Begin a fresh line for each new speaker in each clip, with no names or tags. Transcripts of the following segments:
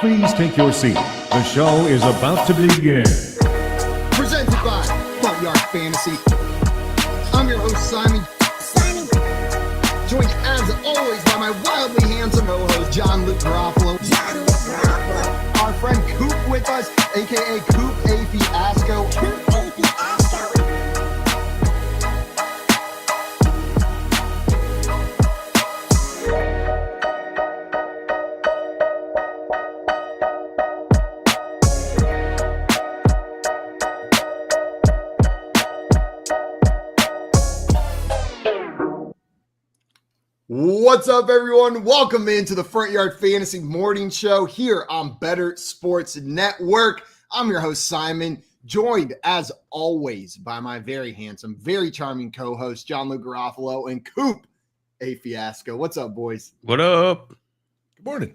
Please take your seat. The show is about to begin.
Presented by Front Yard Fantasy. I'm your host, Simon. Joined as always by my wildly handsome co-host, John Luke Garofalo. Our friend Coop with us, a.k.a. Coop A. Fiasco. What's up, everyone? Welcome into the Front Yard Fantasy Morning Show here on Bettor Sports Network. I'm your host, Simon, joined as always by my very handsome, very charming co-host, John Luke Garofalo and Coop A. Fiasco. What's up, boys?
What up?
Good morning.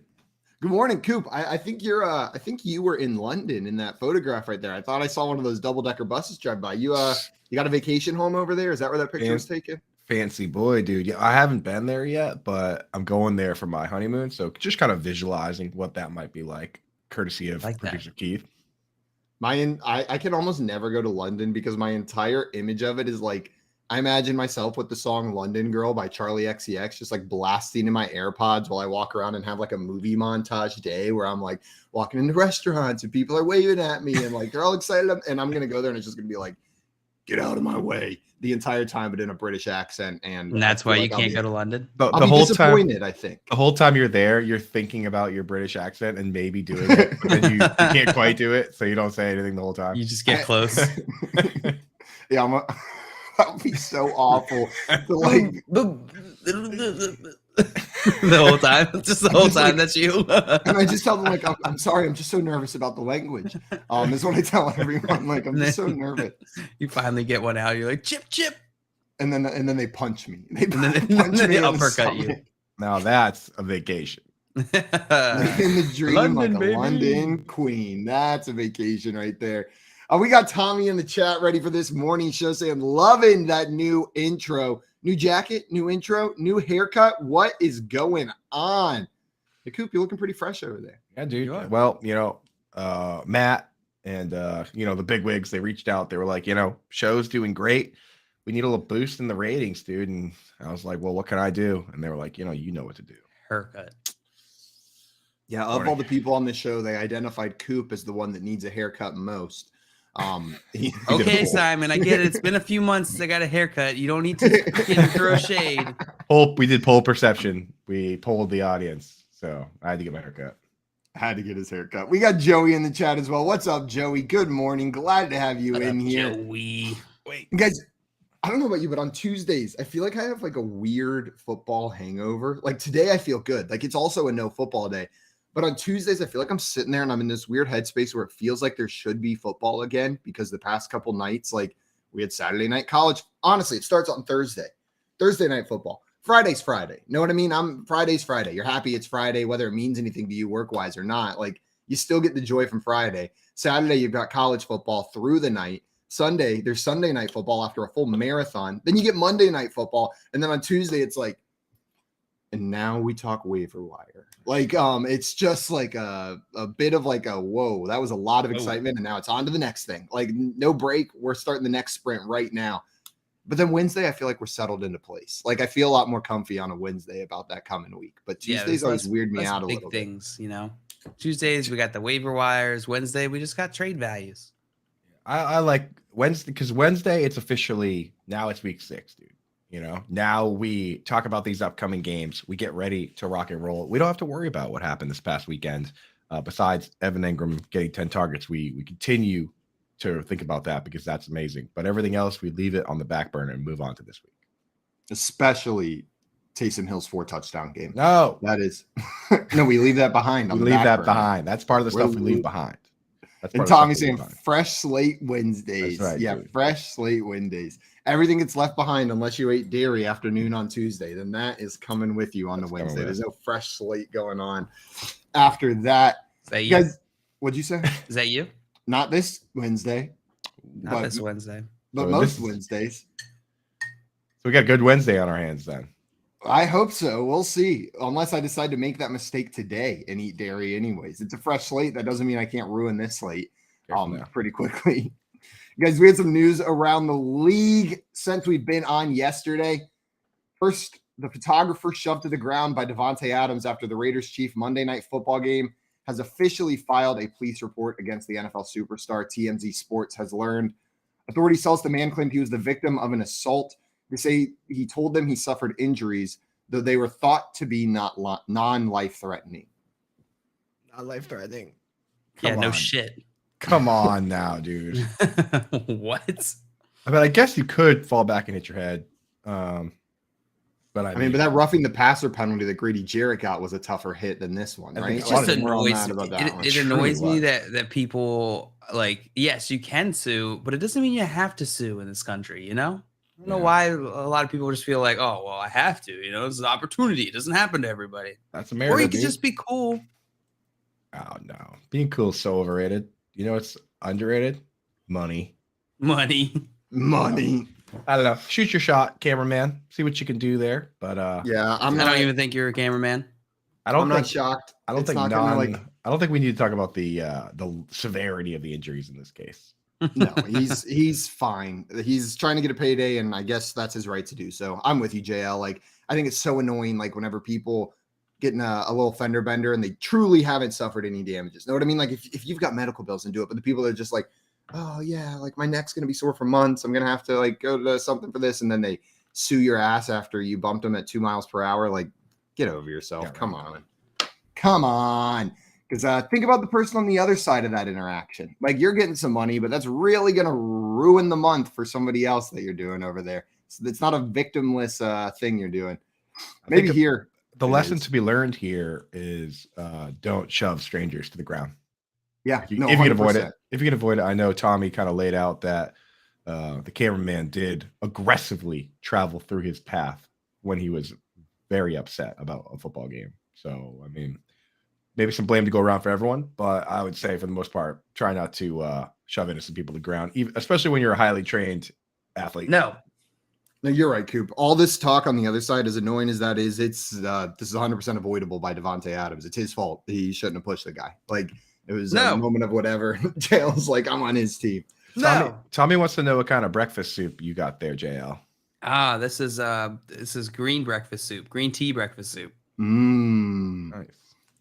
Good morning, Coop. I think you were in London in that photograph right there. I thought I saw one of those double-decker buses drive by. You got a vacation home over there? Is that where that picture was taken?
Fancy boy, dude. Yeah, I haven't been there yet, but I'm going there for my honeymoon. So just kind of visualizing what that might be like, courtesy of producer Keith.
I can almost never go to London because my entire image of it is like, I imagine myself with the song London Girl by Charlie XCX, just like blasting in my AirPods while I walk around and have like a movie montage day where I'm like walking into restaurants and people are waving at me and like they're all excited. And I'm going to go there and it's just going to be like, get out of my way the entire time, but in a British accent. And
that's why you can't go to London.
The whole time, I think the whole time you're there, you're thinking about your British accent and maybe doing it, but then you can't quite do it, so you don't say anything the whole time.
You just get close.
Yeah, that would be so awful. To like
the whole time, just the whole time. That's you.
And I just tell them like, I'm sorry, I'm just so nervous about the language. Is what I tell everyone. Like, I'm just so nervous.
You finally get one out. You're like, chip, chip,
and then they punch me.
And then they uppercut you.
Now that's a vacation.
Like in the dream,
London,
like a London queen. That's a vacation right there. We got Tommy in the chat ready for this morning show saying, loving that new intro. New jacket, new intro, new haircut. What is going on? The Coop, you're looking pretty fresh over there.
Yeah, dude. Well, Matt and, the big wigs, they reached out. They were like, show's doing great. We need a little boost in the ratings, dude. And I was like, well, what can I do? And they were like, you know what to do.
Haircut.
Yeah, of all the people on this show, they identified Coop as the one that needs a haircut most.
Okay, Simon, I get it. It's been a few months since I got a haircut. You don't need to throw shade.
We did poll perception. We polled the audience, so I had to get my haircut.
Had to get his haircut. We got Joey in the chat as well. What's up, Joey? Good morning. Glad to have you in here.
Joey.
Wait, guys, I don't know about you, but on Tuesdays, I feel like I have like a weird football hangover. Like today, I feel good. Like it's also a no football day. But on Tuesdays, I feel like I'm sitting there and I'm in this weird headspace where it feels like there should be football again because the past couple nights, like we had Saturday night college. Honestly, it starts on Thursday night football. Friday's Friday. Know what I mean? Friday's Friday. You're happy it's Friday, whether it means anything to you work-wise or not. Like you still get the joy from Friday. Saturday, you've got college football through the night. Sunday, there's Sunday night football after a full marathon. Then you get Monday night football. And then on Tuesday, it's like, and now we talk waiver wire. Like, it's just like a bit of like a, whoa, that was a lot of excitement. And now it's on to the next thing. Like no break. We're starting the next sprint right now. But then Wednesday, I feel like we're settled into place. Like I feel a lot more comfy on a Wednesday about that coming week. But Tuesdays always weird me out a little bit.
Big things, Tuesdays, we got the waiver wires. Wednesday, we just got trade values.
I like Wednesday because Wednesday, it's officially, now it's week 6, dude. Now we talk about these upcoming games. We get ready to rock and roll. We don't have to worry about what happened this past weekend. Besides Evan Ingram getting 10 targets, we continue to think about that because that's amazing. But everything else, we leave it on the back burner and move on to this week.
Especially Taysom Hill's 4 touchdown game.
No,
that is no. We leave that behind.
We leave that behind. That's part of the stuff we leave behind.
And Tommy's saying fresh slate Wednesdays.
That's right,
yeah,
dude.
Fresh slate Wednesdays. Everything gets left behind unless you ate dairy afternoon on Tuesday. Then that is coming with you on the Wednesday. There's no fresh slate going on after that.
Is that you?
Guys, what'd you say?
Is that you?
Not this Wednesday.
Not this Wednesday.
But most Wednesdays.
So we got a good Wednesday on our hands then.
I hope so. We'll see. Unless I decide to make that mistake today and eat dairy anyways. It's a fresh slate. That doesn't mean I can't ruin this slate pretty quickly. Guys, we had some news around the league since we've been on yesterday. First, the photographer shoved to the ground by Davante Adams after the Raiders chief Monday Night Football game has officially filed a police report against the NFL superstar. TMZ Sports has learned. Authorities tell us the man claimed he was the victim of an assault. They say he told them he suffered injuries, though they were thought to be non-life-threatening.
Not life-threatening.
Yeah, no shit.
Come on now, dude.
What?
I mean, I guess you could fall back and hit your head. But I mean,
but that roughing the passer penalty that Grady Jarrett got was a tougher hit than this one, right?
It just annoys me. It annoys me that people like, yes, you can sue, but it doesn't mean you have to sue in this country, you know? I don't know why a lot of people just feel like, oh, well, I have to, you know, it's an opportunity. It doesn't happen to everybody.
That's America.
Or you could just be cool.
Oh, no. Being cool is so overrated. You know what's underrated? Money.
Money.
I don't know. Shoot your shot, cameraman. See what you can do there. But
yeah,
I don't even think you're a cameraman.
I'm not shocked.
I don't think we need to talk about the severity of the injuries in this case.
No, he's fine. He's trying to get a payday, and I guess that's his right to do so. I'm with you, JL. Like, I think it's so annoying, like, whenever people get in a little fender bender and they truly haven't suffered any damages. Know what I mean? Like, if you've got medical bills and do it, but the people that are just like, oh yeah, like my neck's gonna be sore for months. I'm gonna have to like go to something for this, and then they sue your ass after you bumped them at 2 miles per hour. Like, get over yourself. Yeah, come on. Because think about the person on the other side of that interaction. Like, you're getting some money, but that's really gonna ruin the month for somebody else that you're doing over there. So it's not a victimless thing you're doing. Maybe here
the lesson to be learned here is don't shove strangers to the ground.
Yeah,
if you can avoid it. If you can avoid it, I know Tommy kind of laid out that the cameraman did aggressively travel through his path when he was very upset about a football game. So, I mean, maybe some blame to go around for everyone, but I would say for the most part, try not to shove innocent people to the ground, especially when you're a highly trained athlete.
No, you're right, Coop. All this talk on the other side, as annoying as that is, this is 100% avoidable by Davante Adams. It's his fault. He shouldn't have pushed the guy. Like, it was a moment of whatever. JL's like, I'm on his team.
Tommy wants to know what kind of breakfast soup you got there, JL.
This is green breakfast soup, green tea breakfast soup.
Nice.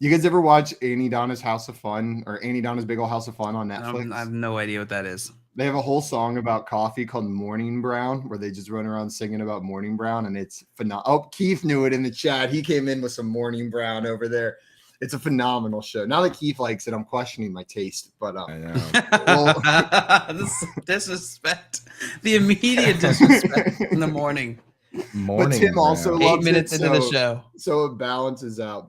You guys ever watch Annie Donna's House of Fun or Annie Donna's Big Ol' House of Fun on Netflix?
I have no idea what that is.
They have a whole song about coffee called Morning Brown, where they just run around singing about Morning Brown, and it's phenomenal. Oh, Keith knew it in the chat. He came in with some Morning Brown over there. It's a phenomenal show. Now that Keith likes it, I'm questioning my taste. But
I know.
This disrespect, the immediate disrespect in the morning.
But Tim also loves
8 minutes into the show,
so it balances out.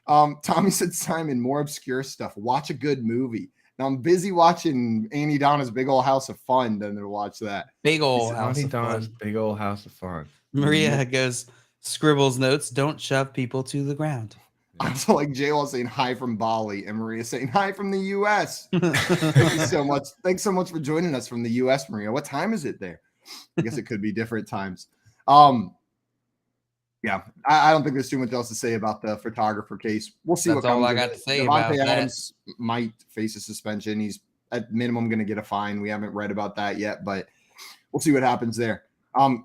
Tommy said, Simon, more obscure stuff. Watch a good movie. Now I'm busy watching Annie Donna's Big Ol' House of Fun than to watch that.
Big Ol' House
Annie
of
Donna's
Fun.
Big Ol' House of Fun.
Maria goes, scribbles notes, don't shove people to the ground.
I feel like JL saying hi from Bali and Maria saying hi from the U.S. Thank you so much. Thanks so much for joining us from the U.S., Maria. What time is it there? I guess it could be different times. Yeah, I don't think there's too much else to say about the photographer case. We'll see.
That's
what
all
comes
I got
of
to say
Davante
about
Adams might face a suspension. He's at minimum going to get a fine. We haven't read about that yet, but we'll see what happens there.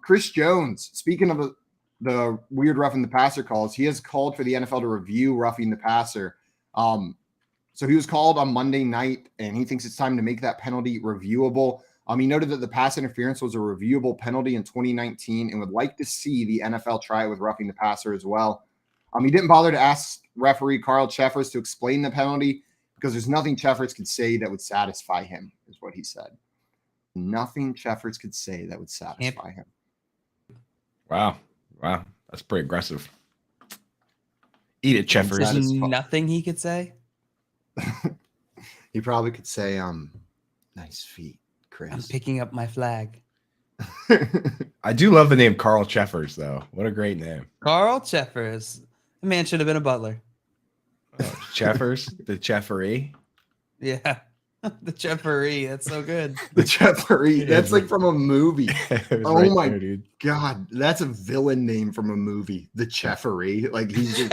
Chris Jones, speaking of the weird roughing the passer calls, he has called for the NFL to review roughing the passer. So he was called on Monday night, and he thinks it's time to make that penalty reviewable. He noted that the pass interference was a reviewable penalty in 2019 and would like to see the NFL try it with roughing the passer as well. He didn't bother to ask referee Carl Cheffers to explain the penalty because there's nothing Cheffers could say that would satisfy him, is what he said. Nothing Cheffers could say that would satisfy him.
Wow. That's pretty aggressive. Eat it, Cheffers.
There's nothing he could say?
He probably could say, nice feet, Chris.
I'm picking up my flag.
I do love the name Carl Cheffers, though. What a great name.
Carl Cheffers. The man should have been a butler.
Cheffers? The Cheffery?
Yeah. The Jeffery, that's so good.
The Jeffery, that's like from a movie. Oh
right
my
there, dude.
God, that's a villain name from a movie. The Jeffery, like he's just.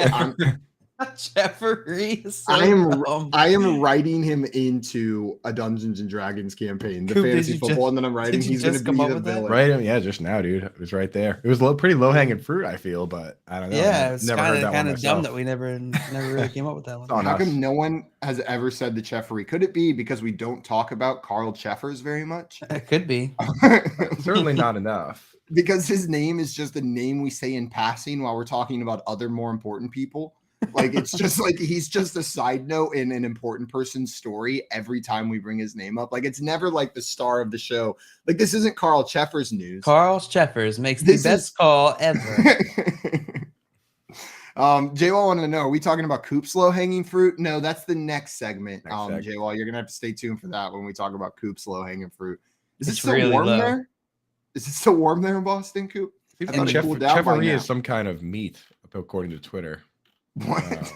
Jeffery is so
I am writing him into a Dungeons and Dragons campaign, the
Coop,
fantasy football, and then I'm writing he's going to be the villain.
Right? Yeah, just now, dude. It was right there. It was pretty low hanging fruit, I feel, but I don't know.
Yeah, it's
never heard that one
kind of dumb
myself.
that we never really came up with that one.
How come no one has ever said the Jeffery? Could it be because we don't talk about Carl Jeffers very much?
It could be.
Certainly not enough.
Because his name is just a name we say in passing while we're talking about other more important people. Like it's just like he's just a side note in an important person's story every time we bring his name up. Like it's never like the star of the show. Like this isn't Carl Jeffers news.
Carl Jeffers makes the best call ever.
J-Wall wanted to know, are we talking about Coop's low hanging fruit? No, that's the next segment. J-Wall, you're gonna have to stay tuned for that when we talk about Coop's low hanging fruit. Is it still really warm there? Is it still warm there in Boston, Coop?
Jeffery is some kind of meat, according to Twitter.
What?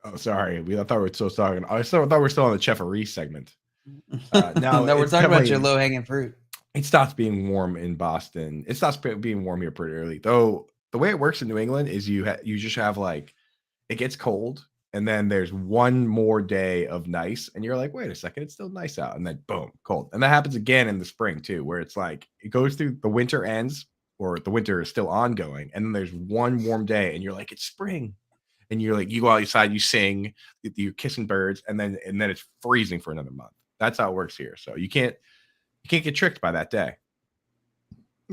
Oh, sorry. I thought we were still talking. I thought we were still on the Jeffery segment.
No, we're talking about your low hanging fruit.
It stops being warm in Boston. It stops being warm here pretty early. Though the way it works in New England is you just have like it gets cold, and then there's one more day of nice, and you're like, wait a second, it's still nice out, and then boom, cold. And that happens again in the spring too, where it's like it goes through the winter ends, or the winter is still ongoing, and then there's one warm day, and you're like, it's spring. And you're like, you go outside, you sing, you're kissing birds, and then it's freezing for another month. That's how it works here. So you can't get tricked by that day.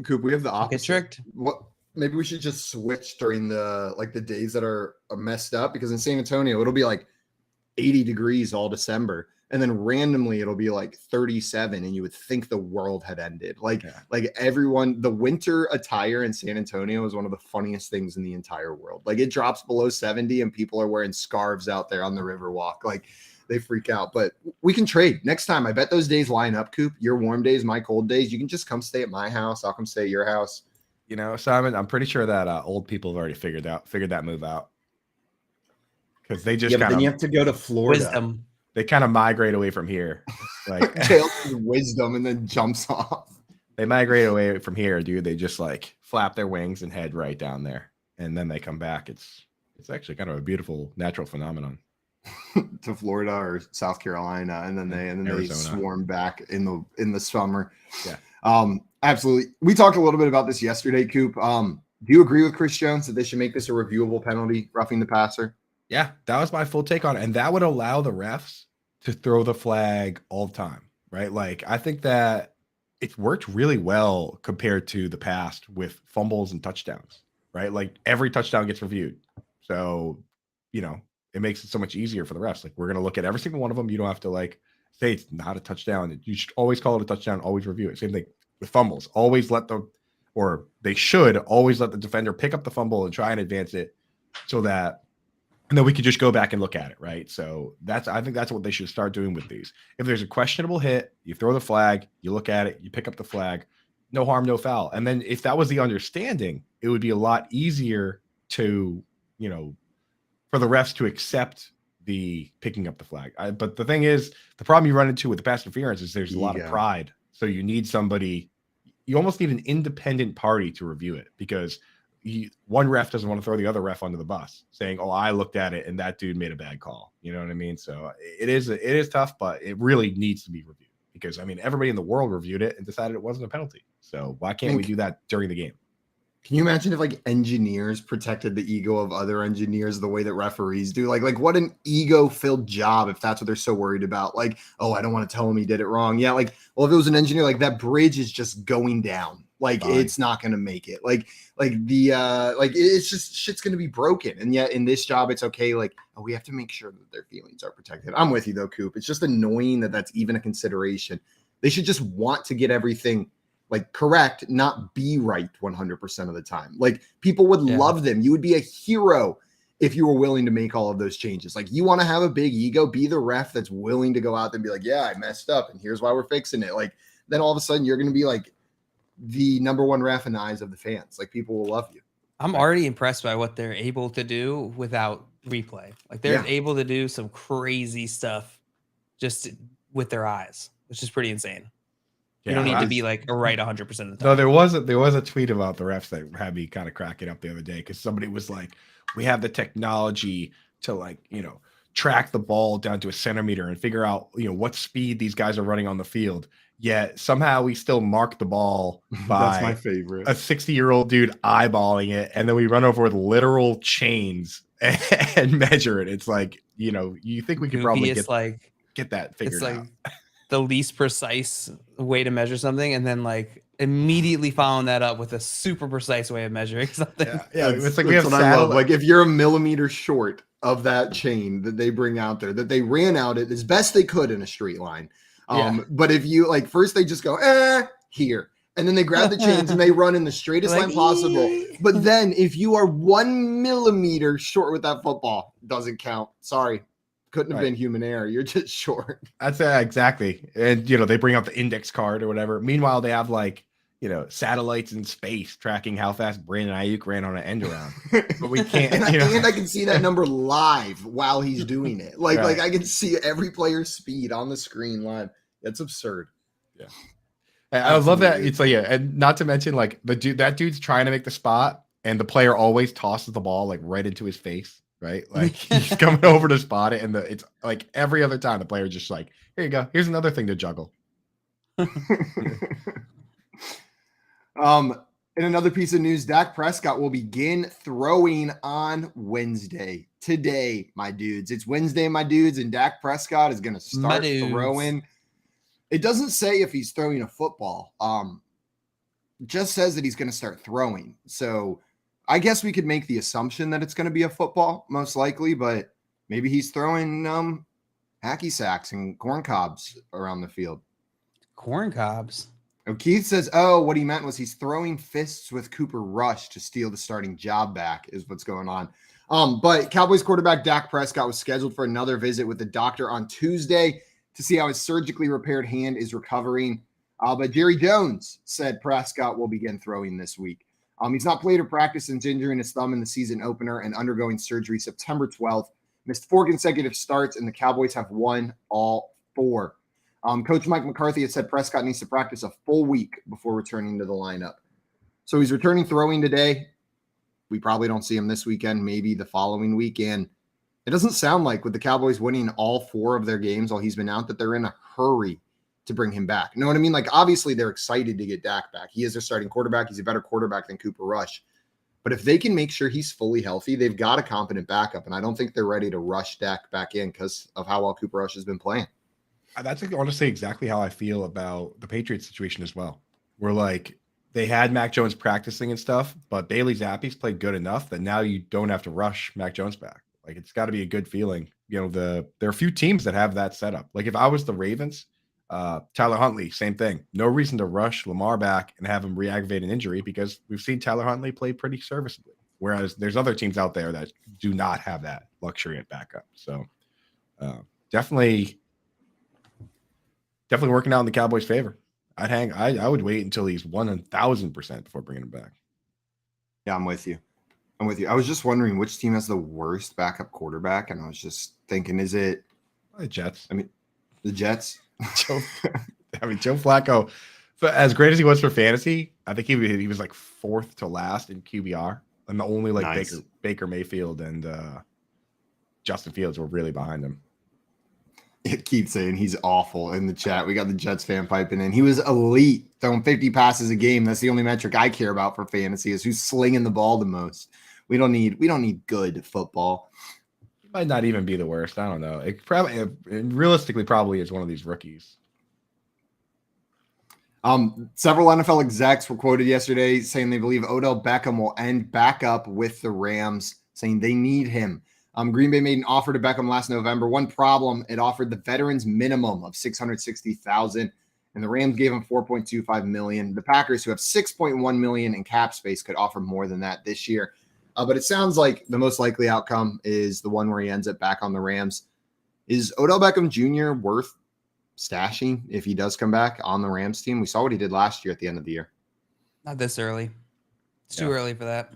Coop, we have the opposite.
Get tricked.
What? Maybe we should just switch during the days that are messed up, because in San Antonio it'll be like 80 degrees all December, and then randomly it'll be like 37, and you would think the world had ended. Like everyone, the winter attire in San Antonio is one of the funniest things in the entire world. Like it drops below 70 and people are wearing scarves out there on the Riverwalk. Like they freak out. But we can trade next time. I bet those days line up, Coop. Your warm days, my cold days. You can just come stay at my house. I'll come stay at your house.
You know, Simon, I'm pretty sure that old people have already figured that move out, because they just
then you have to go to Florida.
Wisdom.
They kind of migrate away from here. Like
wisdom, and then jumps off.
They migrate away from here, dude. They just like flap their wings and head right down there, and then they come back. It's actually kind of a beautiful natural phenomenon.
To Florida or South Carolina, and then they swarm back in the summer.
Yeah.
Absolutely. We talked a little bit about this yesterday, Coop. Do you agree with Chris Jones that they should make this a reviewable penalty, roughing the passer?
Yeah, that was my full take on it. And that would allow the refs to throw the flag all the time, right? Like, I think that it's worked really well compared to the past with fumbles and touchdowns, right? Like, every touchdown gets reviewed. So, you know, it makes it so much easier for the refs. Like, we're going to look at every single one of them. You don't have to, like, say it's not a touchdown. You should always call it a touchdown, always review it. Same thing with fumbles. They should always let the defender pick up the fumble and try and advance it, so that and then we could just go back and look at it, right? So I think that's what they should start doing with these. If there's a questionable hit, you throw the flag, you look at it, you pick up the flag, no harm, no foul. And then if that was the understanding, it would be a lot easier to, you know, for the refs to accept the picking up the flag. But the thing is, the problem you run into with the pass interference is there's a lot of pride. So you need somebody, you almost need an independent party to review it, because one ref doesn't want to throw the other ref under the bus saying, oh, I looked at it and that dude made a bad call. You know what I mean? So it is tough, but it really needs to be reviewed, because I mean, everybody in the world reviewed it and decided it wasn't a penalty. So why can't we do that during the game?
Can you imagine if like engineers protected the ego of other engineers the way that referees do? Like what an ego-filled job if that's what they're so worried about. Like, oh, I don't want to tell him he did it wrong. Yeah, like, well, if it was an engineer, like that bridge is just going down. Like it's not going to make it. Like it's just shit's going to be broken. And yet in this job, it's okay. Like, oh, we have to make sure that their feelings are protected. I'm with you though, Coop. It's just annoying that that's even a consideration. They should just want to get everything like correct, not be right 100% of the time. Like people would love them. You would be a hero if you were willing to make all of those changes. Like you want to have a big ego, be the ref that's willing to go out there and be like, yeah, I messed up and here's why we're fixing it. Like then all of a sudden you're going to be like the number one ref in the eyes of the fans. Like people will love you.
I'm already impressed by what they're able to do without replay. Like they're able to do some crazy stuff just with their eyes, which is pretty insane.
Yeah,
you don't need to be like right 100% of the time.
No, there was a tweet about the refs that had me kind of cracking up the other day because somebody was like, we have the technology to like, track the ball down to a centimeter and figure out, what speed these guys are running on the field. Yet somehow we still mark the ball by
That's my favorite.
a 60-year-old dude eyeballing it, and then we run over with literal chains and measure it. It's like, you think we could probably get that figured out.
The least precise way to measure something, and then like immediately following that up with a super precise way of measuring something.
Yeah, it's like we have
like if you're a millimeter short of that chain that they bring out there, that they ran out it as best they could in a straight line. But if you like, first they just go here, and then they grab the chains and they run in the straightest line possible. But then if you are 1 millimeter short with that football, doesn't count. Sorry. Couldn't have been human error. You're just short.
That's exactly. And, they bring out the index card or whatever. Meanwhile, they have like, satellites in space tracking how fast Brandon Ayuk ran on an end around. But we can't.
and I can see that number live while he's doing it. Like I can see every player's speed on the screen live. That's absurd.
Yeah. I love that. It's like, and not to mention like that dude's trying to make the spot and the player always tosses the ball like right into his face. Right, like he's coming over to spot it, and it's like every other time the player just like, here you go, here's another thing to juggle.
In another piece of news, Dak Prescott will begin throwing on Wednesday. Today, my dudes. It's Wednesday, my dudes, and Dak Prescott is going to start throwing. It doesn't say if he's throwing a football. It just says that he's going to start throwing. So I guess we could make the assumption that it's going to be a football, most likely, but maybe he's throwing hacky sacks and corn cobs around the field.
Corn cobs?
Keith says, what he meant was he's throwing fists with Cooper Rush to steal the starting job back is what's going on. But Cowboys quarterback Dak Prescott was scheduled for another visit with the doctor on Tuesday to see how his surgically repaired hand is recovering. But Jerry Jones said Prescott will begin throwing this week. He's not played or practiced since injuring his thumb in the season opener and undergoing surgery September 12th. Missed 4 consecutive starts, and the Cowboys have won all 4. Coach Mike McCarthy has said Prescott needs to practice a full week before returning to the lineup. So he's returning throwing today. We probably don't see him this weekend, maybe the following weekend. It doesn't sound like with the Cowboys winning all 4 of their games while he's been out that they're in a hurry to bring him back. You know what I mean? Like, obviously they're excited to get Dak back. He is their starting quarterback. He's a better quarterback than Cooper Rush. But if they can make sure he's fully healthy, they've got a competent backup. And I don't think they're ready to rush Dak back in because of how well Cooper Rush has been playing.
That's honestly exactly how I feel about the Patriots situation as well. We're like, they had Mac Jones practicing and stuff, but Bailey Zappi's played good enough that now you don't have to rush Mac Jones back. Like, it's got to be a good feeling. There are a few teams that have that setup. Like, if I was the Ravens, Tyler Huntley, same thing. No reason to rush Lamar back and have him re-aggravate an injury because we've seen Tyler Huntley play pretty serviceably. Whereas there's other teams out there that do not have that luxury at backup. So definitely working out in the Cowboys' favor. I would wait until he's 1,000% before bringing him back.
Yeah, I'm with you. I was just wondering which team has the worst backup quarterback, and I was just thinking, is it
the Jets?
I mean, the Jets.
Joe Flacco, as great as he was for fantasy, I think he was like 4th to last in QBR, and the only
nice.
Baker Mayfield and Justin Fields were really behind him.
It keeps saying he's awful in the chat. We got the Jets fan piping in. He was elite, throwing 50 passes a game. That's the only metric I care about for fantasy is who's slinging the ball the most. We don't need good football.
He might not even be the worst. I don't know. It realistically probably is one of these rookies.
Several NFL execs were quoted yesterday saying they believe Odell Beckham will end back up with the Rams, saying they need him. Green Bay made an offer to Beckham last November. One problem, it offered the veterans minimum of $660,000, and the Rams gave him $4.25 million. The Packers, who have $6.1 million in cap space, could offer more than that this year. But it sounds like the most likely outcome is the one where he ends up back on the Rams. Is Odell Beckham Jr. worth stashing if he does come back on the Rams team? We saw what he did last year at the end of the year.
Not this early. It's too early for that.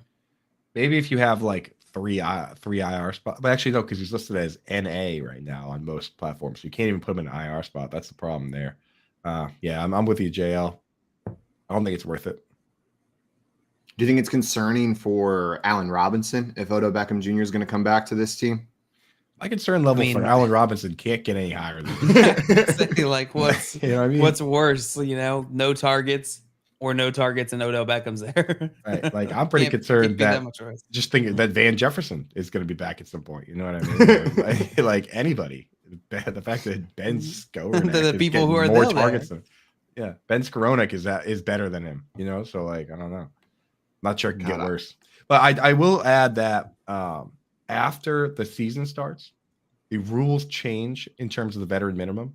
Maybe if you have like three IR spots. But actually, no, because he's listed as NA right now on most platforms. So you can't even put him in an IR spot. That's the problem there. Yeah, I'm with you, JL. I don't think it's worth it.
Do you think it's concerning for Allen Robinson if Odell Beckham Jr. is going to come back to this team?
My concern level for Allen Robinson can't get any higher than that.
Like what's
you know what I mean?
What's worse, no targets or no targets and Odell Beckham's there.
Right. Like I'm pretty concerned that just thinking that Van Jefferson is going to be back at some point. You know what I mean? like anybody. The fact that Ben Skowronek
the people who are
more targets than Ben Skowronek is better than him. So like I don't know. Not sure it can get worse. But I will add that after the season starts, the rules change in terms of the veteran minimum.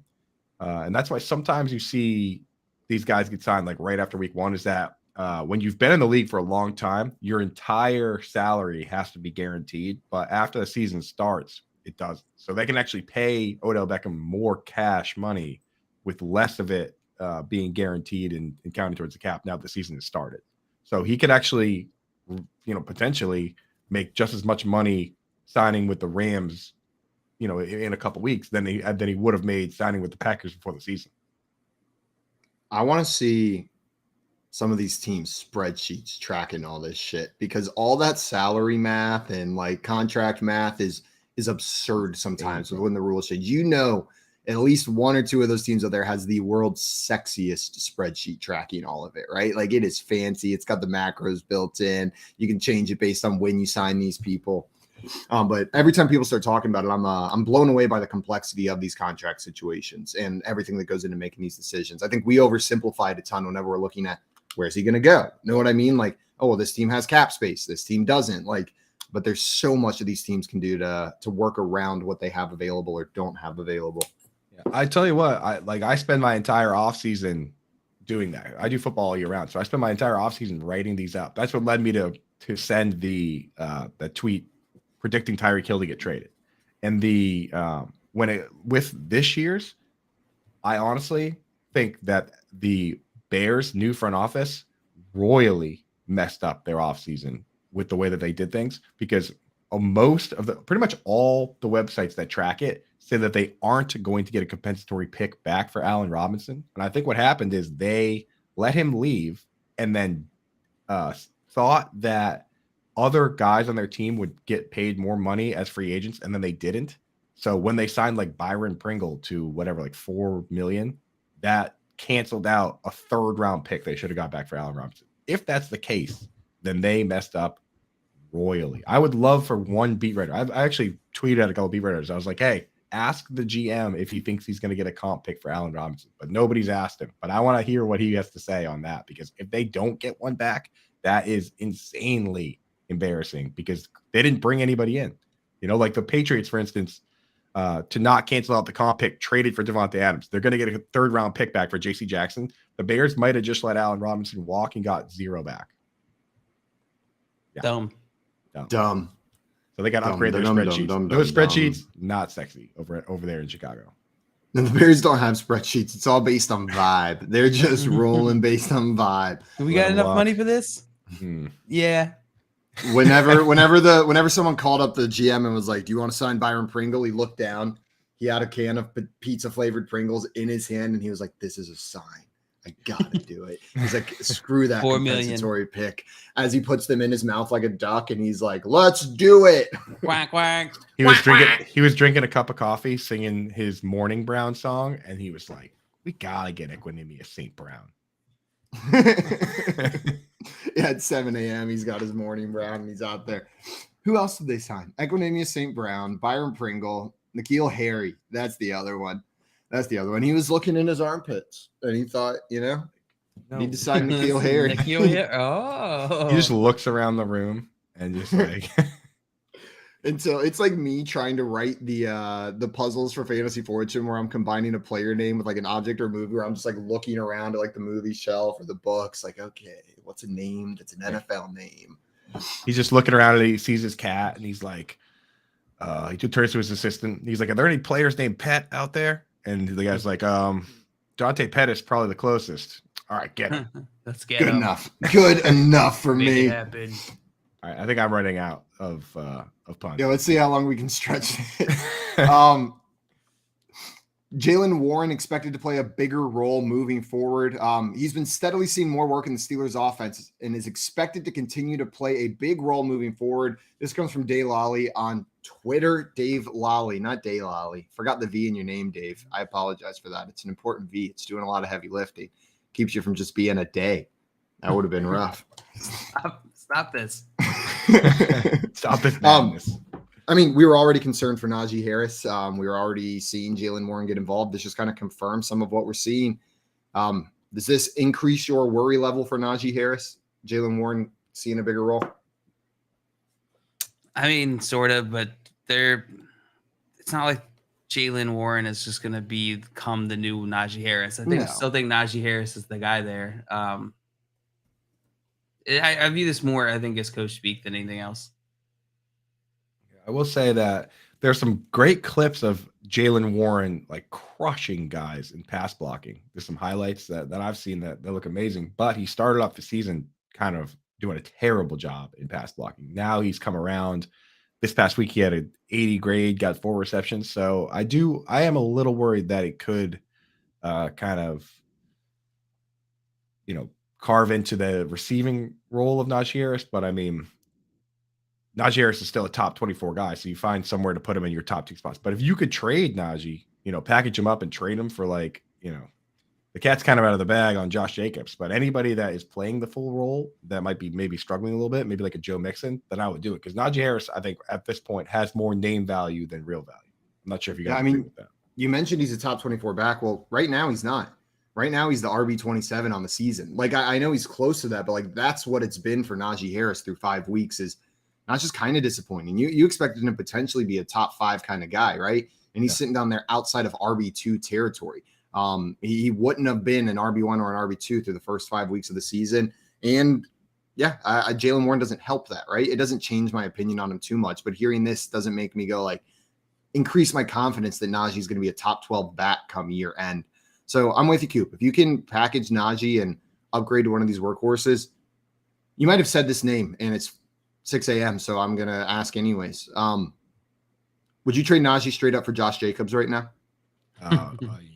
And that's why sometimes you see these guys get signed like right after week 1 is that when you've been in the league for a long time, your entire salary has to be guaranteed. But after the season starts, it doesn't. So they can actually pay Odell Beckham more cash money with less of it being guaranteed and counting towards the cap now that the season has started. So he could actually, potentially make just as much money signing with the Rams, in a couple weeks than he would have made signing with the Packers before the season.
I want to see some of these teams' spreadsheets tracking all this shit because all that salary math and like contract math is absurd sometimes when the rules change. At least one or two of those teams out there has the world's sexiest spreadsheet tracking all of it, right? Like it is fancy. It's got the macros built in. You can change it based on when you sign these people. But every time people start talking about it, I'm blown away by the complexity of these contract situations and everything that goes into making these decisions. I think we oversimplify it a ton whenever we're looking at where's he going to go? Know what I mean? Like, oh, well, this team has cap space. This team doesn't. But there's so much that these teams can do to work around what they have available or don't have available.
Yeah, I tell you what, I spend my entire offseason doing that. I do football all year round. So I spend my entire offseason writing these up. That's what led me to send the tweet predicting Tyreek Hill to get traded. And with this year's, I honestly think that the Bears' new front office royally messed up their offseason with the way that they did things because pretty much all the websites that track it say that they aren't going to get a compensatory pick back for Allen Robinson. And I think what happened is they let him leave and then thought that other guys on their team would get paid more money as free agents, and then they didn't. So when they signed like Byron Pringle to whatever, like $4 million, that canceled out a 3rd round pick they should have got back for Allen Robinson. If that's the case, then they messed up royally. I would love for one beat writer. I actually tweeted at a couple beat writers. I was like, hey, ask the GM if he thinks he's going to get a comp pick for Allen Robinson, but nobody's asked him. But I want to hear what he has to say on that because if they don't get one back, that is insanely embarrassing because they didn't bring anybody in. Like the Patriots, for instance, to not cancel out the comp pick, traded for Devontae Adams. They're going to get a 3rd round pick back for JC Jackson. The Bears might have just let Allen Robinson walk and got 0 back.
Yeah.
Dumb.
So they got to upgrade their spreadsheets. Those spreadsheets, not sexy over there in Chicago.
And the Bears don't have spreadsheets. It's all based on vibe. They're just rolling based on vibe.
We got enough money for this? Yeah.
Whenever someone called up the GM and was like, do you want to sign Byron Pringle? He looked down. He had a can of pizza flavored Pringles in his hand. And he was like, this is a sign. I gotta do it. He's like, screw that compensatory pick. As he puts them in his mouth like a duck, and he's like, let's do it.
Quack quack.
He was drinking a cup of coffee, singing his Morning Brown song, and he was like, we gotta get Equinemius St. Brown.
Yeah, at 7 a.m. he's got his Morning Brown and he's out there. Who else did they sign? Equinemius St. Brown, Byron Pringle, N'Keal Harry. That's the other one. He was looking in his armpits and he thought, need to sign N'Keal Harry.
Oh.
He just looks around the room and just like.
And so it's like me trying to write the puzzles for Fantasy Fortune where I'm combining a player name with like an object or movie where I'm just like looking around at like the movie shelf or the books. Like, okay, what's a name that's an NFL name?
He's just looking around and he sees his cat and he's like, he turns to his assistant. He's like, are there any players named Pet out there? And the guy's like, Dante Pettis probably the closest. All right, get him.
Let's get
Good
him.
enough. Good enough for
Make
me.
it happen.
All right, I think I'm running out of puns.
Yeah, let's see how long we can stretch it. Jalen Warren expected to play a bigger role moving forward. He's been steadily seeing more work in the Steelers offense and is expected to continue to play a big role moving forward. This comes from Dave Lally on Twitter. Dave Lally, not Day Lally. Forgot the V in your name, Dave. I apologize for that. It's an important V. It's doing a lot of heavy lifting. Keeps you from just being a day. That would have been rough.
Stop this.
Stop this madness.
I mean, we were already concerned for Najee Harris. We were already seeing Jalen Warren get involved. This just kind of confirms some of what we're seeing. Does this increase your worry level for Najee Harris? Jalen Warren seeing a bigger role?
I mean, sort of, but it's not like Jalen Warren is just going to become the new Najee Harris. I still think Najee Harris is the guy there. I view this more, I think, as coach speak than anything else.
I will say that there's some great clips of Jalen Warren like crushing guys in pass blocking. There's some highlights that I've seen that look amazing, but he started off the season kind of doing a terrible job in pass blocking. Now he's come around. This past week he had an 80 grade, got 4 receptions. So I am a little worried that it could kind of, carve into the receiving role of Najee Harris. But I mean, Najee Harris is still a top 24 guy, so you find somewhere to put him in your top 2 spots. But if you could trade Najee, package him up and trade him for the cat's kind of out of the bag on Josh Jacobs. But anybody that is playing the full role that might be maybe struggling a little bit, maybe like a Joe Mixon, then I would do it. Because Najee Harris, I think at this point has more name value than real value. I'm not sure if you guys agree with that.
You mentioned he's a top 24 back. Well, right now he's not. Right now he's the RB 27 on the season. Like I know he's close to that, but like that's what it's been for Najee Harris through 5 weeks is not just kind of disappointing. You expected him to potentially be a top 5 kind of guy, right? And he's sitting down there outside of RB2 territory. He wouldn't have been an RB1 or an RB2 through the first 5 weeks of the season. And Jalen Warren doesn't help that, right? It doesn't change my opinion on him too much, but hearing this doesn't make me go increase my confidence that Najee is going to be a top 12 back come year end. So I'm with you, Coop. If you can package Najee and upgrade to one of these workhorses, you might have said this name and it's 6 a.m. So I'm going to ask anyways. Would you trade Najee straight up for Josh Jacobs right now?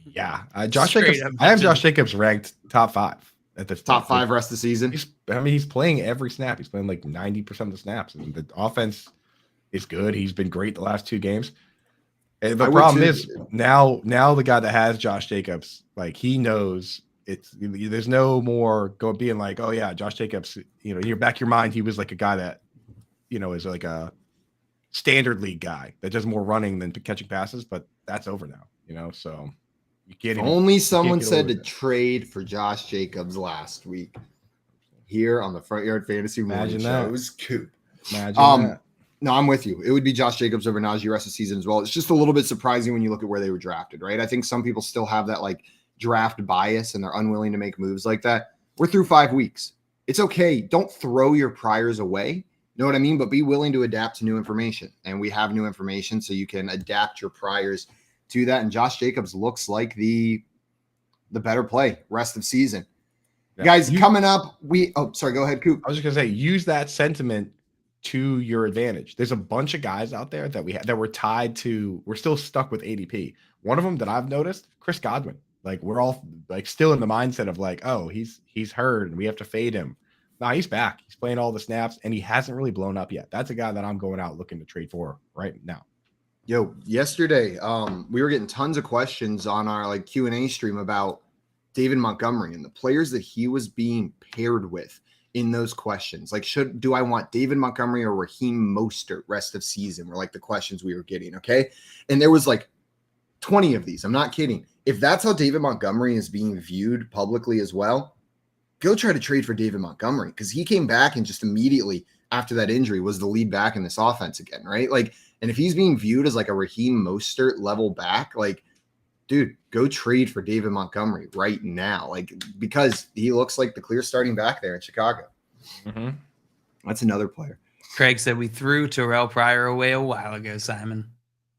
Yeah. Josh Jacobs. I have Josh Jacobs ranked top 5 at this
top 5 rest of the season.
He's playing every snap. He's playing like 90% of the snaps. And the offense is good. He's been great the last 2 games. And the problem is now the guy that has Josh Jacobs, he knows there's no more being like, oh yeah, Josh Jacobs, in your back of your mind, he was like a guy that, is like a standard league guy that does more running than catching passes, but that's over now, so you can't
only someone said to trade for Josh Jacobs last week here on the Front Yard Fantasy Morning Show. It was Coop.
Imagine that.
No, I'm with you. It would be Josh Jacobs over Najee rest of the season as well. It's just a little bit surprising when you look at where they were drafted, right? I think some people still have that draft bias and they're unwilling to make moves like that. We're through 5 weeks. It's okay. Don't throw your priors away. You know what I mean? But be willing to adapt to new information. And we have new information so you can adapt your priors to that. And Josh Jacobs looks like the better play rest of season. Yeah. Guys, coming up, sorry, go ahead, Coop.
I was just going to say, use that sentiment to your advantage. There's a bunch of guys out there that we're tied to. We're still stuck with ADP. One of them that I've noticed, Chris Godwin. We're all still in the mindset of oh, he's hurt and we have to fade him. No, he's back. He's playing all the snaps and he hasn't really blown up yet. That's a guy that I'm going out looking to trade for right now.
Yo, yesterday, we were getting tons of questions on our Q&A stream about David Montgomery and the players that he was being paired with in those questions. Do I want David Montgomery or Raheem Mostert rest of season were the questions we were getting. Okay. And there was 20 of these. I'm not kidding. If that's how David Montgomery is being viewed publicly as well, go try to trade for David Montgomery because he came back and just immediately after that injury was the lead back in this offense again. Right. And if he's being viewed as a Raheem Mostert level back, dude, go trade for David Montgomery right now. Because he looks like the clear starting back there in Chicago.
Mm-hmm.
That's another player.
Craig said we threw Terrell Pryor away a while ago, Simon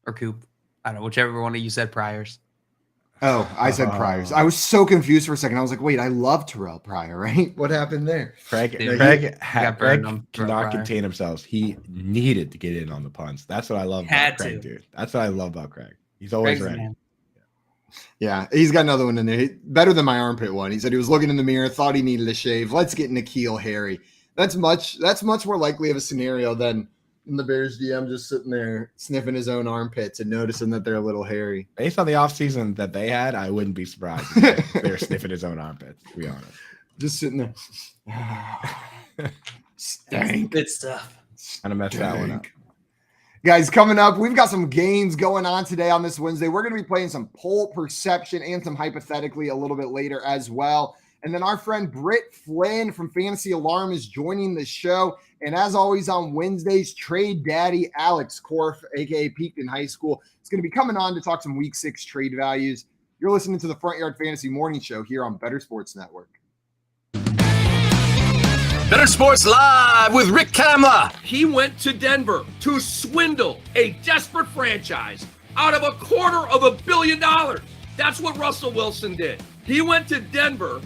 or Coop. I don't know, whichever one of you said Pryor's.
Oh, I said Pryor's. I was so confused for a second. I was like, wait, I love Terrell Pryor, right? What happened there?
Craig
got burned on
cannot
Pryor.
contain himself. He needed to get in on the punts. That's what I love about Craig, dude. That's what I love about Craig. He's always ready.
Yeah, he's got another one in there. Better than my armpit one. He said he was looking in the mirror, thought he needed a shave. Let's get Nikhil Harry. That's much more likely of a scenario than the Bears GM just sitting there sniffing his own armpits and noticing that they're a little hairy.
Based on the offseason that they had, I wouldn't be surprised if they're sniffing his own armpits, to be honest.
Just sitting there. Stank.
Good stuff.
Kind of messed that one up.
Guys, coming up, we've got some games going on today on this Wednesday. We're going to be playing some poll perception and some hypothetically a little bit later as well. And then our friend Britt Flynn from Fantasy Alarm is joining the show. And as always on Wednesdays, trade daddy Alex Korf, a.k.a. Peaked in High School, is going to be coming on to talk some Week 6 trade values. You're listening to the Front Yard Fantasy Morning Show here on Bettor Sports Network.
Bettor Sports Live with Rick Kamla.
He went to Denver to swindle a desperate franchise out of $250 million. That's what Russell Wilson did. He went to Denver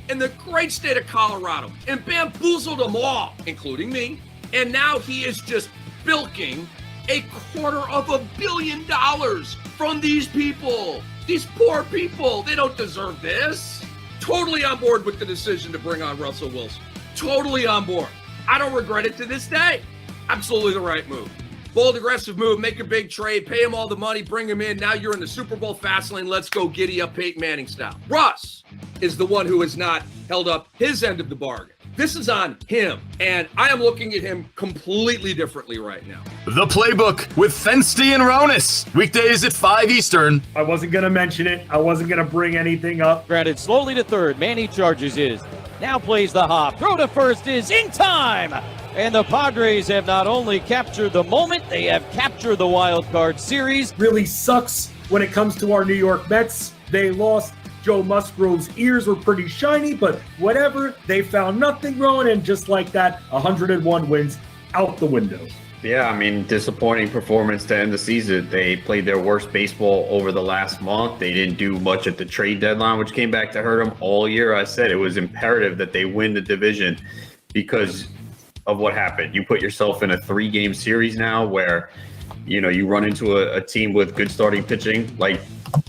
in the great state of Colorado and bamboozled them all, including me. And now he is just bilking $250 million from these people. These poor people, they don't deserve this. Totally on board with the decision to bring on Russell Wilson. Totally on board. I don't regret it to this day. Absolutely the right move. Bold, aggressive move, make a big trade, pay him all the money, bring him in. Now you're in the Super Bowl fast lane. Let's go giddy up Peyton Manning style. Russ is the one who has not held up his end of the bargain. This is on him, and I am looking at him completely differently right now.
The Playbook with Fensty and Ronis. Weekdays at 5 Eastern.
I wasn't going to mention it. I wasn't going to bring anything up.
Grounded slowly to third. Manny charges his. Now plays the hop. Throw to first is in time. And the Padres have not only captured the moment, they have captured the wild card series.
Really sucks when it comes to our New York Mets. They lost. Joe Musgrove's ears were pretty shiny, but whatever. They found nothing growing, and just like that, 101 wins out the window.
Yeah, I mean, disappointing performance to end the season. They played their worst baseball over the last month. They didn't do much at the trade deadline, which came back to hurt them all year. I said it was imperative that they win the division because of what happened. You put yourself in a 3-game series now where, you run into a team with good starting pitching like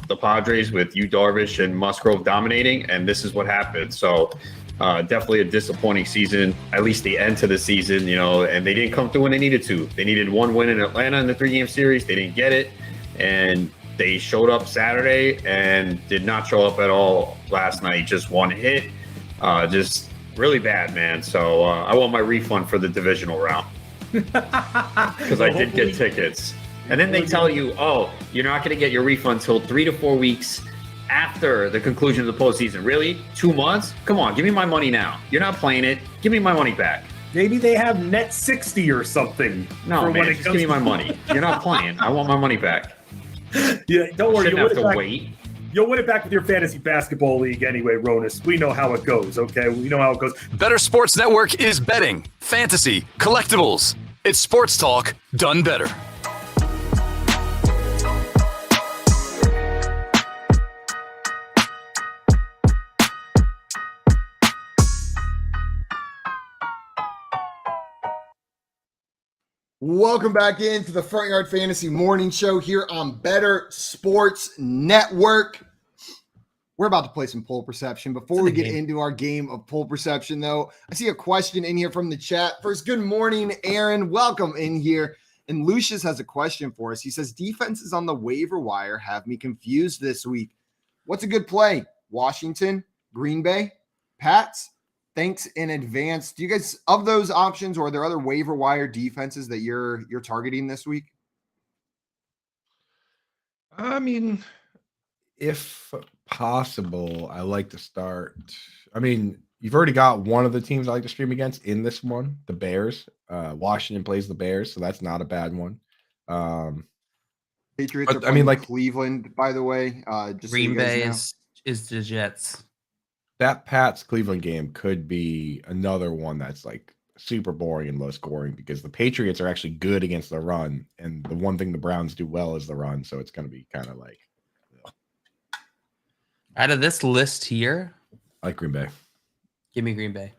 the Padres with Yu Darvish and Musgrove dominating, and this is what happened. So definitely a disappointing season, at least the end to the season, and they didn't come through when they needed to. They needed one win in Atlanta in the 3-game series. They didn't get it, and they showed up Saturday and did not show up at all last night. Just one hit, just really bad, man. So I want my refund for the divisional round because I did get tickets. And then they tell you, oh, you're not going to get your refund until 3 to 4 weeks after the conclusion of the postseason. Really? 2 months? Come on, give me my money now. You're not playing it. Give me my money back.
Maybe they have net 60 or something.
No, man, just give me my money. You're not playing. I want my money back.
Yeah, don't worry.
Shouldn't have to wait.
You'll win it back with your fantasy basketball league anyway, Ronis. We know how it goes, okay? We know how it goes.
Bettor Sports Network is betting, fantasy, collectibles. It's sports talk done better.
Welcome back into the Front Yard Fantasy Morning Show here on Bettor Sports Network. We're about to play some poll perception. Before we get into our game of poll perception, though, I see a question in here from the chat. First, good morning, Aaron. Welcome in here. And Lucius has a question for us. He says, defenses on the waiver wire have me confused this week. What's a good play? Washington, Green Bay, Pats? Thanks in advance. Do you guys, of those options, or are there other waiver wire defenses that you're targeting this week?
I mean, if possible, I like to start. I mean, you've already got one of the teams I like to stream against in this one, the Bears. Washington plays the Bears, so that's not a bad one.
Patriots are playing Cleveland, by the way. Just
Green Bay is the Jets.
That Pats Cleveland game could be another one that's like super boring and low scoring because the Patriots are actually good against the run, and the one thing the Browns do well is the run, so it's going to be kind of like.
Out of this list here,
I like Green Bay.
give me Green Bay.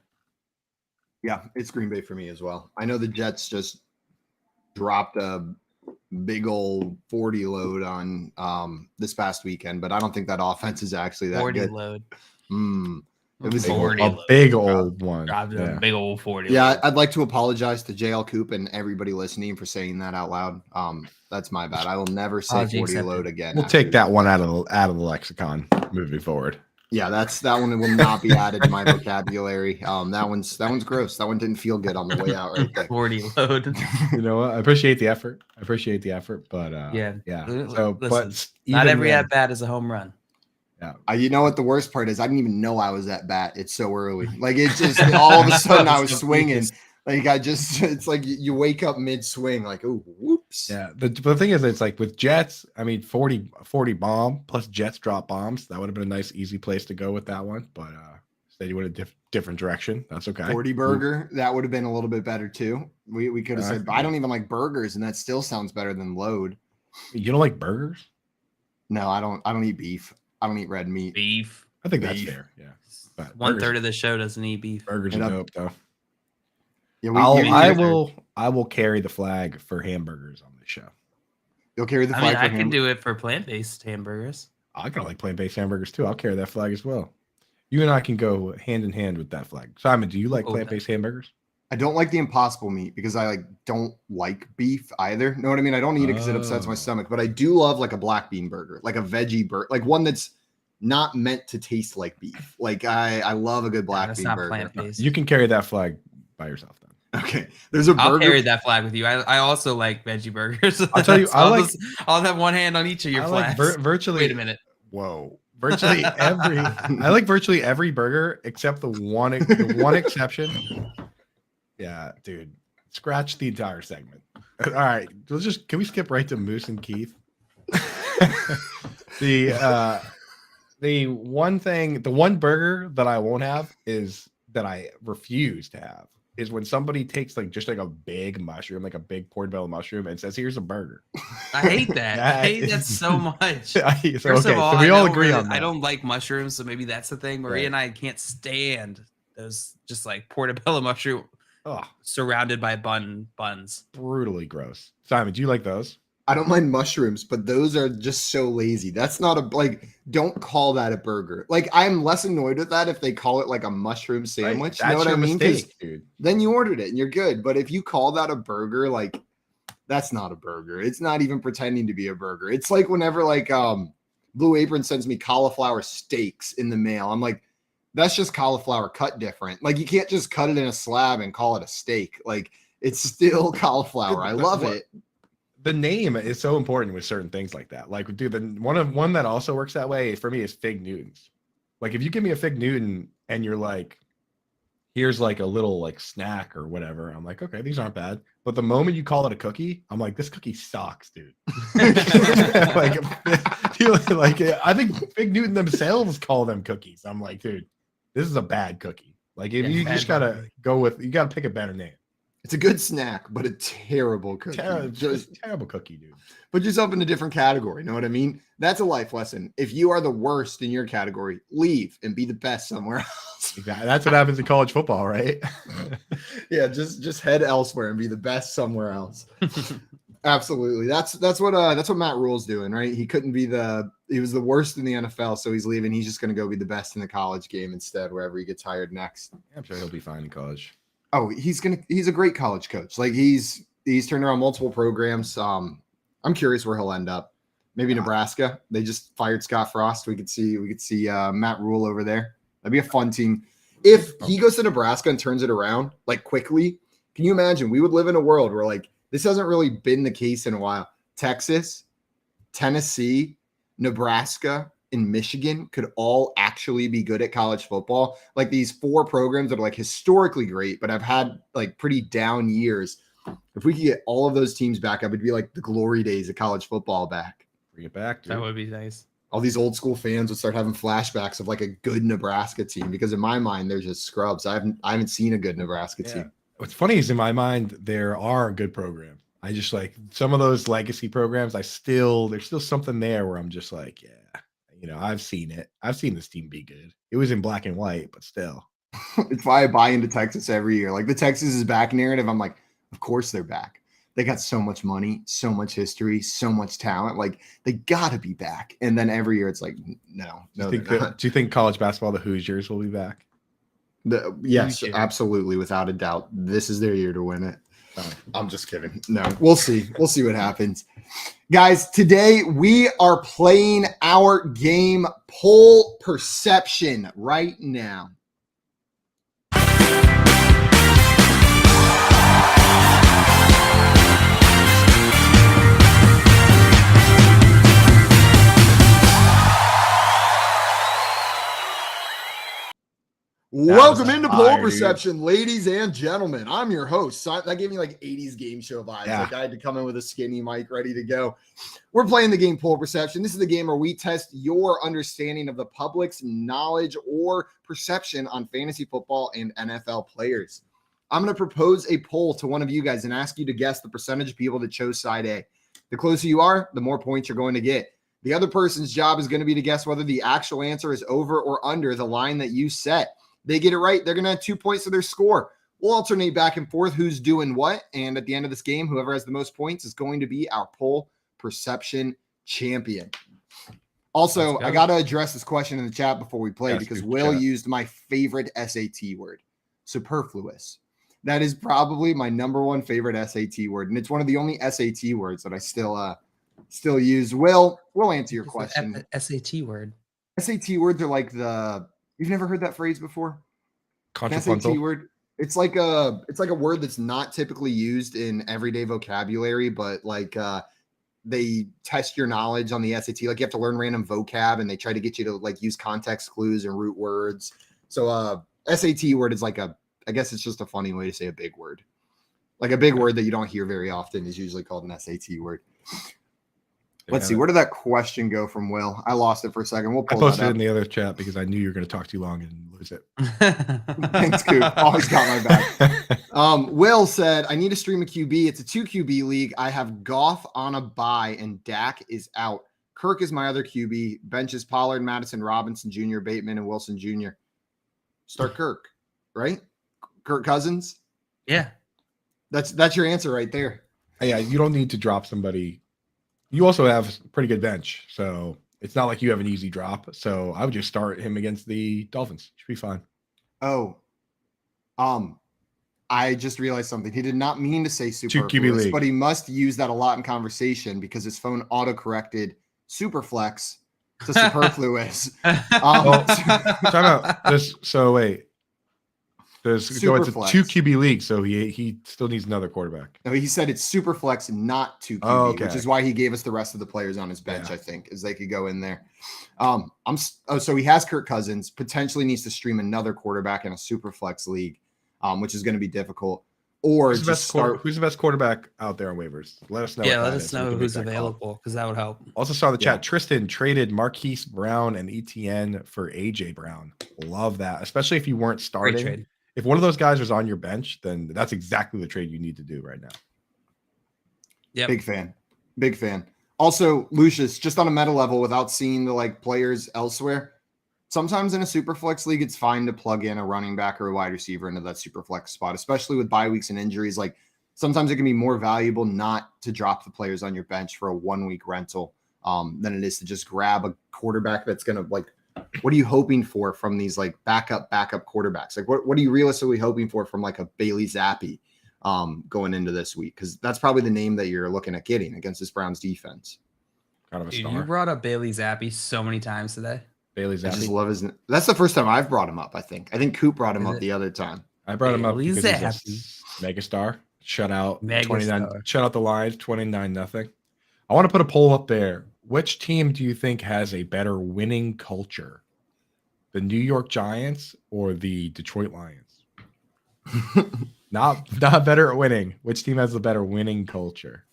Yeah, it's Green Bay for me as well. I know the Jets just dropped a big old 40 load on this past weekend, but I don't think that offense is actually that
40
good.
load.
It was
40
a
load.
big old one.
Dropped
Yeah.
a big old 40
Yeah,
load.
I'd like to apologize to JL Coop and everybody listening for saying that out loud. That's my bad. I will never say
Apology
40
accepted.
load again.
We'll
after
take that one out of the lexicon moving forward.
Yeah, that one will not be added to my vocabulary. That one's gross. That one didn't feel good on the way out right there.
40 load.
You know what? I appreciate the effort. But
Yeah.
So,
Listen,
but
not
even
every
then-
at bat is a home run.
Yeah.
You know what the worst part is? I didn't even know I was at bat. It's so early. Like it's just all of a sudden I was swinging. Like it's like you wake up mid swing, like, oh, whoops.
Yeah. The thing is, it's like with Jets, I mean, 40 bomb plus Jets drop bombs. That would have been a nice, easy place to go with that one. But instead you went a different direction. That's okay.
40 burger, that would have been a little bit better too. We could have said, I don't even like burgers, and that still sounds better than load.
You don't like burgers?
No, I don't eat beef. I don't eat red meat.
Beef.
I think that's fair. Yeah. But
1/3 of the show doesn't eat beef.
burgers are dope though.
Yeah,
I will carry the flag for hamburgers on this show.
You'll carry the
I
flag.
mean, I can do it for plant-based hamburgers.
I kind of like plant-based hamburgers too. I'll carry that flag as well. You and I can go hand in hand with that flag. Simon, do you like plant-based hamburgers?
I don't like the impossible meat because I don't like beef either. Know what I mean? I don't eat it because it upsets my stomach, but I do love like a black bean burger, like a veggie burger, like one that's not meant to taste like beef. Like I love a good black bean burger.
Plant-based.
You can carry that flag by yourself then.
Okay. There's a burger.
I'll carry that flag with you. I also like veggie burgers.
I'll tell you,
I'll have one hand on each of your flags.
Virtually.
Wait a minute.
Whoa. Virtually I like virtually every burger except the one exception. Yeah, dude. Scratch the entire segment. All right. Can we skip right to Moose and Keith? The one burger that I won't have is that I refuse to have is when somebody takes just a big mushroom, like a big portobello mushroom, and says, "Here's a burger."
I hate that. I hate that so much.
First of all, we all agree on that.
I don't like mushrooms, so maybe that's the thing. Maria and I can't stand those just like portobello mushroom surrounded by buns.
Brutally gross. Simon, do you like those?
I don't mind mushrooms, but those are just so lazy. That's not don't call that a burger. Like, I'm less annoyed with that if they call it like a mushroom sandwich.
Right.
You know what I mean?
Mistake, dude.
Then you ordered it and you're good. But if you call that a burger, like, that's not a burger. It's not even pretending to be a burger. It's like whenever Blue Apron sends me cauliflower steaks in the mail. I'm like, that's just cauliflower cut different. Like, you can't just cut it in a slab and call it a steak. Like, it's still cauliflower. I love it.
The name is so important with certain things like that. Like, dude, the one that also works that way for me is Fig Newtons. Like, if you give me a Fig Newton and you're like, here's like a little like snack or whatever, I'm like, okay, these aren't bad. But the moment you call it a cookie, I'm like, this cookie sucks, dude. like I think Fig Newton themselves call them cookies. I'm like, dude, this is a bad cookie. Like, if you just gotta you gotta pick a better name.
It's a good snack, but a terrible cookie.
Terrible cookie, dude.
Put yourself in a different category. Know what I mean? That's a life lesson. If you are the worst in your category, leave and be the best somewhere else.
Exactly. That's what happens in college football, right?
Yeah, just head elsewhere and be the best somewhere else. Absolutely. That's what Matt Rule's doing, right? He was the worst in the NFL, so he's leaving. He's just going to go be the best in the college game instead, wherever he gets hired next.
I'm sure he'll be fine in college.
Oh, he's a great college coach. Like he's turned around multiple programs. I'm curious where he'll end up. Maybe Nebraska. They just fired Scott Frost. We could see Matt Rule over there. That'd be a fun team. If he goes to Nebraska and turns it around like quickly, can you imagine? We would live in a world where like this hasn't really been the case in a while. Texas, Tennessee, Nebraska, in Michigan could all actually be good at college football. Like these four programs that are like historically great, but have had like pretty down years. If we could get all of those teams back up, it'd be like the glory days of college football back.
Bring it back, dude.
That would be nice.
All these old school fans would start having flashbacks of like a good Nebraska team because in my mind, they're just scrubs. I haven't seen a good Nebraska team.
What's funny is in my mind, there are good programs. I just like some of those legacy programs. There's still something there where I'm just like, yeah. I've seen it. I've seen this team be good. It was in black and white, but still.
It's why I buy into Texas every year. Like the Texas is back narrative. I'm like, of course they're back. They got so much money, so much history, so much talent. Like they got to be back. And then every year it's like, no.
Do you think college basketball, the Hoosiers, will be back?
Yes, absolutely, without a doubt. This is their year to win it. I'm just kidding. No, we'll see. We'll see what happens. Guys, today we are playing our game Poll Perception right now. Welcome into Poll Perception, ladies and gentlemen. I'm your host. That gave me like 80s game show vibes.
Yeah.
Like I had to come in with a skinny mic ready to go. We're playing the game Poll Perception. This is the game where we test your understanding of the public's knowledge or perception on fantasy football and NFL players. I'm going to propose a poll to one of you guys and ask you to guess the percentage of people that chose side A. The closer you are, the more points you're going to get. The other person's job is going to be to guess whether the actual answer is over or under the line that you set. They get it right, they're going to have 2 points to their score. We'll alternate back and forth who's doing what. And at the end of this game, whoever has the most points is going to be our Poll Perception champion. Also, I got to address this question in the chat before we play because Will used my favorite SAT word, superfluous. That is probably my number one favorite SAT word. And it's one of the only SAT words that I still use. Will, we'll answer your question.
SAT word.
SAT words are like you've never heard that phrase before?
Contrapuntal.
SAT word. It's like a word that's not typically used in everyday vocabulary, but like they test your knowledge on the SAT. Like you have to learn random vocab and they try to get you to like use context clues and root words. So SAT word is like I guess it's just a funny way to say a big word. Like a big word that you don't hear very often is usually called an SAT word. Let's see. Where did that question go from Will? I lost it for a second. We'll pull
I posted
that
it
up.
in the other chat because I knew you were going to talk too long and lose it.
Thanks, Coop. Always got my back. Will said, I need to stream a QB. It's a 2 QB league. I have Goff on a bye and Dak is out. Kirk is my other QB. Bench is Pollard, Madison, Robinson Jr., Bateman, and Wilson Jr. Start Kirk, right? Kirk Cousins?
Yeah.
That's your answer right there.
Yeah, you don't need to drop somebody. You also have a pretty good bench, so it's not like you have an easy drop. So I would just start him against the Dolphins. Should be fine.
Oh, I just realized something. He did not mean to say
2 QB
superfluous,
league.
but he must use that a lot in conversation because his phone auto-corrected superflex to superfluous.
Time out. So wait. It's a 2 QB league, so he still needs another quarterback.
No, he said it's super flex, not 2 QB, which is why he gave us the rest of the players on his bench, I think, as they could go in there. So he has Kirk Cousins, potentially needs to stream another quarterback in a super flex league, which is going to be difficult. Or who's
the best quarterback out there on waivers? Let us know.
Yeah, let us know who's available because that would help.
Also saw the chat. Tristan traded Marquise Brown and ETN for AJ Brown. Love that, especially if you weren't starting.
Great trade.
If one of those guys was on your bench, then that's exactly the trade you need to do right now.
Yeah,
big fan. Also, Lucius, just on a meta level, without seeing the players elsewhere, sometimes in a super flex league, it's fine to plug in a running back or a wide receiver into that super flex spot, especially with bye weeks and injuries. Like sometimes it can be more valuable not to drop the players on your bench for a 1 week rental than it is to just grab a quarterback that's going to what are you hoping for from these backup quarterbacks? Like what are you realistically hoping for from a Bailey Zappi going into this week? Because that's probably the name that you're looking at getting against this Browns defense.
Kind of a star.
You brought up Bailey Zappi so many times today.
Bailey Zappi.
I just love his. That's the first time I've brought him up. I think Coop brought him up the other time.
I brought him up
Bailey
because
Zappi.
he's a megastar. Shut out
Megastar.
29. Shut out the Lions 29-0. I want to put a poll up there. Which team do you think has a better winning culture? The New York Giants or the Detroit Lions? Not better at winning. Which team has the better winning culture?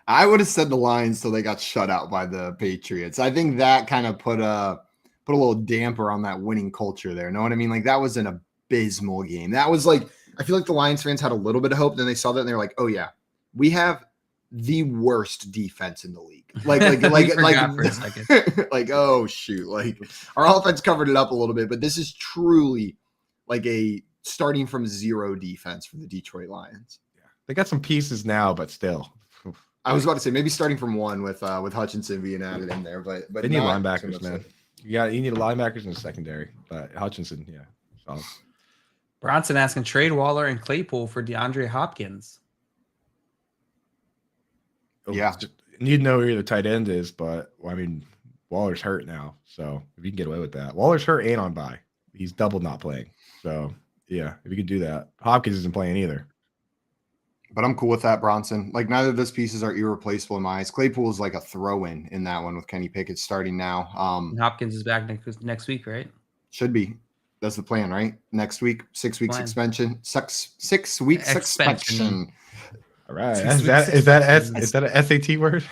I would have said the Lions till they got shut out by the Patriots. I think that kind of put a little damper on that winning culture there. Know what I mean? That was an abysmal game. That was I feel like the Lions fans had a little bit of hope. Then they saw that and they were like, oh yeah, we have the worst defense in the league.
For a second.
Like, oh shoot. Like our offense covered it up a little bit, but this is truly like a starting from zero defense for the Detroit Lions.
Yeah. They got some pieces now, but still.
I was about to say maybe starting from one with Hutchinson being added in there, but
they need linebackers, man. You need linebackers in the secondary, but Hutchinson, yeah. Solid.
Bronson asking trade Waller and Claypool for DeAndre Hopkins.
Yeah.
Need to know who the tight end is, but I mean, Waller's hurt now. So if you can get away with that. Waller's hurt and on bye. He's double not playing. So yeah, if you could do that. Hopkins isn't playing either.
But I'm cool with that, Bronson. Like neither of those pieces are irreplaceable in my eyes. Claypool is like a throw-in in that one with Kenny Pickett starting now.
Hopkins is back next week, right?
Should be. That's the plan, right? Next week, 6 weeks suspension. 6 weeks suspension.
All right. Is that an SAT word?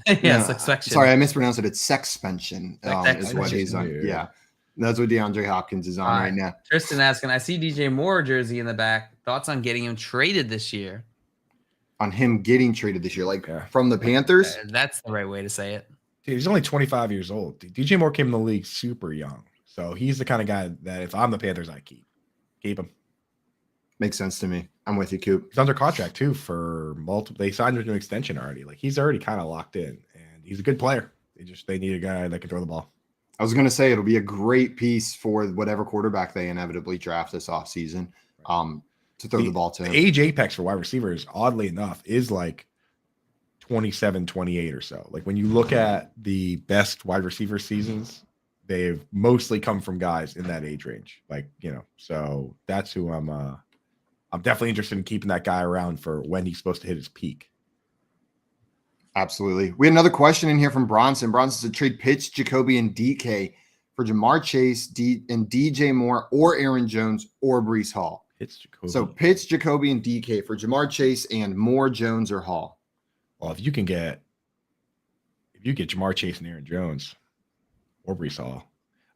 Yes, suspension.
Sorry, I mispronounced it. It's suspension is what he's on. Yeah. That's what DeAndre Hopkins is on right now.
Tristan asking, I see DJ Moore jersey in the back. Thoughts on getting him traded this year?
On him getting traded this year, like from the Panthers?
That's the right way to say it.
Dude, he's only 25 years old. DJ Moore came in the league super young. So he's the kind of guy that if I'm the Panthers, I keep him.
Makes sense to me. I'm with you, Coop.
He's under contract too for multiple. They signed him to an extension already. Like he's already kind of locked in, and he's a good player. They need a guy that can throw the ball.
I was going to say it'll be a great piece for whatever quarterback they inevitably draft this offseason to throw the ball to him.
The age apex for wide receivers, oddly enough, is like 27, 28 or so. Like when you look at the best wide receiver seasons, they've mostly come from guys in that age range. Like, so that's who I'm definitely interested in keeping that guy around for when he's supposed to hit his peak.
Absolutely. We had another question in here from Bronson. Bronson said trade Pitts, Jacoby, and DK for Jamar Chase, and DJ Moore, or Aaron Jones, or Breece Hall. So Pitts, Jacoby, and DK for Jamar Chase and Moore, Jones, or Hall.
Well, if you get Jamar Chase and Aaron Jones or Breece Hall,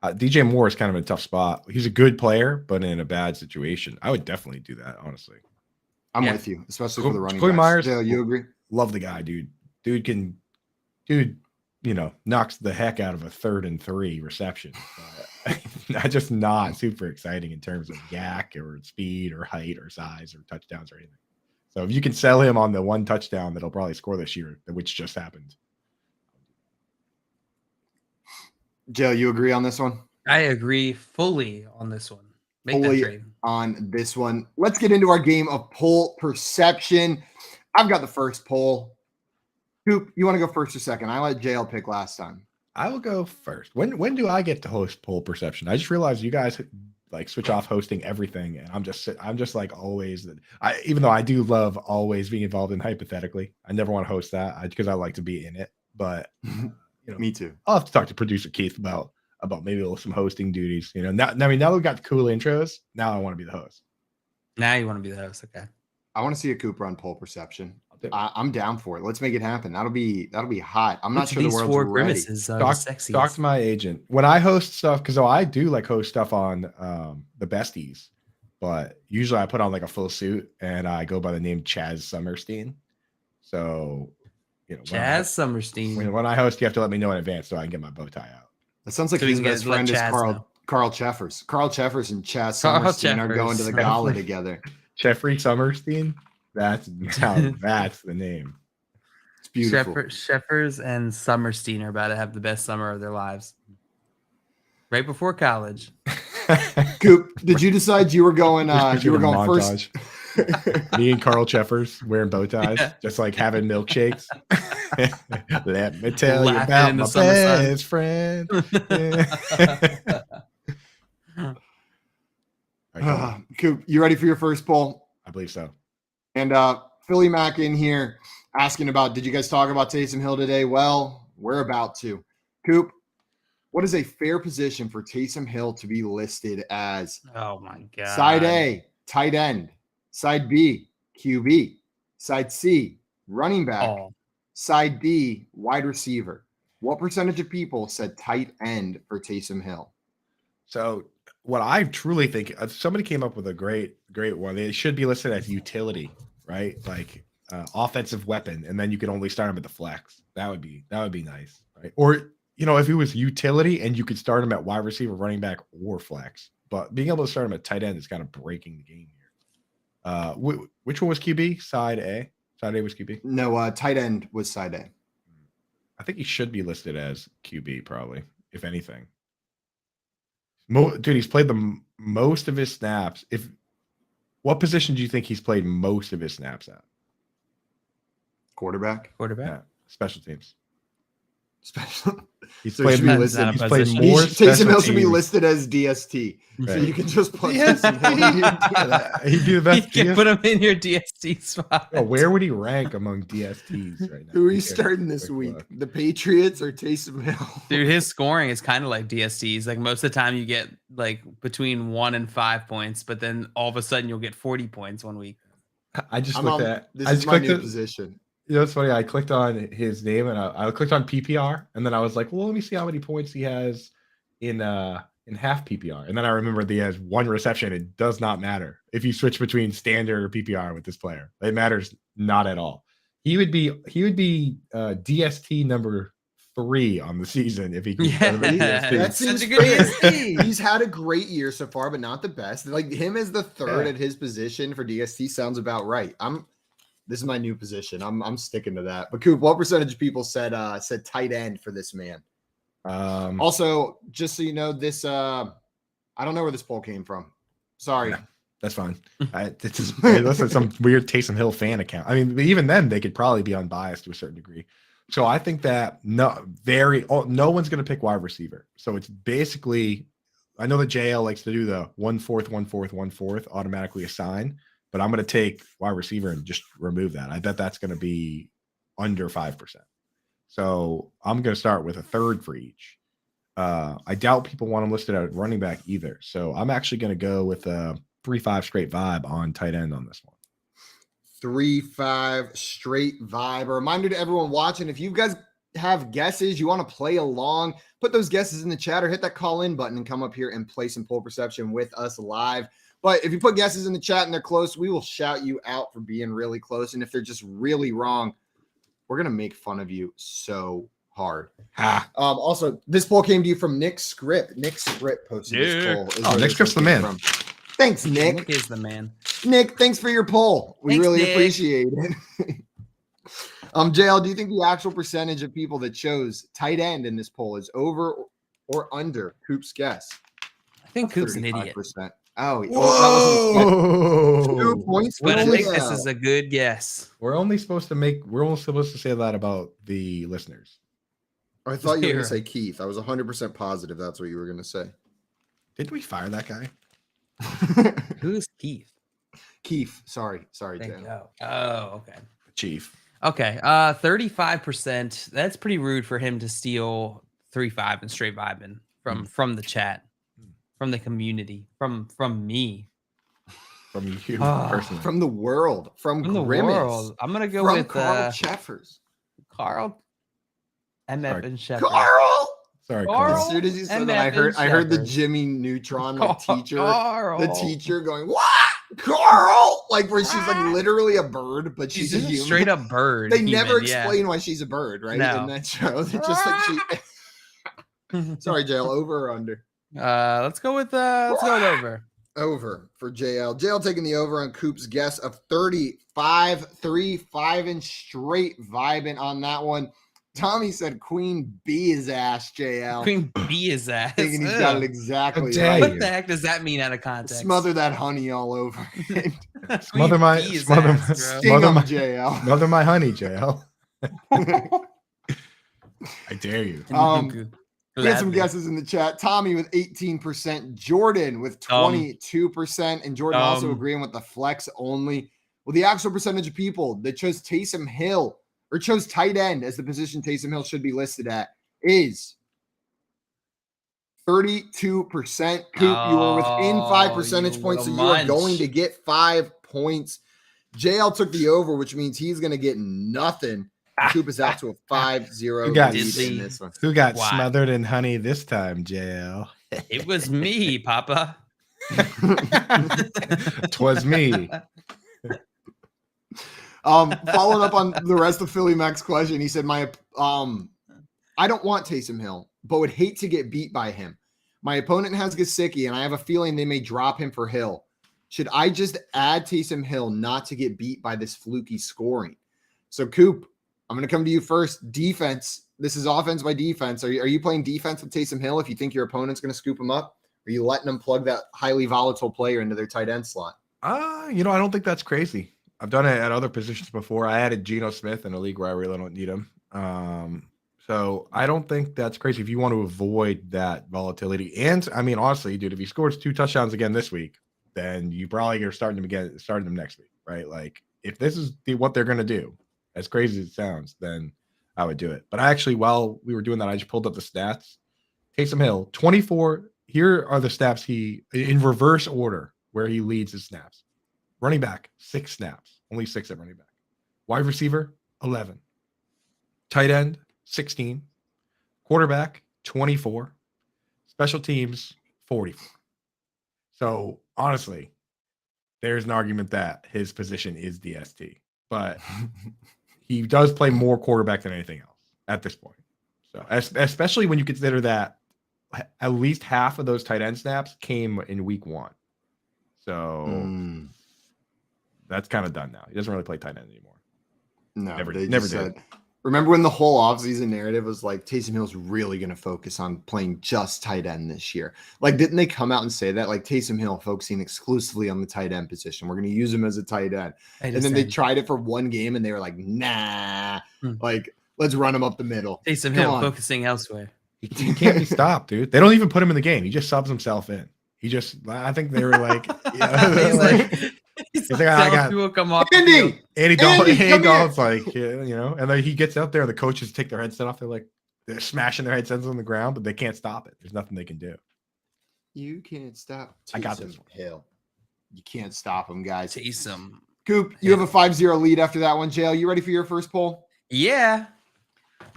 DJ Moore is kind of in a tough spot. He's a good player, but in a bad situation. I would definitely do that, honestly.
I'm with you, especially for the running
backs. Myers,
Dale, you agree?
Love the guy, dude. Dude, knocks the heck out of a 3rd and 3 reception. Just not super exciting in terms of yak or speed or height or size or touchdowns or anything. So if you can sell him on the one touchdown that'll probably score this year, which just happened.
Jill, you agree on this one?
I agree fully on this one. Make that trade.
On this one. Let's get into our game of poll perception. I've got the first poll. Coop, you want to go first or second? I let JL pick last time.
I will go first. When do I get to host poll perception? I just realized you guys like switch off hosting everything, and I'm just like always. Even though I do love always being involved in hypothetically, I never want to host that because I like to be in it. But
me too.
I'll have to talk to producer Keith about maybe some hosting duties. Now we've got the cool intros. Now I want to be the host.
Now you want to be the host, okay?
I want to see a Coop run poll perception. I'm down for it. Let's make it happen. That'll be hot. I'm not sure the world's ready.
Talk to my agent when I host stuff because I do like host stuff on the besties, but usually I put on like a full suit and I go by the name Chaz Summerstein. So
Chaz Summerstein.
When I host, you have to let me know in advance so I can get my bow tie out.
That sounds like his best friend is Carl Cheffers. Carl Cheffers and Chaz Summerstein are going to the gala together.
Jeffrey Summerstein. That's the name.
It's beautiful.
Sheffers and Summerstein are about to have the best summer of their lives. Right before college.
Coop, did you decide you were going first?
Me and Carl Cheffers wearing bow ties, just like having milkshakes. Let me tell you about my best friend.
Coop, you ready for your first poll?
I believe so.
And Philly Mac in here asking about, did you guys talk about Taysom Hill today? Well, we're about to. Coop, what is a fair position for Taysom Hill to be listed as?
Oh, my God.
Side A, tight end. Side B, QB. Side C, running back. Side D, wide receiver. What percentage of people said tight end for Taysom Hill?
So what I truly think, somebody came up with a great one. It should be listed as utility, right? Like offensive weapon, and then you could only start him at the flex. That would be nice, right? Or if he was utility and you could start him at wide receiver, running back, or flex. But being able to start him at tight end is kind of breaking the game here. Which one was QB? Side A. Side A was QB.
No, tight end was side A.
I think he should be listed as QB, probably, if anything. Dude, he's played the most of his snaps. What position do you think he's played most of his snaps at?
Quarterback.
Yeah, special teams.
Special.
He's
So
played
should be
more.
listed-
He's played
He
more.
Taysom Hill
special
should be
teams.
listed as DST. So
Right.
you can just put Taysom Hill in your DST.
He'd be the best.
You can put him in your DST spot.
Oh, where would he rank among DSTs right now?
Who are you
Okay,
starting this
quick
week?
look.
The Patriots or Taysom Hill?
Dude, his scoring is kind of like DSTs. Like most of the time you get like between 1 and 5 points, but then all of a sudden you'll get 40 points one week.
I just
I'm
looked
on,
at.
this
I
is
just
my
clicked
new
at,
position.
it's funny. I clicked on his name and I clicked on PPR, and then I was like, well, let me see how many points he has in half PPR, and then I remembered that he has 1 reception. It does not matter if you switch between standard or PPR with this player. It matters not at all. He would be DST number 3 on the season if he keeps
Yeah.
going to DST.
That
Such
seems
a good
fair.
DST.
He's had a great year so far, but not the best. Like him as the third
Yeah.
at his position for DST sounds about right. This is my new position. I'm sticking to that. But Coop, what percentage of people said tight end for this man? Also, just so you know, this I don't know where this poll came from. Sorry.
Yeah. That's fine. It's just unless it's some weird Taysom Hill fan account. I mean, even then, they could probably be unbiased to a certain degree. So I think that no one's going to pick wide receiver. So it's basically, I know that JL likes to do the 1/4, 1/4, 1/4 automatically assign, but I'm going to take wide receiver and just remove that. I bet that's going to be under 5%. So I'm going to start with a third for each. I doubt people want him listed at running back either. So I'm actually going to go with a 3-5 straight vibe on tight end on this one.
3-5 straight vibe. A reminder to everyone watching, if you guys have guesses, you want to play along, put those guesses in the chat or hit that call in button and come up here and play some poll perception with us live. But if you put guesses in the chat and they're close, we will shout you out for being really close. And if they're just really wrong, we're going to make fun of you so hard. Also, this poll came to you from Nick Script. Nick Script posted this poll.
Oh, Nick Script's the man.
Thanks, Nick.
Nick is the man.
Nick, thanks for your poll. We
Thanks,
really
Nick.
appreciate it. JL, do you think the actual percentage of people that chose tight end in this poll is over or under Coop's guess?
I think Coop's an idiot.
35%. Oh,
Whoa!
2 points.
But I
for
think
JL.
this is a good guess.
We're only supposed to say that about the listeners.
I thought you were going
Here.
to say Keith. I was 100% positive that's what you were going to say.
Didn't we fire that guy?
Who's Keith?
Keith. Sorry,
Thank
JL.
you. Oh, okay.
Chief.
Okay. 35%. That's pretty rude for him to steal 3-5 and straight vibing from the chat, from the community, from me.
From you
Ah.
personally.
From the world. From
the
Grimace.
world. I'm gonna go
From
with
Carl Cheffers.
Carl MF and Shepard.
Carl!
Sorry,
Carl.
Carl.
As soon as you said
MF
that, I heard the
Shepard.
Jimmy Neutron like teacher.
Carl.
The teacher going, "What, Carl?" Like where she's like literally a bird, but she's a
She's a
human.
straight up bird.
They never
human, yeah.
explain why she's a bird, right?
No.
In that show, they're just like she. Sorry, JL. Over or under?
Let's go with over.
Over for JL. JL taking the over on Coop's guess of 35, 3-5 and straight vibing on that one. Tommy said Queen B his ass, JL.
Queen B is ass.
Thinking he's got it exactly
dare
right.
you.
What the heck does that mean out of context?
Smother that honey all over it.
Smother
Queen
my
B is
smother
ass,
my,
bro.
Sting
smother
him,
my,
JL.
smother my honey, JL. I dare you.
We had some guesses in the chat. Tommy with 18%, Jordan with 22%, and Jordan also agreeing with the flex only. Well, the actual percentage of people that chose Taysom Hill or chose tight end as the position Taysom Hill should be listed at is 32%. Coop, you were within 5 percentage points, so you are going to get 5 points. JL took the over, which means he's going to get nothing. Coop is out to a 5-0
Who got-
lead in this one.
Who got
Why?
smothered in honey this time, JL?
It was me, Papa.
'Twas me.
Following up on the rest of Philly Mac's question, he said, I don't want Taysom Hill, but would hate to get beat by him. My opponent has Gesicki, and I have a feeling they may drop him for Hill. Should I just add Taysom Hill not to get beat by this fluky scoring? So, Coop, I'm going to come to you first. Defense. This is offense by defense. Are you playing defense with Taysom Hill if you think your opponent's going to scoop him up? Or are you letting them plug that highly volatile player into their tight end slot?
I don't think that's crazy. I've done it at other positions before. I added Geno Smith in a league where I really don't need him. So I don't think that's crazy if you want to avoid that volatility. And I mean, honestly, dude, if he scores 2 touchdowns again this week, then you probably are starting them next week, right? Like if this is what they're going to do, as crazy as it sounds, then I would do it. But while we were doing that, I just pulled up the stats. Taysom Hill, 24. Here are the snaps in reverse order where he leads his snaps. Running back, 6 snaps, only 6 at running back. Wide receiver, 11. Tight end, 16. Quarterback, 24. Special teams, 44. So honestly, there's an argument that his position is DST, but he does play more quarterback than anything else at this point. So especially when you consider that at least half of those tight end snaps came in week 1. So that's kind of done now. He doesn't really play tight end anymore.
No,
never
did. Remember when the whole offseason narrative was like Taysom Hill's really going to focus on playing just tight end this year? Like, didn't they come out and say that? Like, Taysom Hill focusing exclusively on the tight end position. We're going to use him as a tight end. And then they tried it for one game and they were like, nah, like, let's run him up the middle.
Taysom Hill focusing elsewhere.
He can't be stopped, dude. They don't even put him in the game. He just subs himself in. I think they were like,
he's like I got people come off.
Andy Dalton's like, and then he gets out there. The coaches take their headset off. They're smashing their headsets on the ground, but they can't stop it. There's nothing they can do.
You can't stop Taysom
I got this
Hill. You can't stop him, guys.
Taysom.
Coop, you have a 5-0 lead after that one. JL, you ready for your first poll?
Yeah.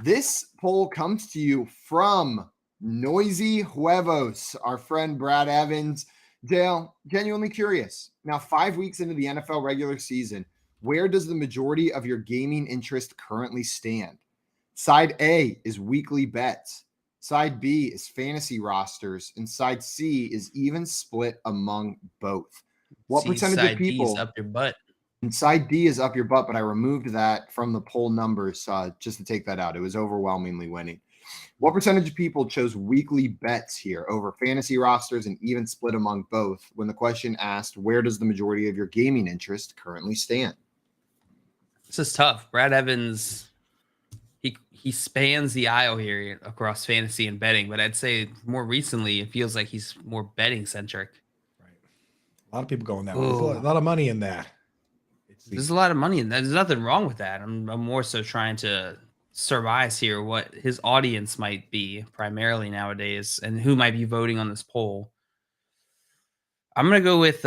This poll comes to you from Noisy Huevos, our friend Brad Evans. Dale, genuinely curious. Now, 5 weeks into the NFL regular season, where does the majority of your gaming interest currently stand? Side A is weekly bets. Side B is fantasy rosters. And side C is even split among both. What percentage of people?
Side D is up your butt.
And side D is up your butt, but I removed that from the poll numbers just to take that out. It was overwhelmingly winning. What percentage of people chose weekly bets here over fantasy rosters and even split among both when the question asked, where does the majority of your gaming interest currently stand?
This is tough. Brad Evans, he spans the aisle here across fantasy and betting, but I'd say more recently it feels like he's more betting centric.
Right. A lot of people going that way. There's a lot of money in that.
There's a lot of money in that. There's nothing wrong with that. I'm more so trying to surmise here what his audience might be primarily nowadays and who might be voting on this poll. I'm gonna go with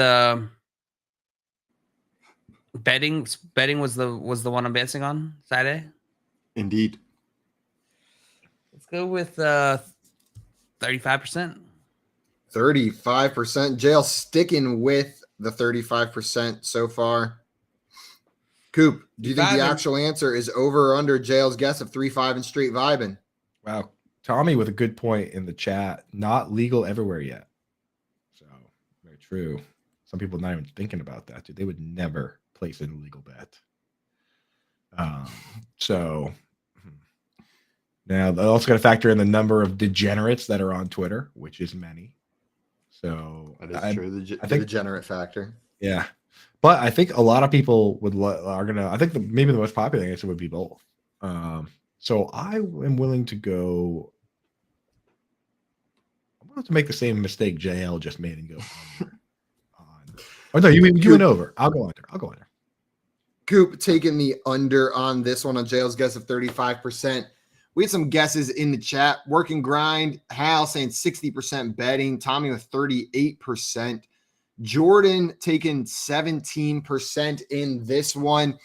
betting. Betting was the one I'm basing on. Side A.
Indeed.
Let's go with 35%.
35%. Jail sticking with the 35% so far. Coop, do you think the actual answer is over or under Jail's guess of 3-5 and straight vibing?
Wow. Tommy with a good point in the chat. Not legal everywhere yet. So very true. Some people not even thinking about that, dude. They would never place an illegal bet. So now they also got to factor in the number of degenerates that are on Twitter, which is many. So
that is true. The degenerate factor.
Yeah. But I think a lot of people I think maybe the most popular answer would be both. So I am willing to go. I'm going to make the same mistake JL just made and go under. Oh no, you went over. I'll go under.
Coop taking the under on this one on JL's guess of 35%. We had some guesses in the chat. Working grind. Hal saying 60% betting. Tommy with 38%. Jordan taking 17% in this one.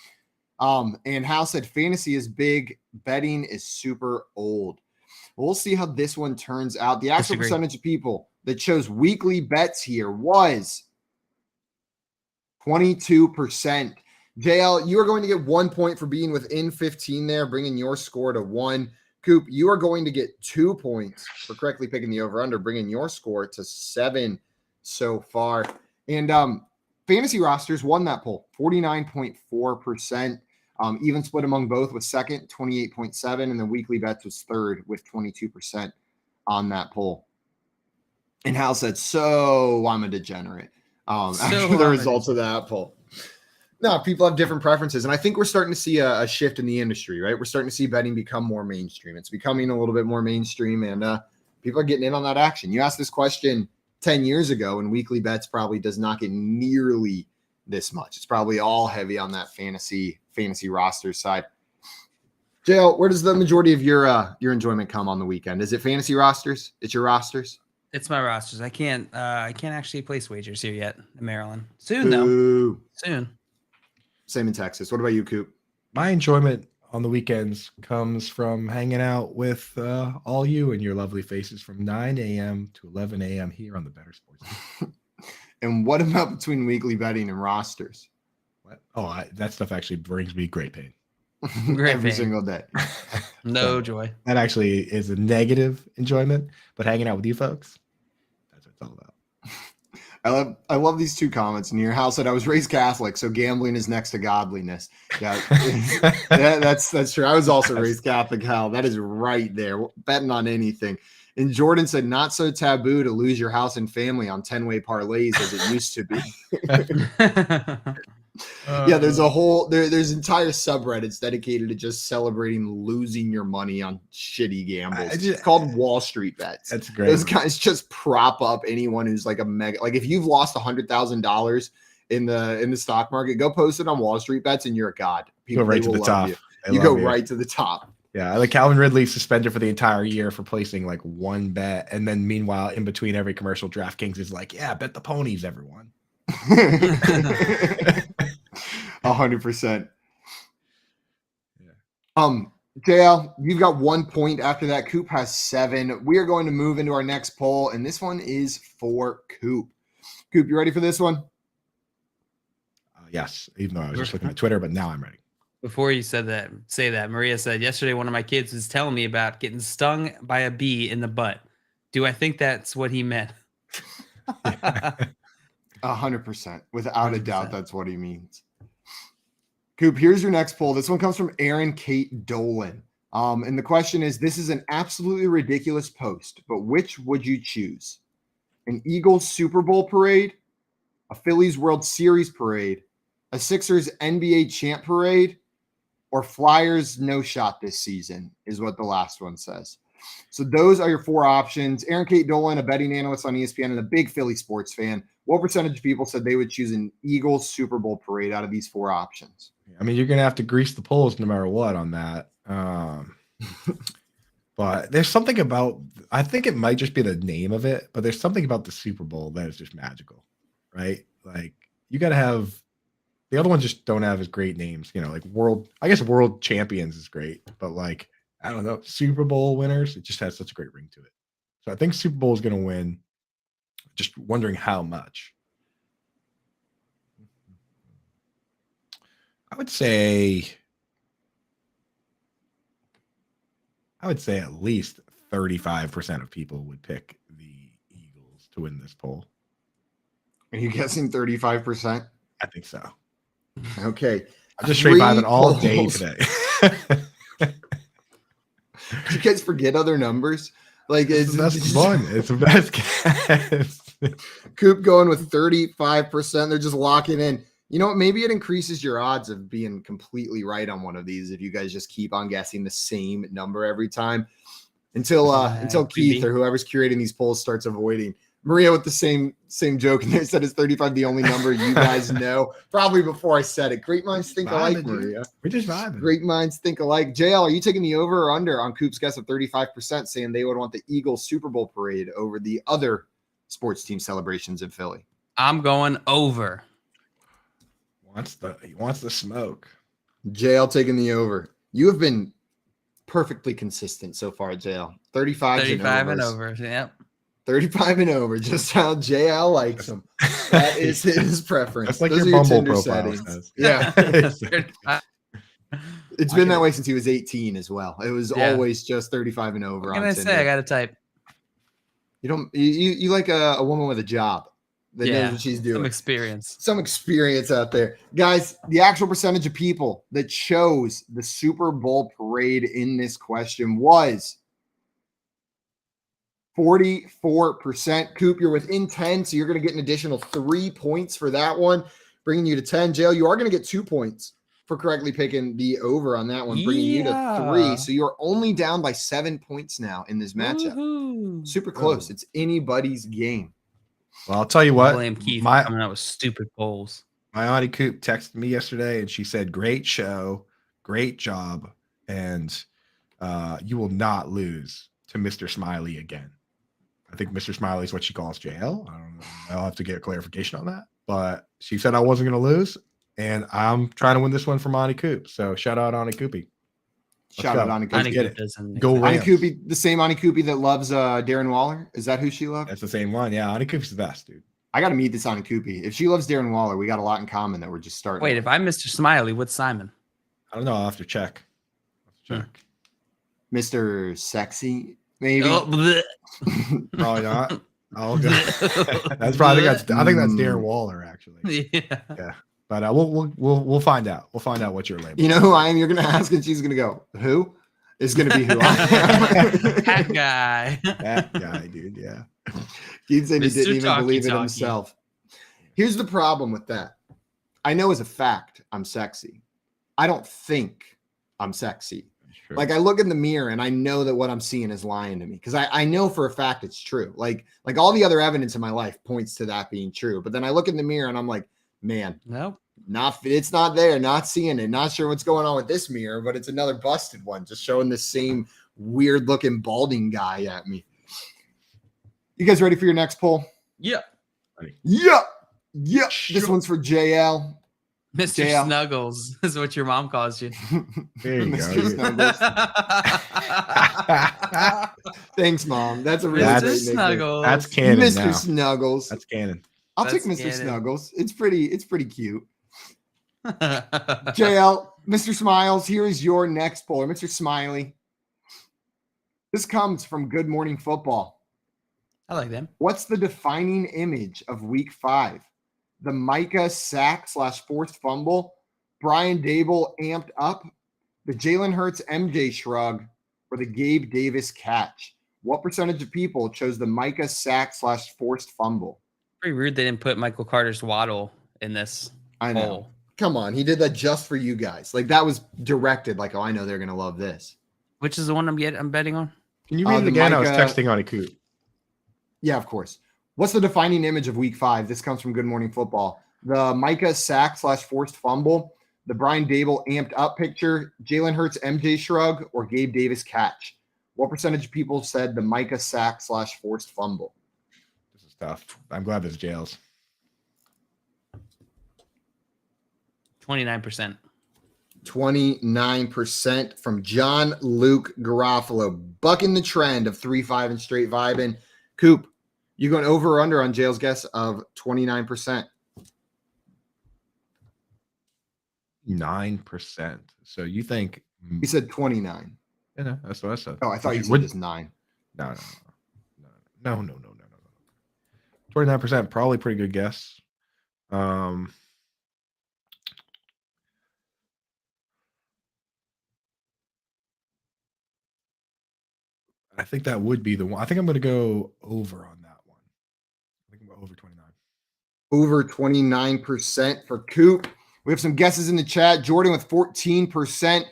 And Hal said fantasy is big, betting is super old. We'll see how this one turns out. The actual percentage of people that chose weekly bets here was 22%. JL, you are going to get 1 point for being within 15 there, bringing your score to 1. Coop, you are going to get 2 points for correctly picking the over-under, bringing your score to 7 so far. And fantasy rosters won that poll, 49.4%. Even split among both was second, 28.7%, and the weekly bets was third with 22% on that poll. And Hal said, so I'm a degenerate after the results of that poll. No, people have different preferences. And I think we're starting to see a shift in the industry, right? We're starting to see betting become more mainstream. It's becoming a little bit more mainstream, and people are getting in on that action. You asked this question 10 years ago, and weekly bets probably does not get nearly this much. It's probably all heavy on that fantasy roster side. JL, where does the majority of your enjoyment come on the weekend? Is it fantasy rosters? It's your rosters?
It's my rosters. I can't actually place wagers here yet in Maryland. Soon, though. Soon.
Same in Texas. What about you, Coop?
My enjoyment on the weekends comes from hanging out with all you and your lovely faces from 9 a.m. to 11 a.m. here on the Bettor Sports.
And what about between weekly betting and rosters?
What? Oh, that stuff actually brings me great pain.
Every single day.
No joy.
That actually is a negative enjoyment, but hanging out with you folks, that's what it's all about.
I love these two comments in here. Hal said, I was raised Catholic, so gambling is next to godliness. Yeah, that's true. I was also raised Catholic, Hal. That is right there. Betting on anything. And Jordan said, not so taboo to lose your house and family on 10-way parlays as it used to be. Yeah, there's entire subreddits dedicated to just celebrating losing your money on shitty gambles. It's called Wall Street Bets.
That's great.
Those guys just prop up anyone who's like a mega, like if you've lost $100,000 in the stock market, go post it on Wall Street Bets and you're a god.
People go right to the top.
You go right to the top.
Yeah, like Calvin Ridley suspended for the entire year for placing like one bet, and then meanwhile, in between every commercial, DraftKings is like, "Yeah, bet the ponies, everyone."
100%. Yeah. JL, you've got 1 point after that. Coop has 7. We are going to move into our next poll, and this one is for Coop. Coop, you ready for this one?
Yes, even though I was just looking at Twitter, but now I'm ready.
Before you say that, Maria said, yesterday one of my kids was telling me about getting stung by a bee in the butt. Do I think that's what he meant?
100%. Without a doubt, that's what he means. Coop, here's your next poll. This one comes from Aaron Kate Dolan. And the question is, this is an absolutely ridiculous post, but which would you choose? An Eagles Super Bowl parade, a Phillies World Series parade, a Sixers NBA champ parade, or Flyers no shot this season is what the last one says. So those are your 4 options. Aaron Kate Dolan, a betting analyst on ESPN and a big Philly sports fan. What percentage of people said they would choose an Eagles Super Bowl parade out of these 4 options?
I mean, you're going to have to grease the polls no matter what on that. But there's something about, I think it might just be the name of it, but there's something about the Super Bowl that is just magical, right? Like you got to have, the other ones just don't have as great names, like world champions is great, but like, I don't know, Super Bowl winners, it just has such a great ring to it. So I think Super Bowl is going to win. Just wondering how much. I would say at least 35% of people would pick the Eagles to win this poll.
Are you guessing 35%?
I think so.
Okay.
I'm just straight vibing all day today.
Did you guys forget other numbers? Like
it's the best one. It's the best guess.
Coop going with 35%. They're just locking in. You know what? Maybe it increases your odds of being completely right on one of these if you guys just keep on guessing the same number every time until Keith or whoever's curating these polls starts avoiding. Maria with the same joke, and they said, is 35 the only number you guys know? Probably before I said it. Great minds think alike, Maria.
We're just vibing.
Great minds think alike. JL, are you taking the over or under on Coop's guess of 35%, saying they would want the Eagles Super Bowl parade over the other sports team celebrations in Philly?
I'm going over.
He wants the smoke.
JL taking the over. You have been perfectly consistent so far, JL. 35
and over. Yep.
35 and over, just how JL likes them. That is his preference.
That's like
Those
your
are
Bumble
Tinder
profile
settings.
says.
Yeah. It's been that way since he was 18 as well. It was always just 35 and over.
What can I say? I got to type.
You like a woman with a job that knows what she's doing. Some experience out there. Guys, the actual percentage of people that chose the Super Bowl parade in this question was 44%. Coop, you're within 10, so you're going to get an additional 3 points for that one, bringing you to 10. Jail, you are going to get 2 points for correctly picking the over on that one, bringing you to 3. So you're only down by 7 points now in this matchup.
Woo-hoo.
Super close. It's anybody's game.
Well, I'll tell you what.
Blame Keith for coming out with stupid polls.
My auntie Coop texted me yesterday, and she said, "Great show, great job, and you will not lose to Mr. Smiley again." I think Mr. Smiley is what she calls JL. I don't know. I'll have to get clarification on that. But she said I wasn't going to lose, and I'm trying to win this one from Auntie Coop. So shout out Auntie Coopy.
Shout out Auntie
Coopy. Go
Auntie Coopy, the same Auntie Coopy that loves Darren Waller. Is that who she loves?
That's the same one. Yeah, Auntie Coopy's the best, dude.
I got to meet this Auntie Coopy. If she loves Darren Waller, we got a lot in common that we're just starting.
Wait, if I'm Mr. Smiley, what's Simon?
I don't know. I'll have to check.
Mr. Sexy, maybe.
Oh,
probably not. I'll go. That's probably I think that's Darren Waller actually. Yeah. But we'll find out. We'll find out what your label.
You know who I am? You're gonna ask, and she's gonna go, "Who is gonna be who I am?"
That guy.
That guy, dude. Yeah.
Keith said he didn't even believe it himself. Here's the problem with that. I know as a fact I'm sexy. I don't think I'm sexy. Like I look in the mirror and I know that what I'm seeing is lying to me because I know for a fact it's true. Like all the other evidence in my life points to that being true. But then I look in the mirror and I'm like, man, it's not there, not seeing it, not sure what's going on with this mirror, but it's another busted one, just showing the same weird looking balding guy at me. You guys ready for your next poll?
Yeah.
Yeah. This one's for JL.
Mr. JL. Snuggles is what your mom calls you.
There you
Mr.
go.
Snuggles. Thanks, Mom. That's a really great
Snuggles.
That's canon.
Mr.
Now.
Snuggles.
That's canon.
I'll take Mr. Snuggles. It's pretty cute. JL, Mr. Smiles, here is your next poll. Mr. Smiley. This comes from Good Morning Football.
I like them.
What's the defining image of Week 5? The Micah sack/forced fumble, Brian Dable amped up, the Jalen Hurts MJ shrug, or the Gabe Davis catch? What percentage of people chose the Micah sack/forced fumble?
Pretty rude they didn't put Michael Carter's Waddle in this
I know.
poll.
Come on, he did that just for you guys. Like that was directed. Like, oh, I know they're gonna love this.
Which is the one I'm betting on?
Can you read it again? I was texting on a Coop.
Yeah, of course. What's the defining image of Week 5? This comes from Good Morning Football. The Micah sack/forced fumble, the Brian Dable amped up picture, Jalen Hurts MJ shrug, or Gabe Davis catch? What percentage of people said the Micah sack/forced fumble?
This is tough. I'm glad there's jails.
29%.
29% from John Luke Garofalo, bucking the trend of 3-5 and straight vibing. Coop, you going over or under on Jail's guess of 29%?
9%. So you think
He said 29.
Yeah, no, that's what I said.
Oh, I thought you said just 9.
No. 29%, probably pretty good guess. I think that would be the one. I think I'm going to go over on that one. I think I'm going over 29.
Over 29% for Coop. We have some guesses in the chat. Jordan with 14%,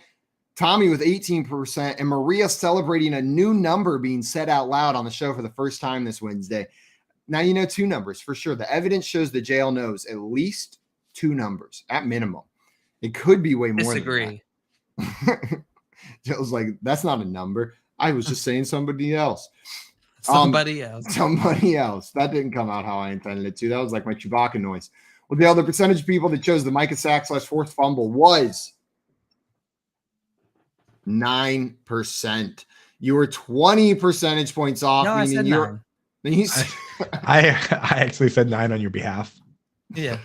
Tommy with 18%, and Maria celebrating a new number being said out loud on the show for the first time this Wednesday. Now you know 2 numbers for sure. The evidence shows that JL knows at least 2 numbers at minimum. It could be way more.
Disagree.
Than that. JL's like, that's not a number. I was just saying somebody else.
Somebody else.
That didn't come out how I intended it to. That was like my Chewbacca noise. Well, Dale, the percentage of people that chose the Micah sack/forced fumble was 9%. You were 20 percentage points off.
No, I said 9.
I actually said 9 on your behalf.
Yeah.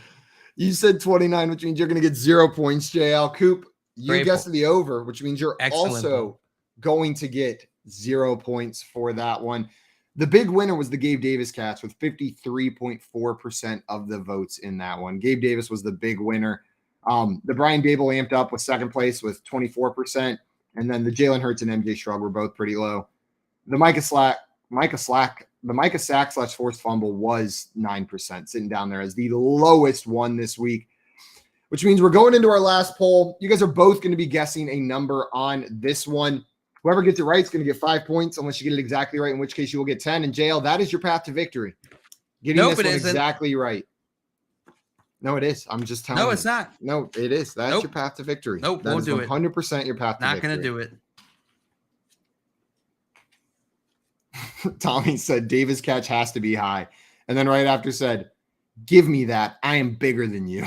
You said 29, which means you're going to get 0 points, JL. Coop, you
Grateful.
guessed the over, which means you're
Excellent
also
point.
going to get 0 points for that one. The big winner was the Gabe Davis catch with 53.4% of the votes in that one. Gabe Davis was the big winner. The Brian Dable amped up with second place with 24%. And then the Jalen Hurts and MJ Shrug were both pretty low. The Micah Sack/forced fumble was 9%, sitting down there as the lowest one this week, which means we're going into our last poll. You guys are both going to be guessing a number on this one. Whoever gets it right is going to get 5 points, unless you get it exactly right, in which case you will get 10. And JL, that is your path to victory. Getting this one exactly right. No, it is. I'm just telling you.
No, it's not.
No, it is. That's your path to victory.
Nope,
that
won't
is
do it.
100% your path to victory.
Not going to do it.
Tommy said Davis catch has to be high. And then right after said, give me that. I am bigger than you.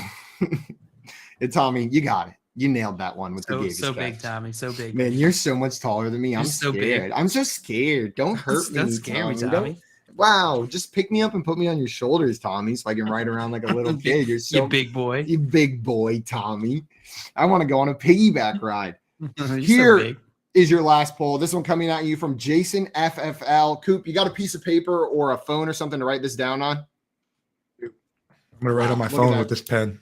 And Tommy, you got it. You nailed that one with the Davis
so
catch.
Big, Tommy. So big.
Man, you're so much taller than me. I'm
so
scared.
Big.
I'm so scared. Don't hurt me.
Don't scare me, Tommy.
Wow. Just pick me up and put me on your shoulders, Tommy, so I can ride around like a little kid. You're so
you big boy.
You big boy, Tommy. I want to go on a piggyback ride.
You're
Here
so big.
is your last poll. This one coming at you from Jason FFL. Coop, you got a piece of paper or a phone or something to write this down on?
I'm going to write on my
Look at
phone
that.
with this pen.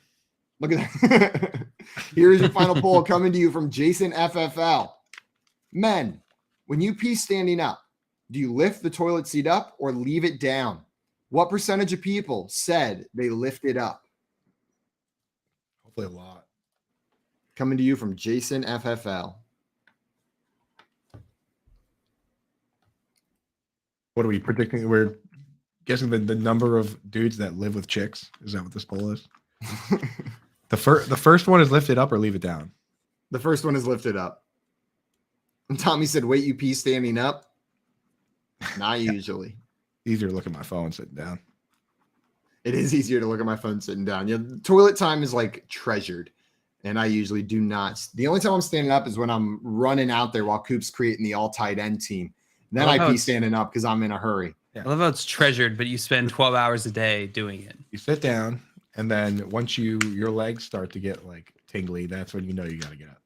Look at that. Here's your final poll coming to you from Jason FFL. Men, when you pee standing up, do you lift the toilet seat up or leave it down? What percentage of people said they lift it up?
Hopefully a lot.
Coming to you from Jason FFL.
What are we predicting? We're guessing the number of dudes that live with chicks. Is that what this poll is? The first one is lift it up or leave it down.
The first one is lifted up. And Tommy said, wait, you pee standing up? Not usually.
Easier to look at my phone sitting down.
It is easier to look at my phone sitting down. Yeah, toilet time is like treasured. And I usually do not. The only time I'm standing up is when I'm running out there while Coop's creating the all tight end team. Then I pee standing up because I'm in a hurry.
I love how it's treasured, but you spend 12 hours a day doing it.
You sit down, and then once your legs start to get like tingly, that's when you know you got to get up.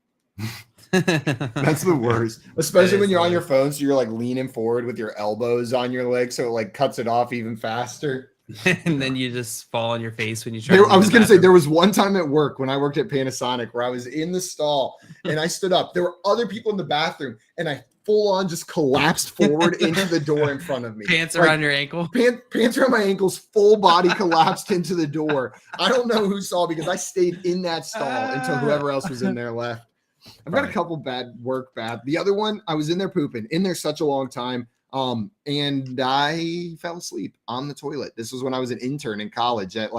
That's the worst, especially when you're on your phone. So you're like leaning forward with your elbows on your legs, so it like cuts it off even faster.
And then you just fall on your face when you try.
I was going to say there was one time at work when I worked at Panasonic where I was in the stall and I stood up. There were other people in the bathroom, and I full on just collapsed forward into the door in front of me.
Pants around your ankle.
Pants around my ankles, full body collapsed into the door. I don't know who saw because I stayed in that stall until whoever else was in there left. I've got a couple bad. The other one, I was in there pooping in there such a long time. And I fell asleep on the toilet. This was when I was an intern in college at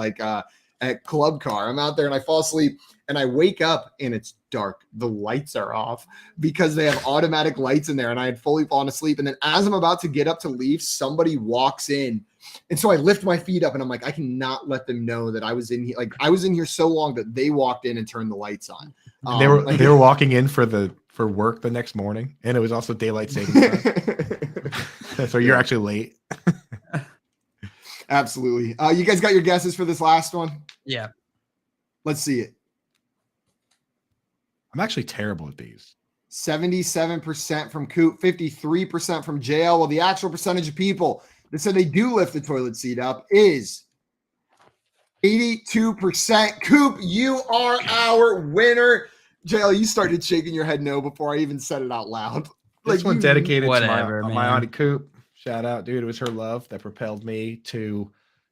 Club Car. I'm out there and I fall asleep and I wake up and it's dark. The lights are off because they have automatic lights in there and I had fully fallen asleep. And then as I'm about to get up to leave, somebody walks in. And so I lift my feet up and I'm like, I cannot let them know that I was in here. Like I was in here so long that they walked in and turned the lights on.
They were walking in for work the next morning, and it was also daylight saving time. So you're actually late.
Absolutely. You guys got your guesses for this last one?
Yeah.
Let's see it.
I'm actually terrible at these.
77% from Coop, 53% from JL. Well, the actual percentage of people that said they do lift the toilet seat up is 82%. Coop, you are our winner. JL, you started shaking your head no before I even said it out loud.
This one dedicated
whatever,
to my auntie Coop. Shout out, dude. It was her love that propelled me to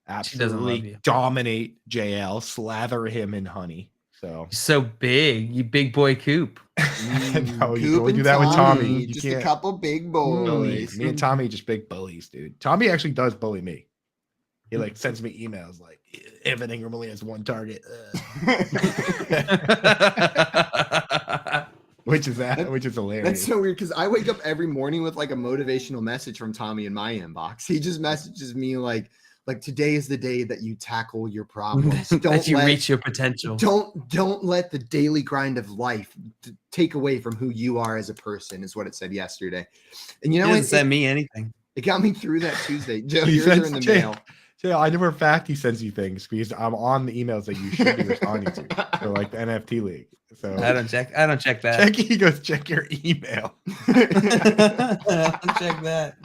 absolutely dominate JL, slather him in honey.
So big, you big boy Coop.
No, you can do that with Tommy.
Just a couple big boys.
Me and Tommy just big bullies, dude. Tommy actually does bully me. He like sends me emails like everything only has one target. Which is hilarious.
That's so weird because I wake up every morning with like a motivational message from Tommy in my inbox. He just messages me like today is the day that you tackle your problems.
That you reach your potential.
Don't let the daily grind of life take away from who you are as a person, is what it said yesterday. And you know,
it didn't send me anything.
It got me through that Tuesday. Joe,
He
yours are
sends
in the
Jay-
mail.
Jay, I know for a fact he sends you things because I'm on the emails that you should be responding to for like the NFT league. So
I don't check that.
he goes, check your email.
I don't check that.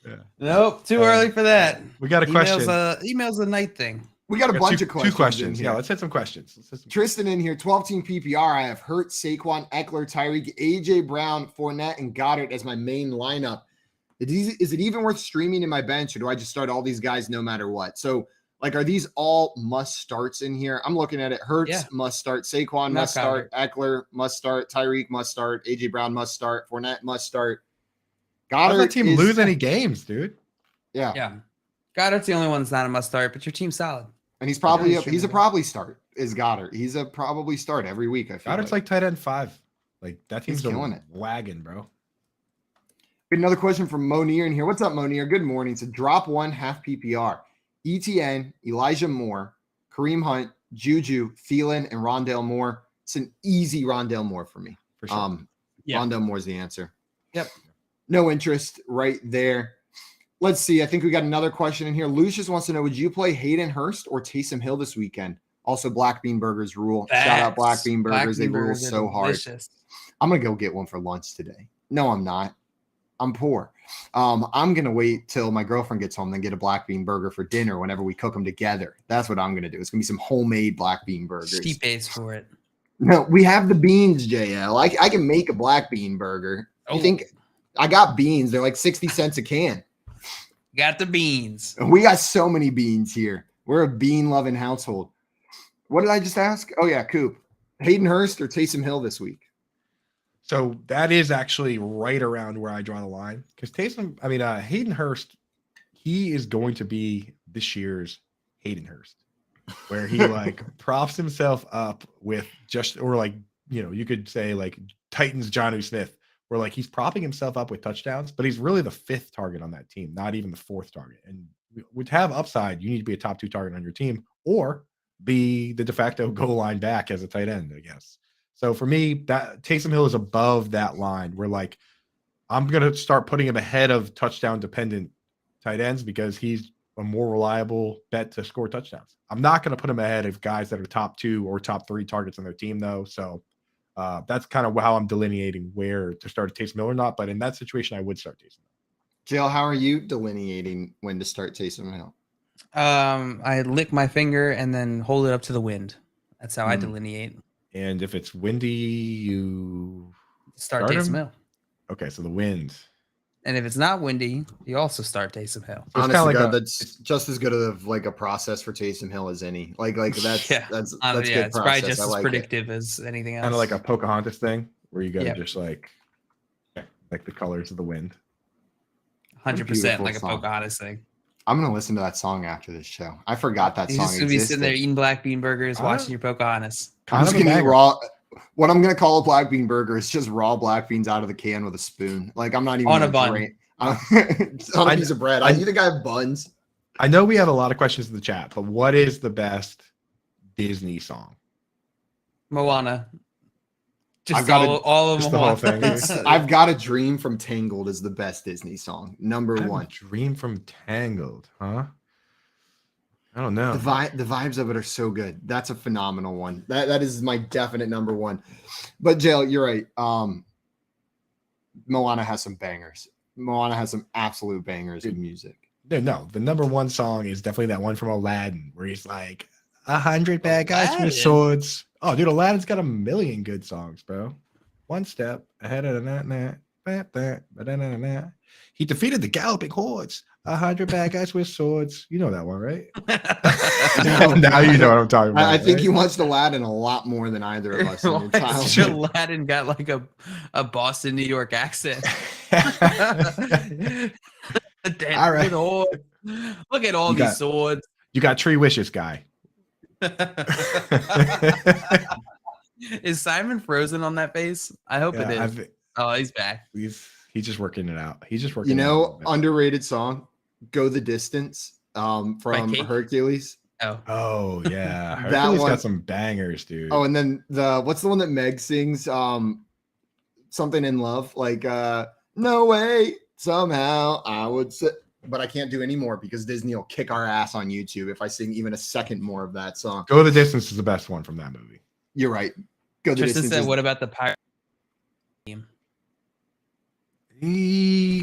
Yeah.
Nope, too early for that.
We got a question.
Email's a night thing.
We got a bunch of questions.
Two questions.
In here.
Yeah, let's hit some questions.
Tristan in here, 12-team PPR. I have Hurts, Saquon, Eckler, Tyreek, AJ Brown, Fournette, and Goddard as my main lineup. Is it even worth streaming in my bench, or do I just start all these guys no matter what? So, like, are these all must starts in here? I'm looking at it. Hurts must start, Saquon must start, Eckler must start, Tyreek must start, AJ Brown must start, Fournette must start.
Goddard. How does that team lose any games, dude?
Yeah.
Goddard's the only one that's not a must start, but your team's solid.
And he's probably he's a probably start is Goddard. He's a probably start every week. I feel
Goddard's like tight end 5. Like that team's
killing it.
Wagon, bro.
Another question from Monier in here. What's up, Monier? Good morning. It's a drop 1 half PPR. ETN, Elijah Moore, Kareem Hunt, Juju, Thielen, and Rondale Moore. It's an easy Rondale Moore for me.
For sure.
Rondale Moore's the answer.
Yep.
No interest right there. Let's see. I think we got another question in here. Lucius wants to know, would you play Hayden Hurst or Taysom Hill this weekend? Also, Black Bean Burgers rule. Shout out Black Bean Burgers. They rule so hard. I'm going to go get one for lunch today. No, I'm not. I'm poor. I'm going to wait till my girlfriend gets home, then get a Black Bean Burger for dinner whenever we cook them together. That's what I'm going to do. It's going to be some homemade Black Bean Burgers.
She pays for it.
No, we have the beans, JL. I can make a Black Bean Burger. I think I got beans. They're like 60 cents a can.
Got the beans.
We got so many beans here. We're a bean-loving household. What did I just ask? Oh, yeah, Coop. Hayden Hurst or Taysom Hill this week?
So that is actually right around where I draw the line. Because Hayden Hurst, he is going to be this year's Hayden Hurst, where he like props himself up with you could say like Titans Jonnu Smith, where like he's propping himself up with touchdowns, but he's really the 5th target on that team, not even the 4th target. And to have upside, you need to be a top 2 target on your team or be the de facto goal line back as a tight end, I guess. So for me, that Taysom Hill is above that line where like I'm going to start putting him ahead of touchdown dependent tight ends because he's a more reliable bet to score touchdowns. I'm not going to put him ahead of guys that are top 2 or top 3 targets on their team though. So that's kind of how I'm delineating where to start Taysom Hill or not. But in that situation, I would start Taysom Hill.
JL, how are you delineating when to start Taysom Hill?
I lick my finger and then hold it up to the wind. That's how I delineate.
And if it's windy, you
start Taysom Hill.
Okay, so the wind.
And if it's not windy, you also start Taysom Hill.
So honestly, God, that's just as good of like a process for Taysom Hill as any. Like that's good
it's
process.
probably just as predictive as anything else.
Kind of like a Pocahontas thing where you got to just like the colors of the wind.
100% like a Pocahontas thing.
I'm gonna listen to that song after this show. I forgot that song.
You're just gonna be sitting there eating Black Bean Burgers, watching your Pocahontas.
I'm just gonna eat raw. What I'm gonna call a Black Bean Burger is just raw black beans out of the can with a spoon. Like I'm not even
on a bun.
On a piece of bread. You think I have buns?
I know we have a lot of questions in the chat, but what is the best Disney song?
Moana. Just
I've got
all of them.
The whole thing.
I've Got a Dream from Tangled is the best Disney song. Number 1.
Dream from Tangled, huh? I don't know.
The vibes of it are so good. That's a phenomenal one. That is my definite number 1. But Jail, you're right. Moana has some bangers. Moana has some absolute bangers in music.
No, the number 1 song is definitely that one from Aladdin where he's like 100 bad guys with swords. Oh, dude, Aladdin's got a million good songs, bro. One step ahead of that. He defeated the galloping hordes. 100 bad guys with swords. You know that one, right? now you know what I'm talking about.
I think you watched Aladdin a lot more than either of us in your childhood.
Aladdin got like a Boston, New York accent.
All right.
Look at all these swords.
You got 3 wishes, guy.
Is Simon frozen on that face? I hope it is. He's back.
He's just working it out.
Underrated song, Go the Distance, from Hercules.
Oh yeah. Hercules got some bangers, dude.
Oh, and then what's the one that Meg sings? Something in Love, like no way, somehow I would say but I can't do any more because Disney will kick our ass on YouTube if I sing even a second more of that song.
Go the Distance is the best one from that movie.
You're right. Go the
Tristan
Distance.
said, what about the pirate team?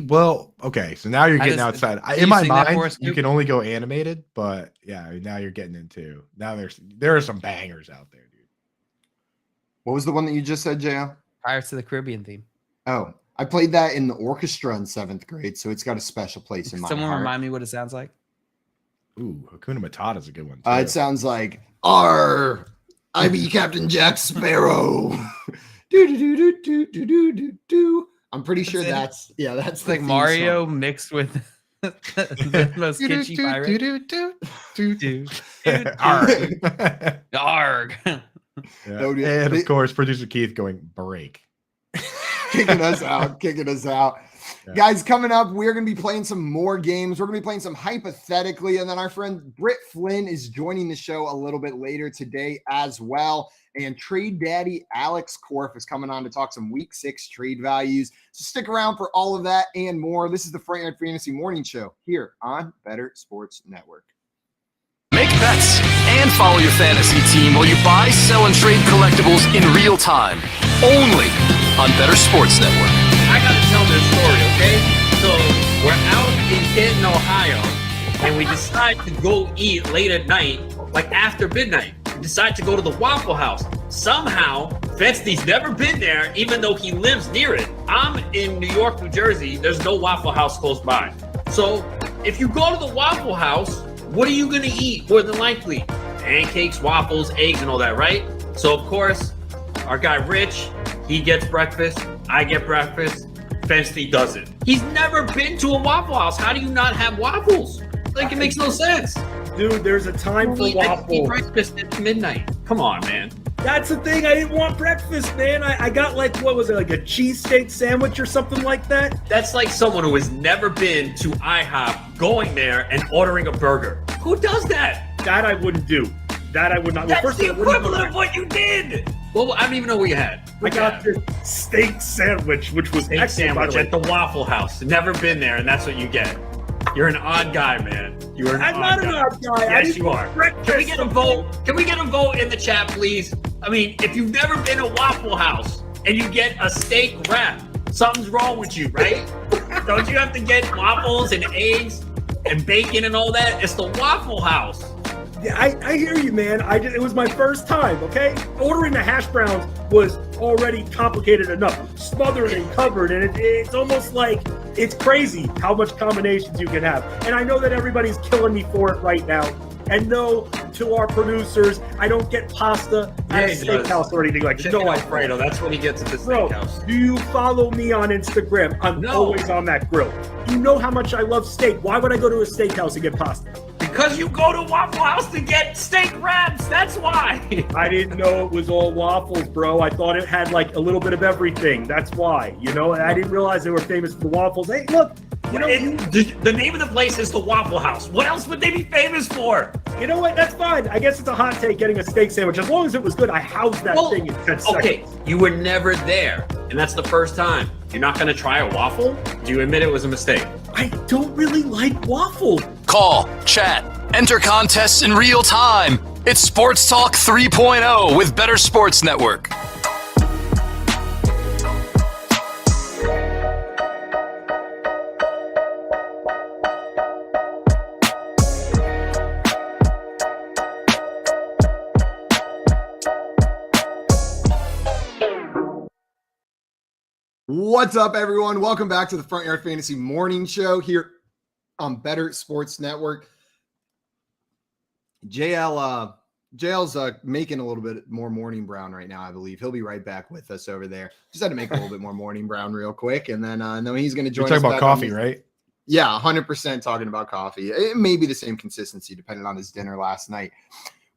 Well, okay, so now you're getting outside. In my mind, you can only go animated, but yeah, now you're getting into. Now there are some bangers out there, dude.
What was the one that you just said, JL?
Pirates of the Caribbean theme.
Oh, I played that in the orchestra in 7th grade, so it's got a special place in my heart.
Someone remind me what it sounds like?
Ooh, Hakuna Matata is a good one, too.
It sounds like, "Arr, I be Captain Jack Sparrow." Do do do do do do do do do. I'm pretty sure that's
like Mario song mixed with the most kitschy pirate. Arg.
Yeah. And of course, producer Keith going break.
kicking us out. Yeah. Guys, coming up, we're going to be playing some more games. We're going to be playing some hypothetically, and then our friend Britt Flynn is joining the show a little bit later today as well. And trade daddy Alex Korf is coming on to talk some week 6 trade values. So stick around for all of that and more. This is the Front Yard Fantasy Morning Show here on Bettor Sports Network.
Make bets and follow your fantasy team while you buy, sell, and trade collectibles in real time. Only on Bettor Sports Network.
I gotta tell this story, okay? So we're out in Canton, Ohio, and we decide to go eat late at night, like after midnight. We decide to go to the Waffle House. Somehow, Fensty's never been there, even though he lives near it. I'm in New York, New Jersey. There's no Waffle House close by. So if you go to the Waffle House, what are you gonna eat more than likely? Pancakes, waffles, eggs, and all that, right? So of course, our guy Rich, he gets breakfast. I get breakfast. Fensty doesn't. He's never been to a Waffle House. How do you not have waffles? Like, it makes no sense.
Dude, there's a time for waffles.
Eat breakfast at midnight. Come on, man.
That's the thing. I didn't want breakfast, man. I got like, what was it, like a cheesesteak sandwich or something like that?
That's like someone who has never been to IHOP going there and ordering a burger. Who does that?
That I wouldn't do. That I would not.
That's the equivalent of what you did. Well, I don't even know what you had.
I got this steak sandwich, which was
steak sandwich at the Waffle House. Never been there, and that's what you get. You're an odd guy, man. You're an
I'm
odd
not
guy.
an odd guy.
Yes, you are. Can we get a vote? Can we get a vote in the chat, please? I mean, if you've never been to Waffle House and you get a steak wrap, something's wrong with you, right? Don't you have to get waffles and eggs and bacon and all that? It's the Waffle House.
Yeah, I hear you, man. It was my first time, okay? Ordering the hash browns was already complicated enough. Smothered and covered, and it's almost like it's crazy how much combinations you can have. And I know that everybody's killing me for it right now. And no, to our producers, I don't get pasta at a steakhouse or anything like that. No,
Alfredo, that's what he gets at the steakhouse.
Do you follow me on Instagram? I'm always on that grill. You know how much I love steak. Why would I go to a steakhouse and get pasta?
Because you go to Waffle House to get steak wraps. That's why.
I didn't know it was all waffles, bro. I thought it had like a little bit of everything. That's why. You know, I didn't realize they were famous for the waffles. Hey, look. You know,
the name of the place is the Waffle House. What else would they be famous for?
You know what? That's fine. I guess it's a hot take getting a steak sandwich. As long as it was good, I housed that thing in 10 seconds.
Okay, you were never there, and that's the first time. You're not going to try a waffle? Do you admit it was a mistake?
I don't really like waffle.
Call, chat, enter contests in real time. It's Sports Talk 3.0 with Bettor Sports Network.
What's up, everyone? Welcome back to the Front Yard Fantasy Morning Show here on Bettor Sports Network. JL's making a little bit more morning brown right now, I believe. He'll be right back with us over there. Just had to make a little bit more morning brown real quick, and then he's going to join us.
You're talking about coffee, right?
Yeah, 100% talking about coffee. It may be the same consistency depending on his dinner last night.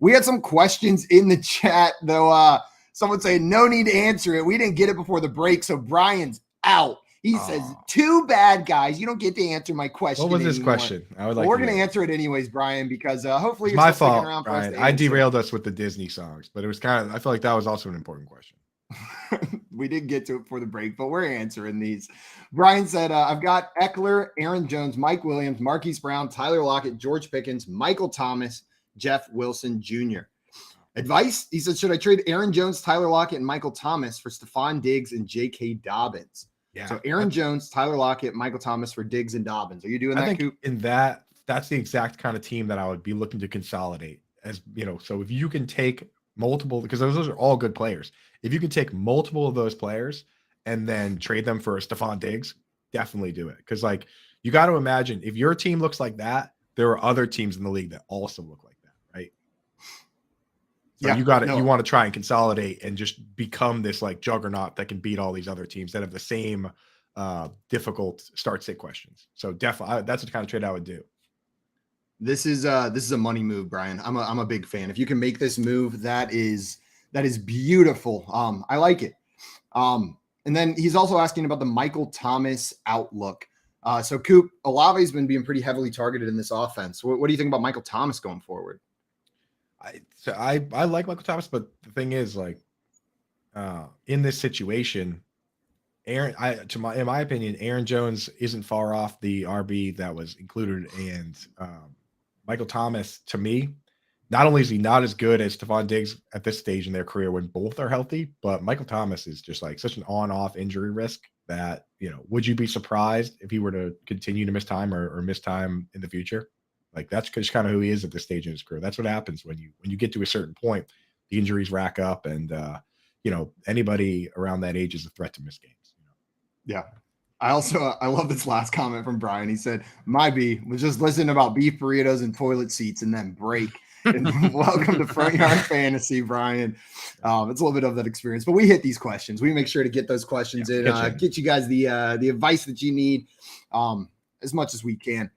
We had some questions in the chat, though. Someone saying no need to answer it. We didn't get it before the break, so Brian's out. He says, too bad, guys. You don't get to answer my question.
What was his question? I would like.
We're going to answer it anyways, Brian, because hopefully
it's my fault, Brian. I derailed us with the Disney songs, but it was kind of. I feel like that was also an important question.
We did get to it before the break, but we're answering these. Brian said, I've got Eckler, Aaron Jones, Mike Williams, Marquise Brown, Tyler Lockett, George Pickens, Michael Thomas, Jeff Wilson Jr. Advice? He said, should I trade Aaron Jones, Tyler Lockett, and Michael Thomas for Stephon Diggs and J.K. Dobbins? Yeah. So Aaron Jones, Tyler Lockett, Michael Thomas for Diggs and Dobbins. Are you doing that,
I think
Coop?
in that's the exact kind of team that I would be looking to consolidate. As you know, so if you can take multiple, because those are all good players. If you can take multiple of those players and then trade them for Stephon Diggs, definitely do it. Because like you got to imagine if your team looks like that, there are other teams in the league that also look like that, right? So you want to try and consolidate and just become this like juggernaut that can beat all these other teams that have the same difficult start-sit questions. So definitely, that's the kind of trade I would do.
This is a money move, Brian. I'm a big fan. If you can make this move, that is beautiful. I like it. And then he's also asking about the Michael Thomas outlook. So Coop, Olave's been being pretty heavily targeted in this offense. What do you think about Michael Thomas going forward?
I like Michael Thomas, but the thing is, like, in this situation, in my opinion, Aaron Jones isn't far off the RB that was included, and Michael Thomas, to me, not only is he not as good as Stephon Diggs at this stage in their career when both are healthy, but Michael Thomas is just like such an on-off injury risk that, you know, would you be surprised if he were to continue to miss time or miss time in the future? Like that's just kind of who he is at this stage in his career. That's what happens when you get to a certain point, the injuries rack up, and you know, anybody around that age is a threat to miss games. You know?
Yeah. I love this last comment from Brian. He said, "My B was just listening about beef burritos and toilet seats and then break." And welcome to Front Yard Fantasy, Brian. It's a little bit of that experience, but we hit these questions. We make sure to get those questions in, get you guys the advice that you need as much as we can.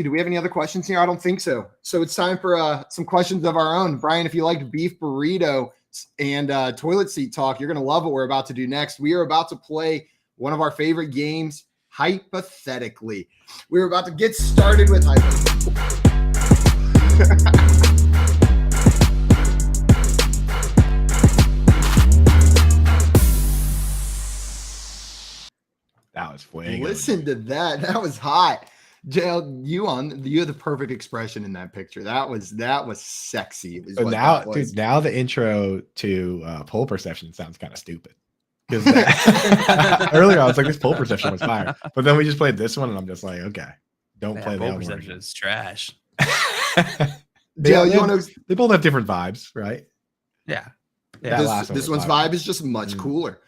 Do we have any other questions here? I don't think so. So it's time for some questions of our own. Brian, if you liked beef burrito and toilet seat talk, you're going to love what we're about to do next. We are about to play one of our favorite games, Hypothetically. We're about to get started with Hypothetically.
That was fuego.
Listen to that. That was hot. JL, you had the perfect expression in that picture. That was sexy.
But now, dude, now the intro to pole perception sounds kind of stupid. Because earlier I was like, this pole perception was fire. But then we just played this one, and I'm just like, okay, don't play the
pole perception. It's trash.
They both have different vibes, right?
Yeah.
This one's vibe is just much cooler.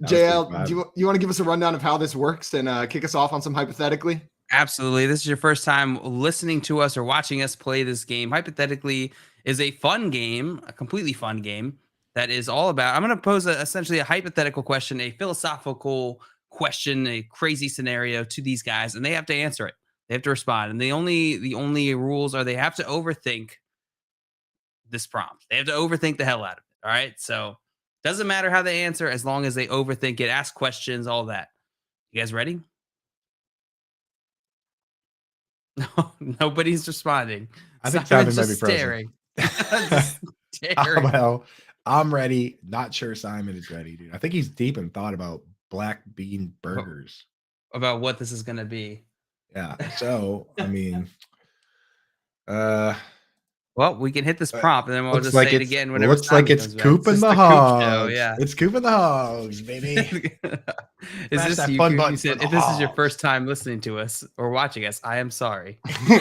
JL, do you want to give us a rundown of how this works and kick us off on some Hypothetically?
Absolutely. This is your first time listening to us or watching us play this game. Hypothetically is a fun game, a completely fun game that is all about, I'm going to pose essentially a hypothetical question, a philosophical question, a crazy scenario to these guys, and they have to answer it. They have to respond. And the only rules are they have to overthink this prompt. They have to overthink the hell out of it. All right. So doesn't matter how they answer as long as they overthink it, ask questions, all that. You guys ready? No, nobody's responding.
I think Simon might be
staring.
staring. Well, I'm ready. Not sure Simon is ready, dude. I think he's deep in thought about black bean burgers.
About what this is going to be.
Yeah. So, I mean,
well, we can hit this prompt and then we'll just say it again whenever.
Looks like it's Coop and the Hogs. Yeah, it's Coop and the Hogs, baby.
Is this you? You said, if this is your first time listening to us or watching us, I am sorry.
Can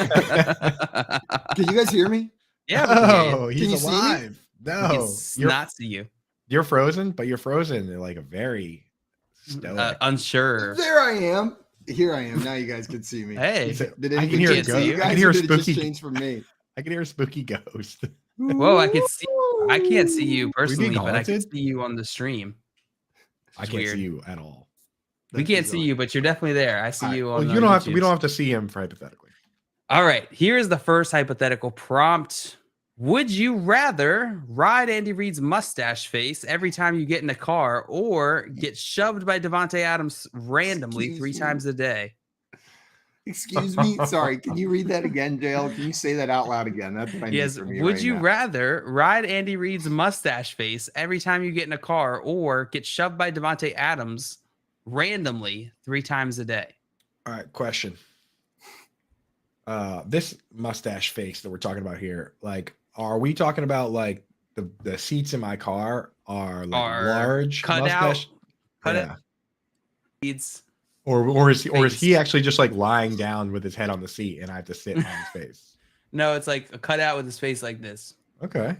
you guys hear me?
Yeah.
Oh, he's alive. No,
you're not see you.
You're frozen, but you're frozen like a very stoic.
Unsure.
There I am. Here I am. Now you guys can see me.
Hey,
did I can hear a ghost.
I can hear a spooky
change for me.
I can hear a spooky ghost.
Whoa, I can see. I can't see you personally, but I can see you on the stream.
I can't see you at all.
We can't see you, but you're definitely there. I see you on.
Well, you don't have to. We don't have to see him for hypothetically.
All right. Here's the first hypothetical prompt. Would you rather ride Andy Reid's mustache face every time you get in a car or get shoved by Devontae Adams randomly 3 times a day?
Excuse me. Sorry. Can you read that again, JL? Can you say that out loud again? That's what I need
Yes.
from you
Would
right
you
now.
rather ride Andy Reid's mustache face every time you get in a car, or get shoved by Devontae Adams randomly 3 times a day?
All right, question. This mustache face that we're talking about here, like, are we talking about like the seats in my car are like large
cut
mustache?
Cut
Yeah.
It's
Or is
face.
he actually just like lying down with his head on the seat and I have to sit on his face?
No, it's like a cutout with his face like this.
Okay.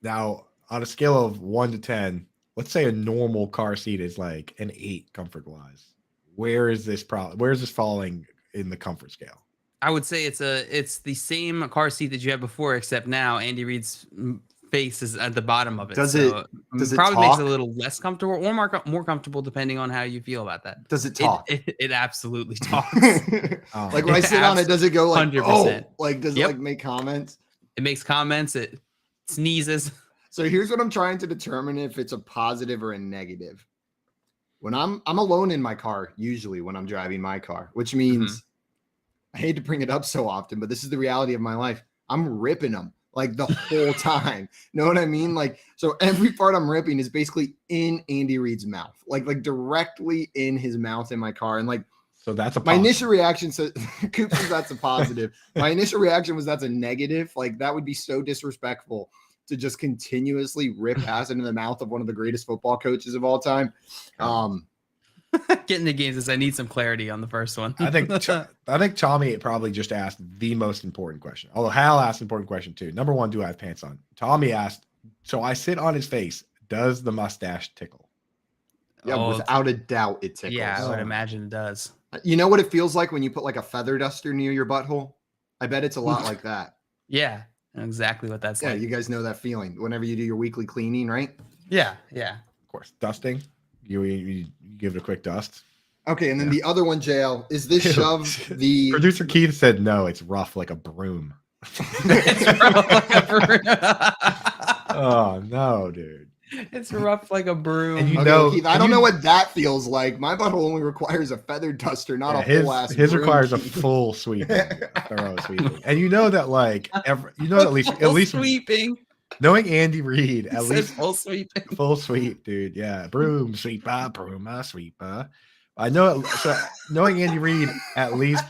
Now, on a scale of 1 to 10, let's say a normal car seat is like an 8 comfort wise. Where is this falling in the comfort scale?
I would say it's the same car seat that you had before, except now Andy Reid's face is at the bottom of it.
Does
so
it
probably makes it
talk?
a little less comfortable or more comfortable depending on how you feel about that.
Does it talk?
It absolutely talks.
Like when I sit on it, does it go like
100%.
oh? Like does it like make comments?
It makes comments. It sneezes.
So here's what I'm trying to determine if it's a positive or a negative. When I'm alone in my car, usually when I'm driving my car, which means I hate to bring it up so often, but this is the reality of my life. I'm ripping them like the whole time. Know what I mean? Like, so every part I'm ripping is basically in Andy Reid's mouth, like directly in his mouth in my car. And like,
so that's a
my
positive.
initial reaction says Coop says that's a positive. My initial reaction was that's a negative. Like that would be so disrespectful to just continuously rip acid in the mouth of one of the greatest football coaches of all time.
Getting the games is I need some clarity on the first one.
I think Tommy probably just asked the most important question. Although Hal asked an important question too. Number 1, do I have pants on? Tommy asked, so I sit on his face. Does the mustache tickle?
Yeah, without a doubt, it tickles.
Yeah, I would imagine it does.
You know what it feels like when you put like a feather duster near your butthole? I bet it's a lot like that.
Yeah, exactly what that's like.
Yeah, you guys know that feeling whenever you do your weekly cleaning, right?
Yeah.
Of course. Dusting. You give it a quick dust.
Okay, and then the other one, JL, is this shove the
Producer Keith said no, it's rough like a broom.
It's rough like a broom.
Oh no, dude.
It's rough like a broom.
And
Keith, I don't know what that feels like. My butthole only requires a feather duster, not a whole ass.
His requires
broom,
a
Keith.
full sweeping, a thorough sweeping. And you know that like at least
sweeping.
Knowing Andy Reid, at
It
least
says full sweeping.
full sweep, dude. Yeah, broom sweeper, sweeper. I know. So knowing Andy Reid, at least,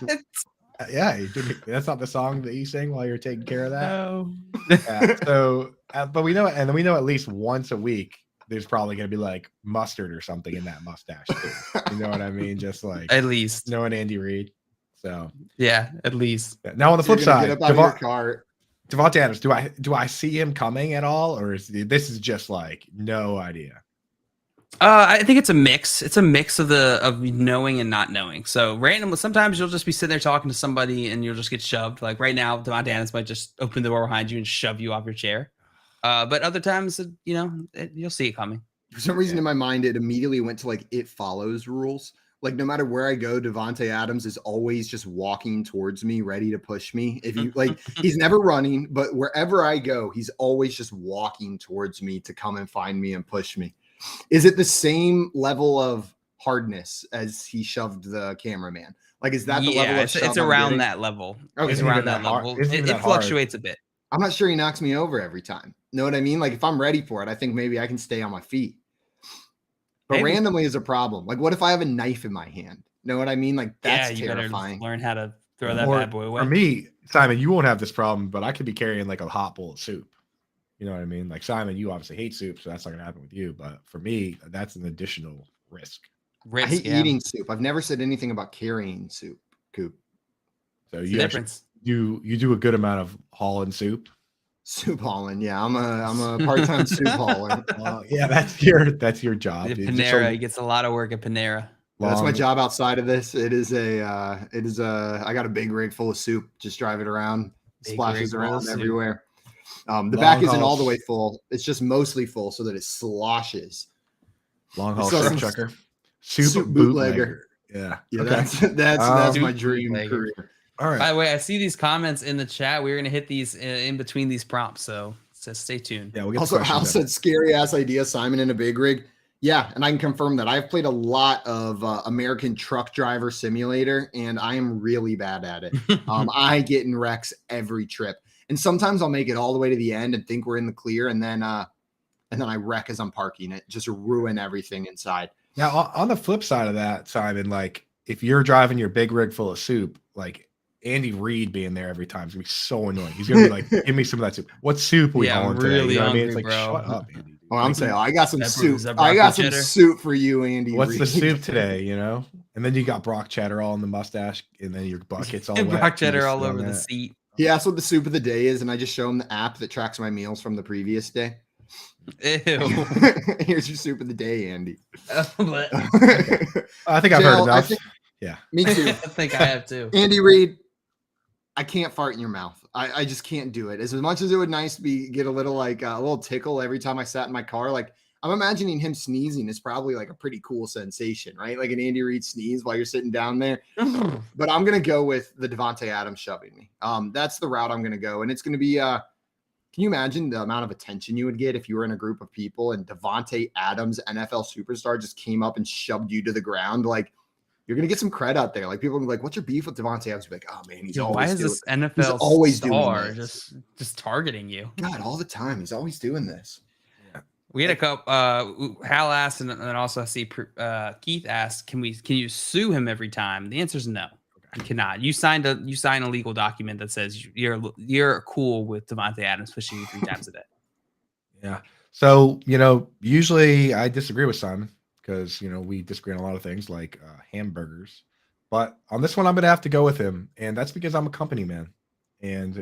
yeah. That's not the song that you sing while you're taking care of that.
No.
Yeah, but we know, and we know at least once a week there's probably going to be like mustard or something in that mustache too. You know what I mean? Just like
At least.
knowing Andy Reid. So
Yeah, at least.
now on the flip side,
get up out of your car.
Devontae Adams, do I see him coming at all, or is this just like no idea?
I think it's a mix. It's a mix of knowing and not knowing. So randomly, sometimes you'll just be sitting there talking to somebody and you'll just get shoved. Like right now, Devontae Adams might just open the door behind you and shove you off your chair. But other times, you'll see it coming.
For some reason in my mind, it immediately went to like it follows rules. Like no matter where I go, Devontae Adams is always just walking towards me, ready to push me. If you like, he's never running, but wherever I go, he's always just walking towards me to come and find me and push me. Is it the same level of hardness as he shoved the cameraman? Like, is that the level of shove
it's
I'm
around
getting?
that level.
Okay.
It's
Isn't
around
even
that
that hard.
level.
Isn't even
It
that hard.
fluctuates a bit.
I'm not sure he knocks me over every time. Know what I mean? Like if I'm ready for it, I think maybe I can stay on my feet. But
Maybe.
randomly is a problem. Like what if I have a knife in my hand? Know what I mean? Like that's
you
terrifying.
better learn how to throw that
Or
bad boy away.
for me, Simon, you won't have this problem, but I could be carrying like a hot bowl of soup. You know what I mean? Like Simon, you obviously hate soup, so that's not gonna happen with you. But for me, that's an additional risk.
I hate eating soup. I've never said anything about carrying soup, Coop.
So
It's
you
the
actually,
difference.
you do a good amount of hauling soup.
Soup hauling. Yeah, I'm a part-time soup hauler.
Yeah, that's your job.
At
dude. Just
Panera,
a
he gets a lot of work at Panera.
That's my
long-
job outside of this. I got a big rig full of soup. Just drive it around,
Big
splashes
rig full of
around
soup.
everywhere. The
Long
back isn't all
hauls.
the way full. It's just mostly full so that it sloshes.
Long haul
So
truck
some-
chucker. Soup,
Soup
bootlegger.
bootlegger.
Yeah.
Yeah,
Okay.
that's my
Soup
dream
bootlegger.
career.
All right.
By the way, I see these comments in the chat. We're going to hit these in between these prompts. So stay tuned.
Yeah, we'll get
Also, Hal said scary ass idea, Simon in a big rig. Yeah, and I can confirm that. I've played a lot of American Truck Driver Simulator, and I am really bad at it. I get in wrecks every trip, and sometimes I'll make it all the way to the end and think we're in the clear, and then I wreck as I'm parking it, just ruin everything inside.
Now, on the flip side of that, Simon, like if you're driving your big rig full of soup, like Andy Reid being there every time is gonna be so annoying. He's gonna be like, "Give me some of that soup. What soup are we hauling today?"
Really
You know what I mean? It's
hungry,
like,
bro.
shut up, Andy.
Oh, I'm saying, I got some soup.
Is that
I got
broccoli
some
cheddar?
soup for you, Andy.
What's
Reid.
the soup today? You know, and then you got Brock cheddar all in the mustache, and then your bucket's all wet.
Brock
You
cheddar
just
all
sit on
over the
that.
seat.
He asked what the soup of the day is, and I just show him the app that tracks my meals from the previous day.
Ew.
Here's your soup of the day, Andy.
But
I think I've heard
Jill, I
enough.
think-
Yeah.
Me
I
too.
think I have too.
Andy Reid, I can't fart in your mouth. I just can't do it. As much as it would nice to get a little a little tickle every time I sat in my car. Like I'm imagining him sneezing is probably like a pretty cool sensation, right? Like an Andy Reid sneeze while you're sitting down there. But I'm gonna go with the Devontae Adams shoving me. That's the route I'm gonna go, and it's gonna be. Can you imagine the amount of attention you would get if you were in a group of people and Devontae Adams, NFL superstar, just came up and shoved you to the ground? Like, you're gonna get some cred out there. Like people will be like, "What's your beef with Devontae Adams?" You'll be like, "Oh man, he's always
why is
doing,
this NFL
he's always doing
star
this.
just targeting you?
God, all the time. He's always doing this."
We had a couple. Hal asked, and then also I see Keith asked, "Can you sue him every time?" The answer is no. You cannot. You sign a legal document that says you're cool with Devontae Adams pushing you 3 times a day.
Yeah. So, usually I disagree with Simon because, we disagree on a lot of things like hamburgers. But on this one, I'm going to have to go with him. And that's because I'm a company man. And,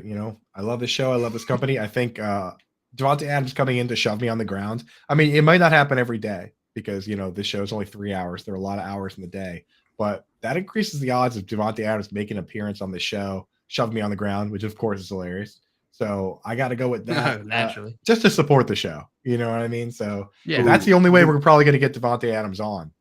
I love this show. I love this company. I think Devontae Adams coming in to shove me on the ground. I mean, it might not happen every day because, this show is only 3 hours. There are a lot of hours in the day. But that increases the odds of Devontae Adams making an appearance on the show, shove me on the ground, which of course is hilarious. So I got to go with that
Naturally,
just to support the show. You know what I mean? So
yeah,
that's the only way we're probably going to get Devontae Adams on.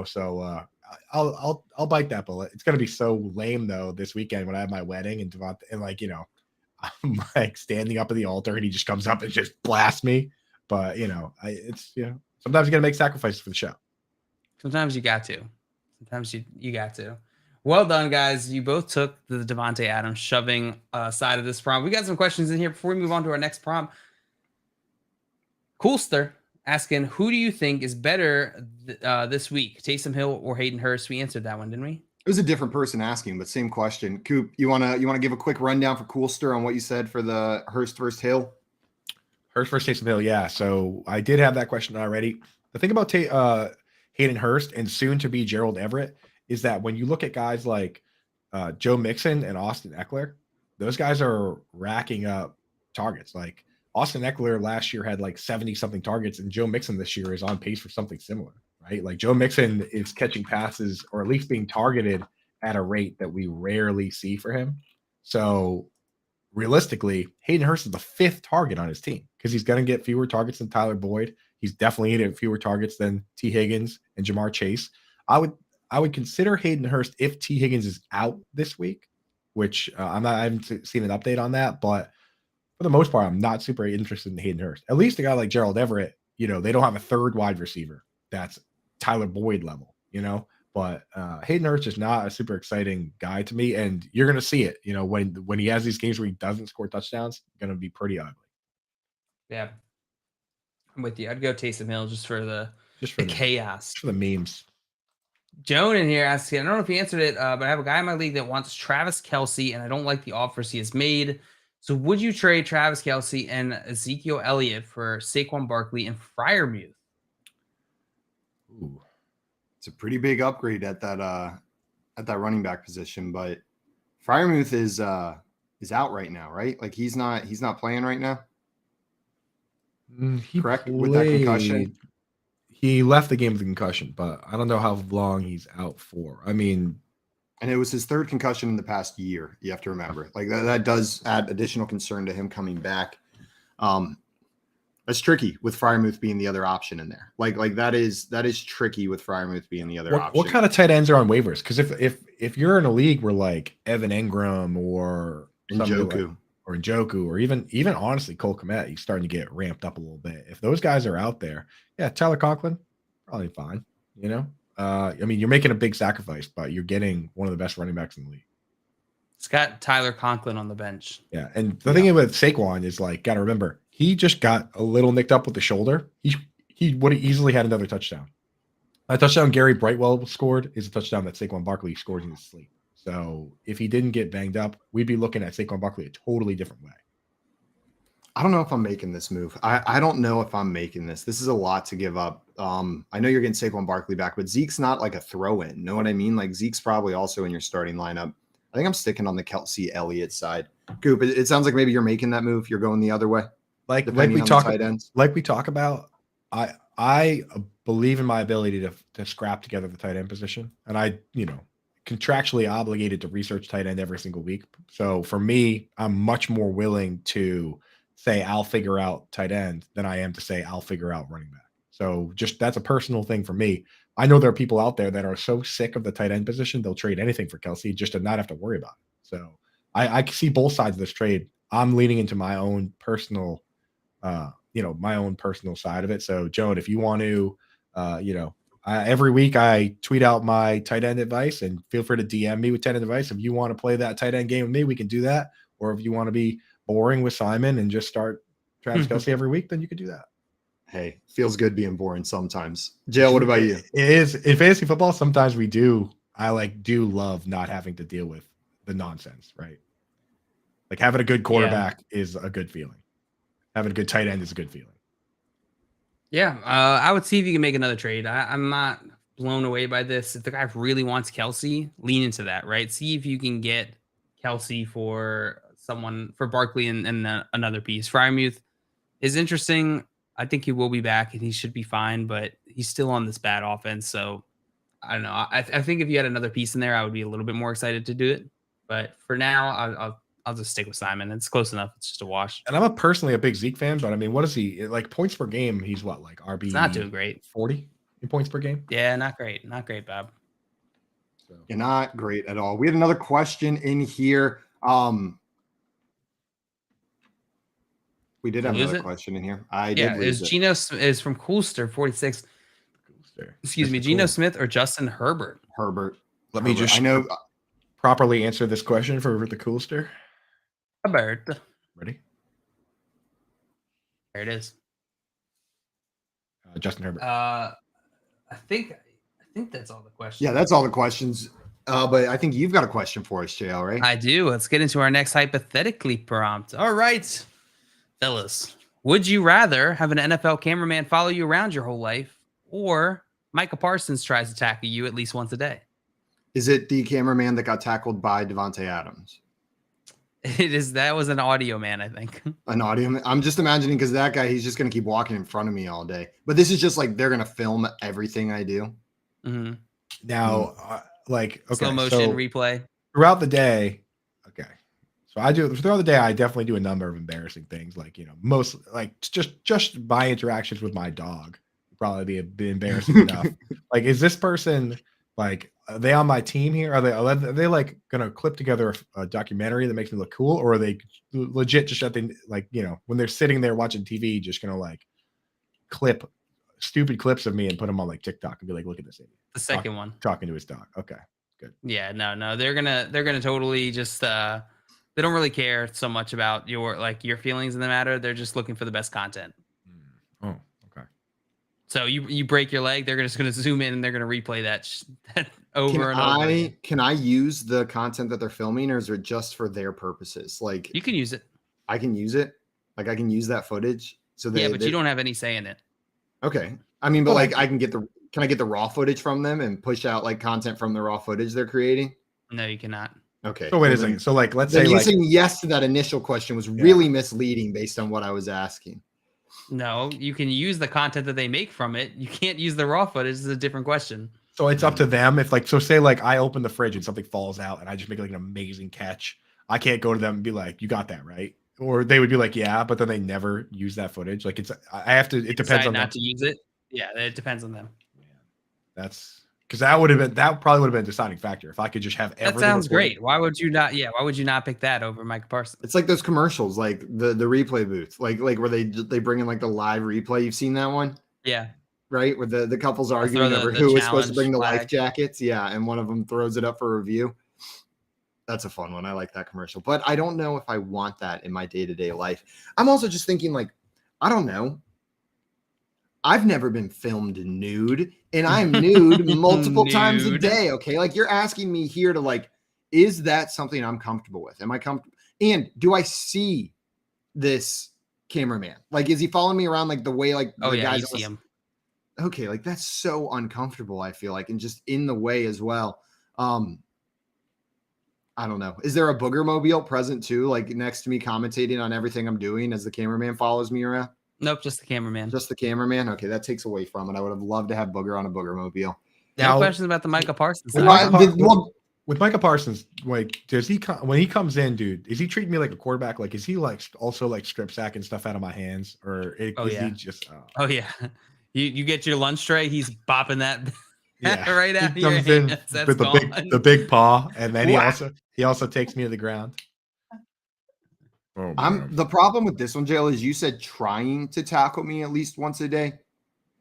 So I'll bite that bullet. It's going to be so lame though this weekend when I have my wedding and Devontae and I'm like standing up at the altar and he just comes up and just blasts me. But sometimes you got to make sacrifices for the show.
Sometimes you got to. Sometimes you got to. Well done, guys. You both took the Devontae Adams shoving side of this prompt. We got some questions in here before we move on to our next prompt. Coolster asking, who do you think is better this week, Taysom Hill or Hayden Hurst? We answered that one, didn't we?
It was a different person asking, but same question. Coop, you wanna give a quick rundown for Coolster on what you said for the Hurst versus Hill?
Hurst versus Taysom Hill, yeah. So I did have that question already. The thing about Hayden Hurst and soon to be Gerald Everett is that when you look at guys like Joe Mixon and Austin Eckler, those guys are racking up targets. Like Austin Eckler last year had like 70 something targets, and Joe Mixon this year is on pace for something similar, right? Like Joe Mixon is catching passes or at least being targeted at a rate that we rarely see for him. So realistically, Hayden Hurst is the 5th target on his team because he's going to get fewer targets than Tyler Boyd. He's definitely going to get fewer targets than T. Higgins and Jamar Chase. I would consider Hayden Hurst if T. Higgins is out this week, which I haven't seen an update on that, but for the most part, I'm not super interested in Hayden Hurst. At least a guy like Gerald Everett, they don't have a 3rd wide receiver that's Tyler Boyd level, but Hayden Hurst is not a super exciting guy to me, and you're going to see it, when he has these games where he doesn't score touchdowns, going to be pretty ugly.
Yeah. I'm with you. I'd go Taysom Hill just for the chaos.
For the memes.
Joan in here asking, I don't know if he answered it, but I have a guy in my league that wants Travis Kelce, and I don't like the offers he has made. So would you trade Travis Kelce and Ezekiel Elliott for Saquon Barkley and Freiermuth?
Ooh, it's a pretty big upgrade at that running back position, but Freiermuth is out right now, right? Like he's not playing right now. Correct with that concussion.
He left the game with a concussion, but I don't know how long he's out for. I mean,
and it was his 3rd concussion in the past year. You have to remember, like that does add additional concern to him coming back. That's tricky with Freiermuth being the other option in there. Like that is tricky with Freiermuth being the other option.
What kind of tight ends are on waivers? Because if you're in a league where like Evan Engram or
Njoku
or even honestly Cole Kmet, he's starting to get ramped up a little bit. If those guys are out there, yeah, Tyler Conklin, probably fine. You know, I mean, you're making a big sacrifice, but you're getting one of the best running backs in the league.
It's got Tyler Conklin on the bench.
Yeah, and the thing with Saquon is like, got to remember, he just got a little nicked up with the shoulder. He would have easily had another touchdown. A touchdown Gary Brightwell scored is a touchdown that Saquon Barkley scored in his sleep. So if he didn't get banged up, we'd be looking at Saquon Barkley a totally different way.
I don't know if I'm making this move. I don't know if I'm making this. This is a lot to give up. I know you're getting Saquon Barkley back, but Zeke's not like a throw-in. Know what I mean? Like Zeke's probably also in your starting lineup. I think I'm sticking on the Kelsey Elliott side. Goop, it sounds like maybe you're making that move. You're going the other way.
Like we talk about, I believe in my ability to scrap together the tight end position, and I, contractually obligated to research tight end every single week. So for me, I'm much more willing to say I'll figure out tight end than I am to say I'll figure out running back. So just that's a personal thing for me. I know there are people out there that are so sick of the tight end position, they'll trade anything for Kelsey just to not have to worry about it. So I see both sides of this trade. I'm leaning into my own personal, my own personal side of it. So Joan, if you want to, every week I tweet out my tight end advice, and feel free to DM me with tight end advice. If you want to play that tight end game with me, we can do that. Or if you want to be boring with Simon and just start Travis Kelsey every week, then you could do that.
Hey, feels good being boring sometimes. Jail, what about you?
It is in fantasy football. Sometimes we do. I do love not having to deal with the nonsense, right? Like having a good quarterback is a good feeling. Having a good tight end is a good feeling.
Yeah, I would see if you can make another trade. I'm not blown away by this. If the guy really wants Kelsey, lean into that, right? See if you can get Kelsey for Barkley and another piece. Fryermuth is interesting. I think he will be back and he should be fine, but he's still on this bad offense. So I don't know. I think if you had another piece in there, I would be a little bit more excited to do it. But for now, I'll just stick with Simon. It's close enough. It's just a wash.
And I'm personally a big Zeke fan, but I mean, what is he like points per game? He's what, like RB?
It's not doing great.
40 in points per game?
Yeah, not great. Not great, Bob.
So. You're not great at all. We had another question in here. We did have another question in here. I did lose it.
Geno is from Coolster 46. Excuse me, Geno Smith or Justin Herbert?
Herbert.
Let me just properly answer this question for the Coolster.
Herbert.
Ready?
There it is.
Justin Herbert.
I think that's all the questions.
Yeah, that's all the questions. But I think you've got a question for us, JL, right?
I do. Let's get into our next hypothetically prompt. All right, fellas. Would you rather have an NFL cameraman follow you around your whole life, or Micah Parsons tries to tackle you at least once a day?
Is it the cameraman that got tackled by Devontae Adams?
It is. That was an audio man, I think.
An audio man. I'm just imagining because that guy, he's just going to keep walking in front of me all day. But this is just like they're going to film everything I do.
Mm-hmm.
Now,
slow motion replay
throughout the day. Okay, so I do throughout the day. I definitely do a number of embarrassing things, most just my interactions with my dog would probably be embarrassing enough. Like, is this person are they on my team here? Are they like gonna clip together a documentary that makes me look cool, or are they legit just when they're sitting there watching TV, just gonna clip stupid clips of me and put them on TikTok and be like, look at this idiot.
The second one,
talking to his dog. Okay, good.
Yeah, no, they're gonna totally just they don't really care so much about your feelings in the matter. They're just looking for the best content.
Oh, okay.
So you break your leg, they're just gonna zoom in and they're gonna replay that over and over again.
Can I use the content that they're filming, or is it just for their purposes?
You can use it.
I can use it. I can use that footage. So
but you don't have any say in it.
Okay. I mean, but I can I get the raw footage from them and push out content from the raw footage they're creating?
No, you cannot.
Okay.
So wait a second. So let's say
you saying yes to that initial question was really misleading based on what I was asking.
No, you can use the content that they make from it. You can't use the raw footage. This is a different question.
So it's up to them. If say I open the fridge and something falls out and I just make an amazing catch, I can't go to them and be like, you got that, right? Or they would be like, yeah, but then they never use that footage. I have to, it depends on
not to use it. Yeah, it depends on them.
Yeah. That's because that probably would have been a deciding factor if I could just have everything.
That sounds great. Why would you not? Yeah, why would you not pick that over Micah Parsons?
It's like those commercials, like the replay booth, like where they bring in the live replay. You've seen that one?
Yeah.
right? Where the couple's
throw
arguing
the
over who was supposed to
challenge
bring the life
flag.
jackets. Yeah, and one of them throws it up for review. That's a fun one. I like that commercial. But I don't know if I want that in my day-to-day life. I'm also just thinking, like, I don't know. I've never been filmed nude, and I'm nude multiple times a
Nude.
day. Okay. Like, you're asking me here to, like, is that something I'm comfortable with? Am I comfortable? And do I see this cameraman? Like, is he following me around like the way, like,
Oh
the
yeah,
guys
you
on
see
the-
him.
Okay, like that's so uncomfortable, I feel like, and just in the way as well. I don't know. Is there a booger mobile present too, like next to me commentating on everything I'm doing as the cameraman follows me around?
Nope, just the cameraman.
Just the cameraman? Okay, that takes away from it. I would have loved to have booger on a booger mobile.
No
Now,
questions about the Micah Parsons.
with
stuff.
Micah, with Micah Parsons, like, does he when he comes in, dude? Is he treating me like a quarterback? Like, is he like also like strip sacking stuff out of my hands, or is he just?
Oh yeah, you get your lunch tray. He's bopping that
Yeah,
right out of
he
your
comes in
hands. That's
with
gone.
the big paw, and then
Wow.
he also takes me to the ground. Oh, man.
The problem with this one, Jail, is you said trying to tackle me at least once a day.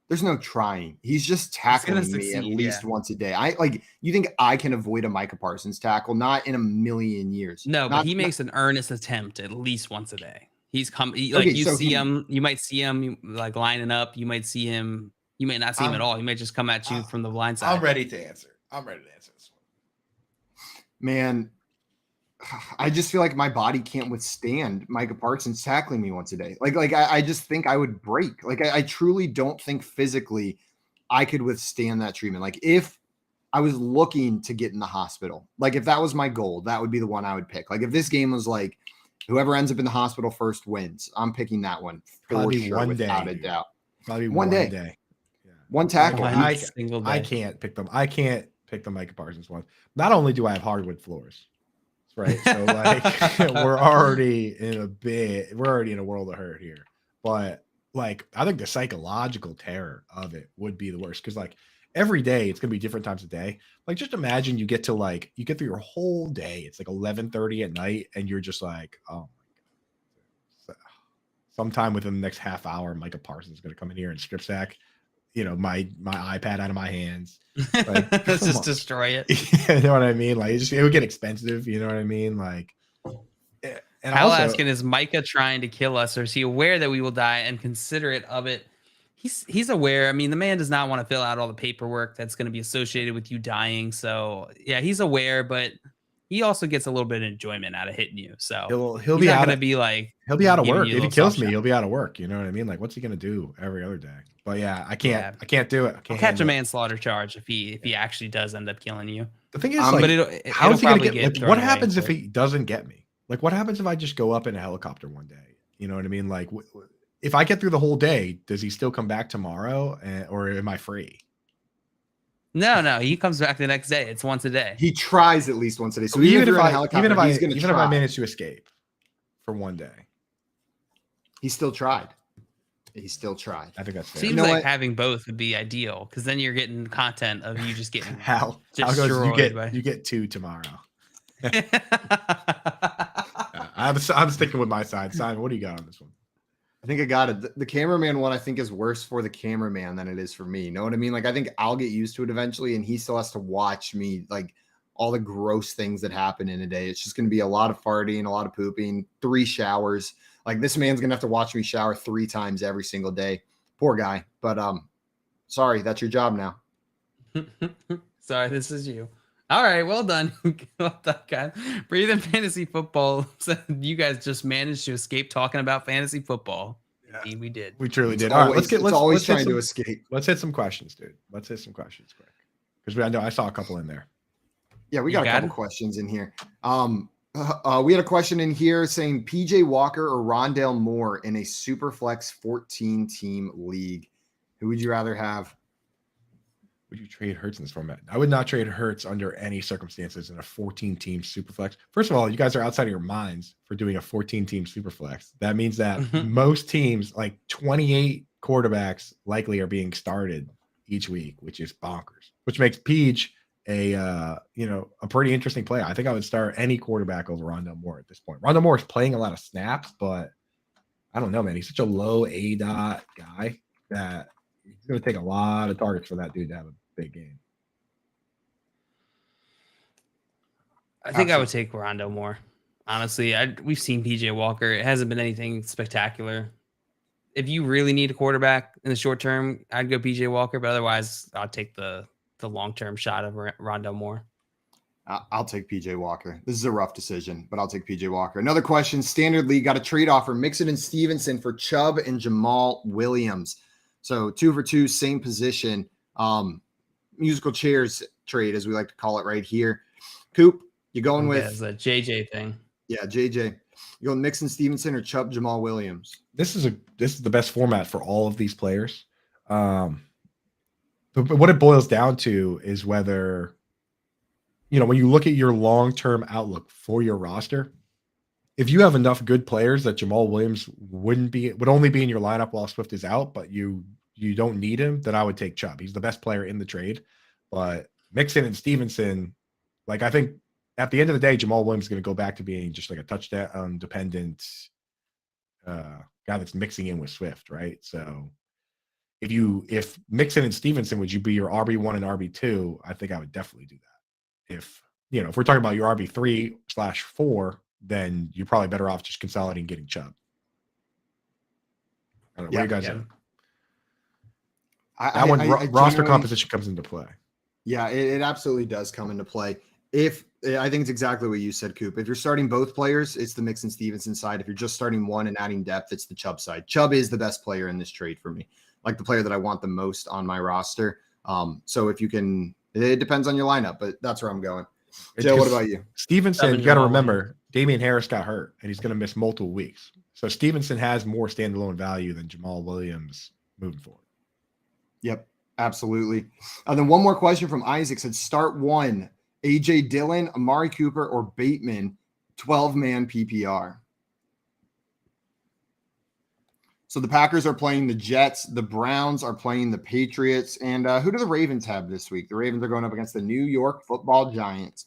There's no trying. He's just tackling me
succeed,
at least
yeah.
once a day. You think I can avoid a Micah Parsons tackle? Not in a million years.
No, but
Not-
he makes an earnest attempt at least once a day. He's
Okay,
you
so
see
he-
him. You might see him like lining up. You might see him. You may not see him at all. He might just come at you from the blind side.
I'm ready to answer. I'm ready to answer this one.
Man, I just feel like my body can't withstand Micah Parsons tackling me once a day. I just think I would break. I truly don't think physically I could withstand that treatment. Like, if I was looking to get in the hospital, like if that was my goal, that would be the one I would pick. Like, if this game was like whoever ends up in the hospital first wins, I'm picking that one for
Probably
sure,
one
without
day,
a
dude.
doubt.
Probably
One
one
day.
day.
One tackle.
One single day.
I can't pick them. I can't pick the Micah Parsons one. Not only do I have hardwood floors, right? So like we're already in a world of hurt here. But like I think the psychological terror of it would be the worst, because like every day it's gonna be different times of day. Like just imagine you get through your whole day. It's like 11:30 at night, and you're just like, oh my god. Sometime within the next half hour, Micah Parsons is gonna come in here and strip sack, my iPad out of my hands. Like,
Let's
come
just
on.
destroy it.
You know what I mean? Like it would get expensive. You know what I mean? Like, and
Hal
also,
asking, is Micah trying to kill us, or is he aware that we will die and considerate of it? He's aware. I mean, the man does not want to fill out all the paperwork that's going to be associated with you dying. So yeah, he's aware, but he also gets a little bit of enjoyment out of hitting you. So
he'll
he's
be
not
out
going to
of
be like,
he'll be out of
giving
work
you a
if he
little
kills
soft
me.
shot.
He'll be out of work. You know what I mean? Like, what's he gonna do every other day? But yeah, I can't do it. I can't
I'll catch a
handle it.
manslaughter charge if he actually does end up killing you.
The thing is,
But
like,
it'll
how is he gonna
probably
get? Like,
thrown
what
away
happens if
for it.
he doesn't get me? Like, what happens if I just go up in a helicopter one day? You know what I mean? Like, if I get through the whole day, does he still come back tomorrow, or am I free?
No, he comes back the next day. It's once a day.
He tries at least once a day. So
even
if you're
if
in a
I
helicopter, he's gonna
even if I
try.
manage to escape for one day,
He still tried. He still tried.
I think that's fair.
Seems
You know
like
what?
having both would be ideal, because then you're getting content of you just getting
How goes
destroyed
you get 2 tomorrow. I'm sticking with my side. Simon, what do you got on this one?
I think I got it. The cameraman one, I think, is worse for the cameraman than it is for me. You know what I mean? Like, I think I'll get used to it eventually, and he still has to watch me, like, all the gross things that happen in a day. It's just going to be a lot of farting, a lot of pooping, 3 showers. Like, this man's going to have to watch me shower 3 times every single day. Poor guy. But sorry, that's your job now.
Sorry, this is you. All right, well done. Well done, guys. Breathing Fantasy Football. So you guys just managed to escape talking about fantasy football.
Yeah.
Indeed, we did.
We truly
It's
did. All right,
always-
let's
always
hit
trying to
some-
escape.
Let's hit some questions, dude. Let's hit some questions quick, because I know I saw a couple in there.
Yeah, we
You
got a
got
couple
it?
questions in here. We had a question in here saying PJ Walker or Rondale Moore in a Superflex 14-team league. Who would you rather have?
Would you trade Hurts in this format? I would not trade Hurts under any circumstances in a 14-team superflex. First of all, you guys are outside of your minds for doing a 14-team superflex. That means that most teams, like 28 quarterbacks, likely are being started each week, which is bonkers. Which makes Peach a pretty interesting play. I think I would start any quarterback over Rondale Moore at this point. Rondale Moore is playing a lot of snaps, but I don't know, man. He's such a low ADOT guy that He's going to take a lot of targets for that dude to have a big game.
I think I would take Rondo more. Honestly, we've seen PJ Walker. It hasn't been anything spectacular. If you really need a quarterback in the short term, I'd go PJ Walker. But otherwise, I'll take the long-term shot of Rondo more.
I'll take PJ Walker. This is a rough decision, but I'll take PJ Walker. Another question. Standard League got a trade offer. Mixon and Stevenson for Chubb and Jamal Williams. So 2 for 2, same position. Musical chairs trade, as we like to call it right here. Coop, you going with?
It's a JJ thing.
Yeah, JJ. You going Mixon Stevenson or Chubb Jamal Williams?
This is the best format for all of these players. But what it boils down to is whether, when you look at your long-term outlook for your roster, if you have enough good players that Jamal Williams would only be in your lineup while Swift is out, but you don't need him, then I would take Chubb. He's the best player in the trade. But Mixon and Stevenson, I think at the end of the day, Jamal Williams is going to go back to being just like a touchdown dependent guy that's mixing in with Swift, right? So if Mixon and Stevenson, would you be your RB1 and RB2? I think I would definitely do that. If we're talking about your RB3/4, then you're probably better off just consolidating getting Chubb. I don't know. What do you guys think? Roster composition comes into play.
Yeah, it absolutely does come into play. I think it's exactly what you said, Coop. If you're starting both players, it's the Mixon Stevenson side. If you're just starting one and adding depth, it's the Chubb side. Chubb is the best player in this trade for me, like the player that I want the most on my roster. So if you can, it depends on your lineup, but that's where I'm going. Joe, what about you?
Stevenson, you got to remember, Damian Harris got hurt, and he's going to miss multiple weeks. So Stevenson has more standalone value than Jamal Williams moving forward.
Yep, absolutely. Then one more question from Isaac said, start one, A.J. Dillon, Amari Cooper, or Bateman, 12-man PPR. So the Packers are playing the Jets. The Browns are playing the Patriots. And who do the Ravens have this week? The Ravens are going up against the New York Football Giants.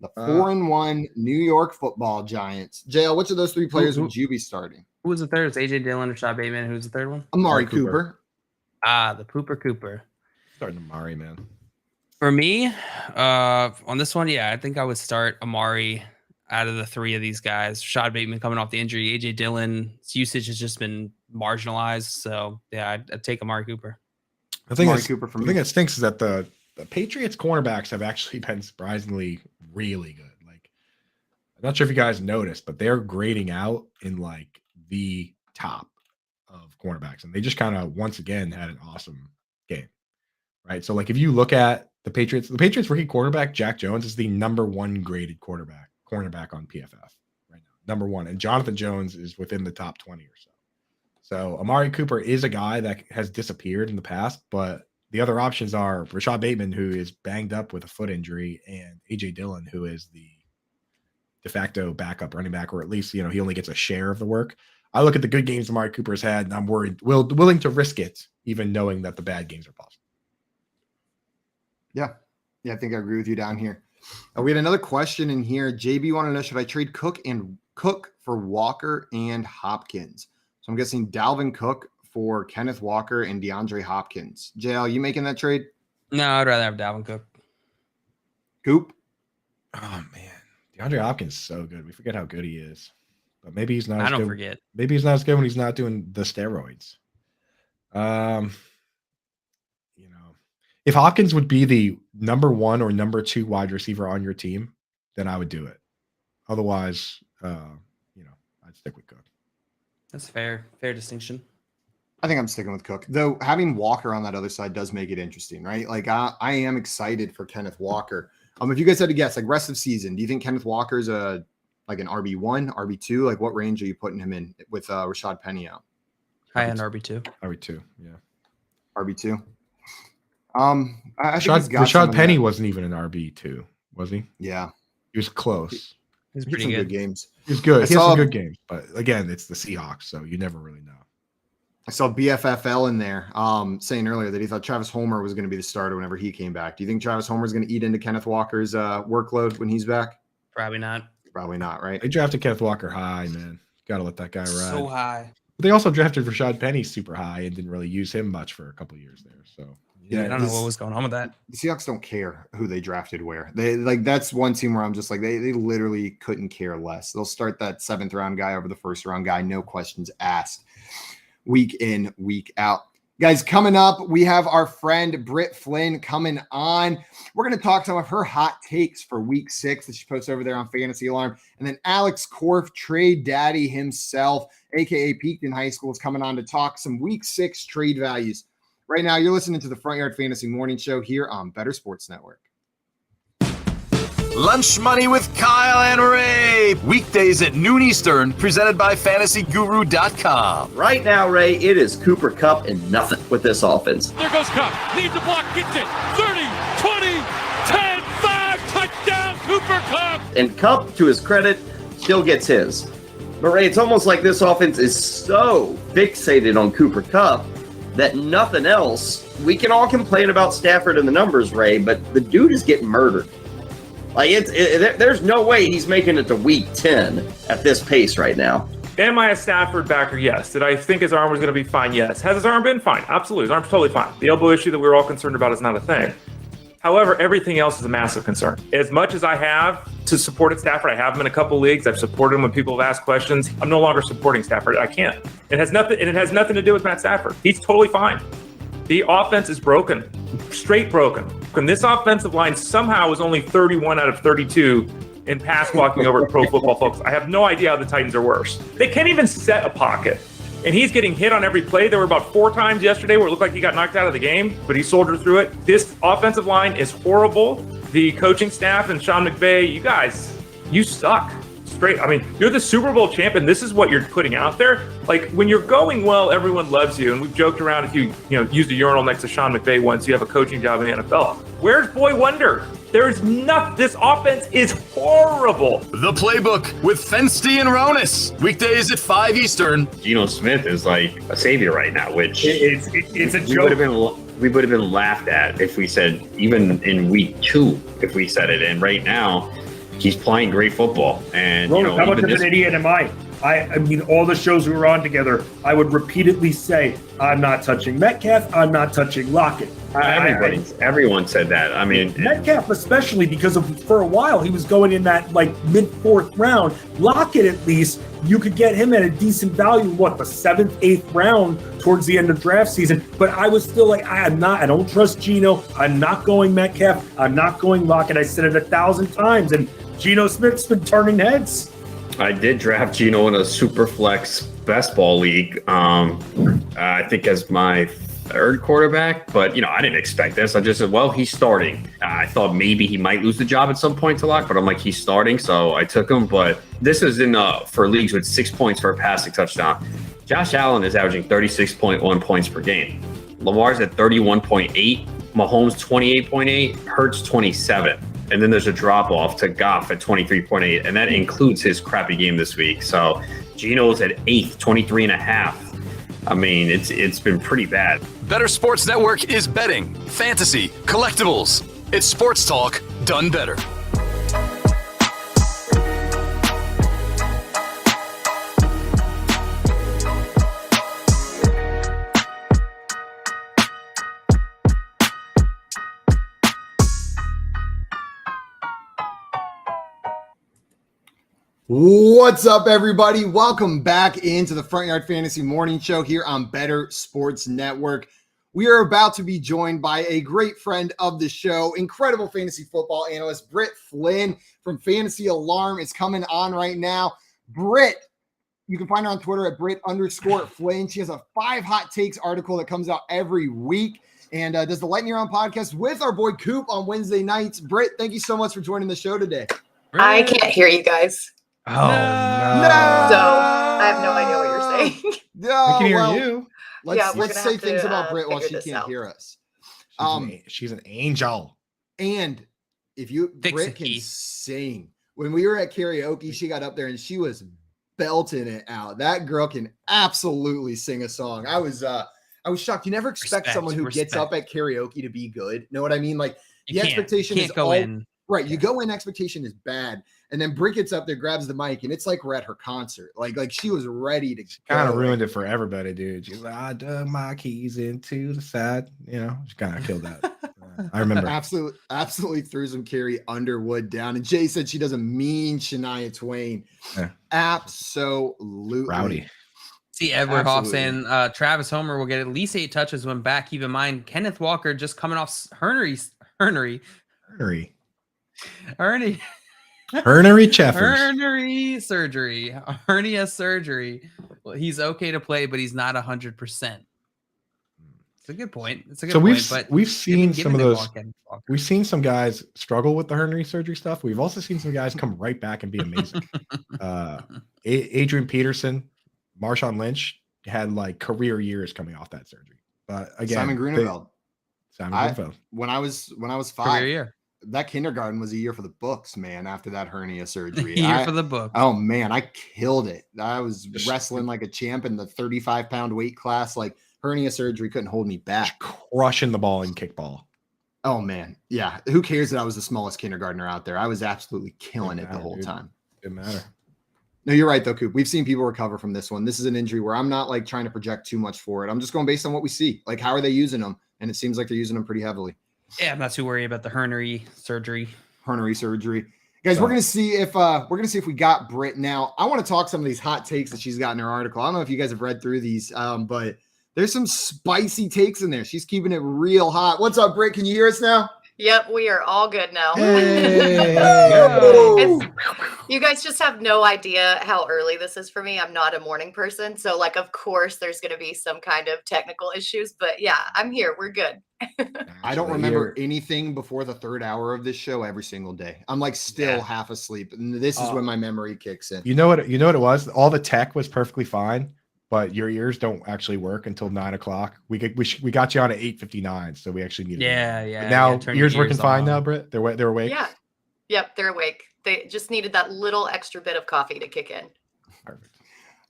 The 4-1 New York Football Giants. JL, which of those three players would you be starting?
Who was the third? It's A.J. Dillon or Rashad Bateman. Who's the third one?
Amari Cooper.
The Pooper Cooper.
Starting Amari, man.
For me, on this one, I think I would start Amari out of the three of these guys. Rashad Bateman coming off the injury. A.J. Dillon's usage has just been marginalized. So, I'd take Amari Cooper.
I think the thing that stinks is that the Patriots cornerbacks have actually been surprisingly really good. I'm not sure if you guys noticed, but they're grading out in the top of cornerbacks. And they just kind of, once again, had an awesome game, right? So, if you look at the Patriots rookie quarterback, Jack Jones, is the number 1 graded cornerback on PFF right now. Number 1. And Jonathan Jones is within the top 20 or so. So Amari Cooper is a guy that has disappeared in the past, but the other options are Rashad Bateman, who is banged up with a foot injury, and A.J. Dillon, who is the de facto backup running back, or at least, he only gets a share of the work. I look at the good games Amari Cooper's had, and I'm willing to risk it, even knowing that the bad games are possible.
Yeah, I think I agree with you down here. We had another question in here. JB wanted to know, should I trade Cook for Walker and Hopkins? So I'm guessing Dalvin Cook for Kenneth Walker and DeAndre Hopkins. JL, you making that trade?
No, I'd rather have Dalvin Cook.
Coop?
Oh, man. DeAndre Hopkins is so good. We forget how good he is. But maybe he's not
I don't forget.
Maybe he's not as good when he's not doing the steroids. If Hopkins would be the number 1 or number 2 wide receiver on your team, then I would do it. Otherwise, I'd stick with Cook.
That's fair distinction.
I think I'm sticking with Cook, though. Having Walker on that other side does make it interesting, right? I am excited for Kenneth Walker. If you guys had to guess, rest of season, do you think Kenneth Walker's an RB1, RB2? What range are you putting him in with Rashad Penny out?
High end RB2.
RB2, yeah.
RB2. I think
Rashad Penny wasn't even an RB2, was he?
Yeah,
he was close.
He's pretty good
games.
He was good. He had some good games, but again, it's the Seahawks, so you never really know.
I saw BFFL in there saying earlier that he thought Travis Homer was going to be the starter whenever he came back. Do you think Travis Homer is going to eat into Kenneth Walker's workload when he's back?
Probably not.
Probably not, right?
They drafted Kenneth Walker high, man. Got to let that guy ride.
So high.
But they also drafted Rashad Penny super high and didn't really use him much for a couple of years there. So
yeah, I don't know what was going on with that.
The Seahawks don't care who they drafted where. They like that's one team where I'm just like they literally couldn't care less. They'll start that 7th round guy over the 1st round guy, no questions asked, week in, week out. Guys, coming up, we have our friend Britt Flynn coming on. We're going to talk some of her hot takes for week 6 that she posts over there on Fantasy Alarm. And then Alex Korf, trade daddy himself, aka Peaked in High School, is coming on to talk some week 6 trade values. Right now, you're listening to the Front Yard Fantasy Morning Show here on Bettor Sports Network.
Lunch Money with Kyle and Ray. Weekdays at noon Eastern, presented by FantasyGuru.com.
Right now, Ray, it is Cooper Kupp and nothing with this offense.
There goes Kupp. Needs a block, gets it. 30, 20, 10, 5, touchdown, Cooper Kupp.
And Kupp, to his credit, still gets his. But Ray, it's almost like this offense is so fixated on Cooper Kupp that nothing else. We can all complain about Stafford and the numbers, Ray, but the dude is getting murdered. Like there's no way he's making it to week 10 at this pace right now.
Am I a Stafford backer? Yes. Did I think his arm was going to be fine? Yes. Has his arm been fine? Absolutely. His arm's totally fine. The elbow issue that we were all concerned about is not a thing. However, everything else is a massive concern. As much as I have to support Stafford, I have him in a couple leagues. I've supported him when people have asked questions. I'm no longer supporting Stafford. I can't. It has nothing to do with Matt Stafford. He's totally fine. The offense is broken, straight broken. And this offensive line somehow was only 31 out of 32 in pass blocking over Pro Football Focus. I have no idea how the Titans are worse. They can't even set a pocket. And he's getting hit on every play. There were about 4 times yesterday where it looked like he got knocked out of the game, but he soldiered through it. This offensive line is horrible. The coaching staff and Sean McVay, you guys, you suck. Straight. I mean, you're the Super Bowl champion. This is what you're putting out there. Like when you're going well, everyone loves you. And we've joked around if you used a urinal next to Sean McVay once, you have a coaching job in the NFL. Where's Boy Wonder? There's nothing. This offense is horrible.
The Playbook with Fensty and Ronis. Weekdays at 5 Eastern.
Geno Smith is like a savior right now, which
it's a joke.
We would have been laughed at if we said, even in week 2, if we said it. And right now, he's playing great football. And
Ronan, how much of an idiot am I? I mean, all the shows we were on together, I would repeatedly say, I'm not touching Metcalf, I'm not touching Lockett.
Everyone said that. I mean,
Metcalf especially, because for a while he was going in that like mid-4th round. Lockett, at least, you could get him at a decent value, the 7th, 8th round towards the end of draft season. But I was still like, I don't trust Geno. I'm not going Metcalf. I'm not going Lockett. I said it 1,000 times, and Geno Smith's been turning heads.
I did draft Geno in a super flex best ball league. I think as my 3rd quarterback, but I didn't expect this. I just said, well, he's starting. I thought maybe he might lose the job at some point to Lock, but I'm like, he's starting, so I took him. But this is in for leagues with 6 points for a passing touchdown. Josh Allen is averaging 36.1 points per game. Lamar's at 31.8. Mahomes 28.8. Hurts 27. And then there's a drop off to Goff at 23.8, and that includes his crappy game this week. So Geno's at 8th, 23.5. I mean, it's been pretty bad.
Bettor Sports Network is betting, fantasy, collectibles. It's sports talk done better.
What's up, everybody? Welcome back into the Front Yard Fantasy Morning Show here on Bettor Sports Network. We are about to be joined by a great friend of the show, incredible fantasy football analyst, Britt Flynn from Fantasy Alarm is coming on right now. Britt, you can find her on Twitter at Britt_Flynn. She has a 5 hot takes article that comes out every week and does the Lightning Round podcast with our boy Coop on Wednesday nights. Britt, thank you so much for joining the show today.
I can't hear you guys.
Oh, no.
So I have no idea what you're saying.
No,
we can hear you.
Let's say things about Britt while she can't hear us.
She's an angel.
And if Britt can sing. When we were at karaoke, she got up there and she was belting it out. That girl can absolutely sing a song. I was shocked. You never expect someone who gets up at karaoke to be good. Know what I mean? Like the expectation is Right. You go in, expectation is bad. And then Britt gets up there, grabs the mic, and it's like we're at her concert. Like she was ready to
kind of ruined it for everybody, dude. She's like, I dug my keys into the side. You know, she kind of killed that. I remember.
Absolutely threw some Carrie Underwood down. And Jay said she doesn't mean Shania Twain.
Yeah.
Absolutely.
Rowdy.
See Edward Hoff saying Travis Homer will get at least 8 touches when back. Keep in mind, Kenneth Walker just coming off hernia surgery. Well, he's okay to play, but he's not 100%. It's a good point. It's a good point. But
we've seen some of those. We've seen some guys struggle with the hernia surgery stuff. We've also seen some guys come right back and be amazing. Adrian Peterson, Marshawn Lynch had like career years coming off that surgery. But again,
Simon Grunewald. When I was 5,
career year.
That kindergarten was a year for the books, man. After that hernia surgery,
for the book.
Oh man, I killed it. I was wrestling like a champ in the 35-pound weight class. Like hernia surgery couldn't hold me back.
Crushing the ball in kickball.
Oh man, yeah. Who cares that I was the smallest kindergartner out there? I was absolutely killing it the whole time.
Didn't matter.
No, you're right though, Coop. We've seen people recover from this one. This is an injury where I'm not like trying to project too much for it. I'm just going based on what we see. Like, how are they using them? And it seems like they're using them pretty heavily.
Yeah, I'm not too worried about the hernia surgery.
Guys, we're gonna see if we got Britt now. I want to talk some of these hot takes that she's got in her article. I don't know if you guys have read through these, but there's some spicy takes in there. She's keeping it real hot. What's up, Britt? Can you hear us now?
Yep, we are all good now.
Hey.
You guys just have no idea how early this is for me. I'm not a morning person. So, like, of course, there's going to be some kind of technical issues. But, yeah, I'm here. We're good.
I don't remember anything before the 3rd hour of this show every single day. I'm, like, still half asleep. And this is when my memory kicks in.
You know what it was? All the tech was perfectly fine. But your ears don't actually work until 9 o'clock. We got you on at 8:59, so we actually needed.
Yeah.
Now ears working fine now, Britt. They're awake.
Yeah. Yep, they're awake. They just needed that little extra bit of coffee to kick in.
Perfect.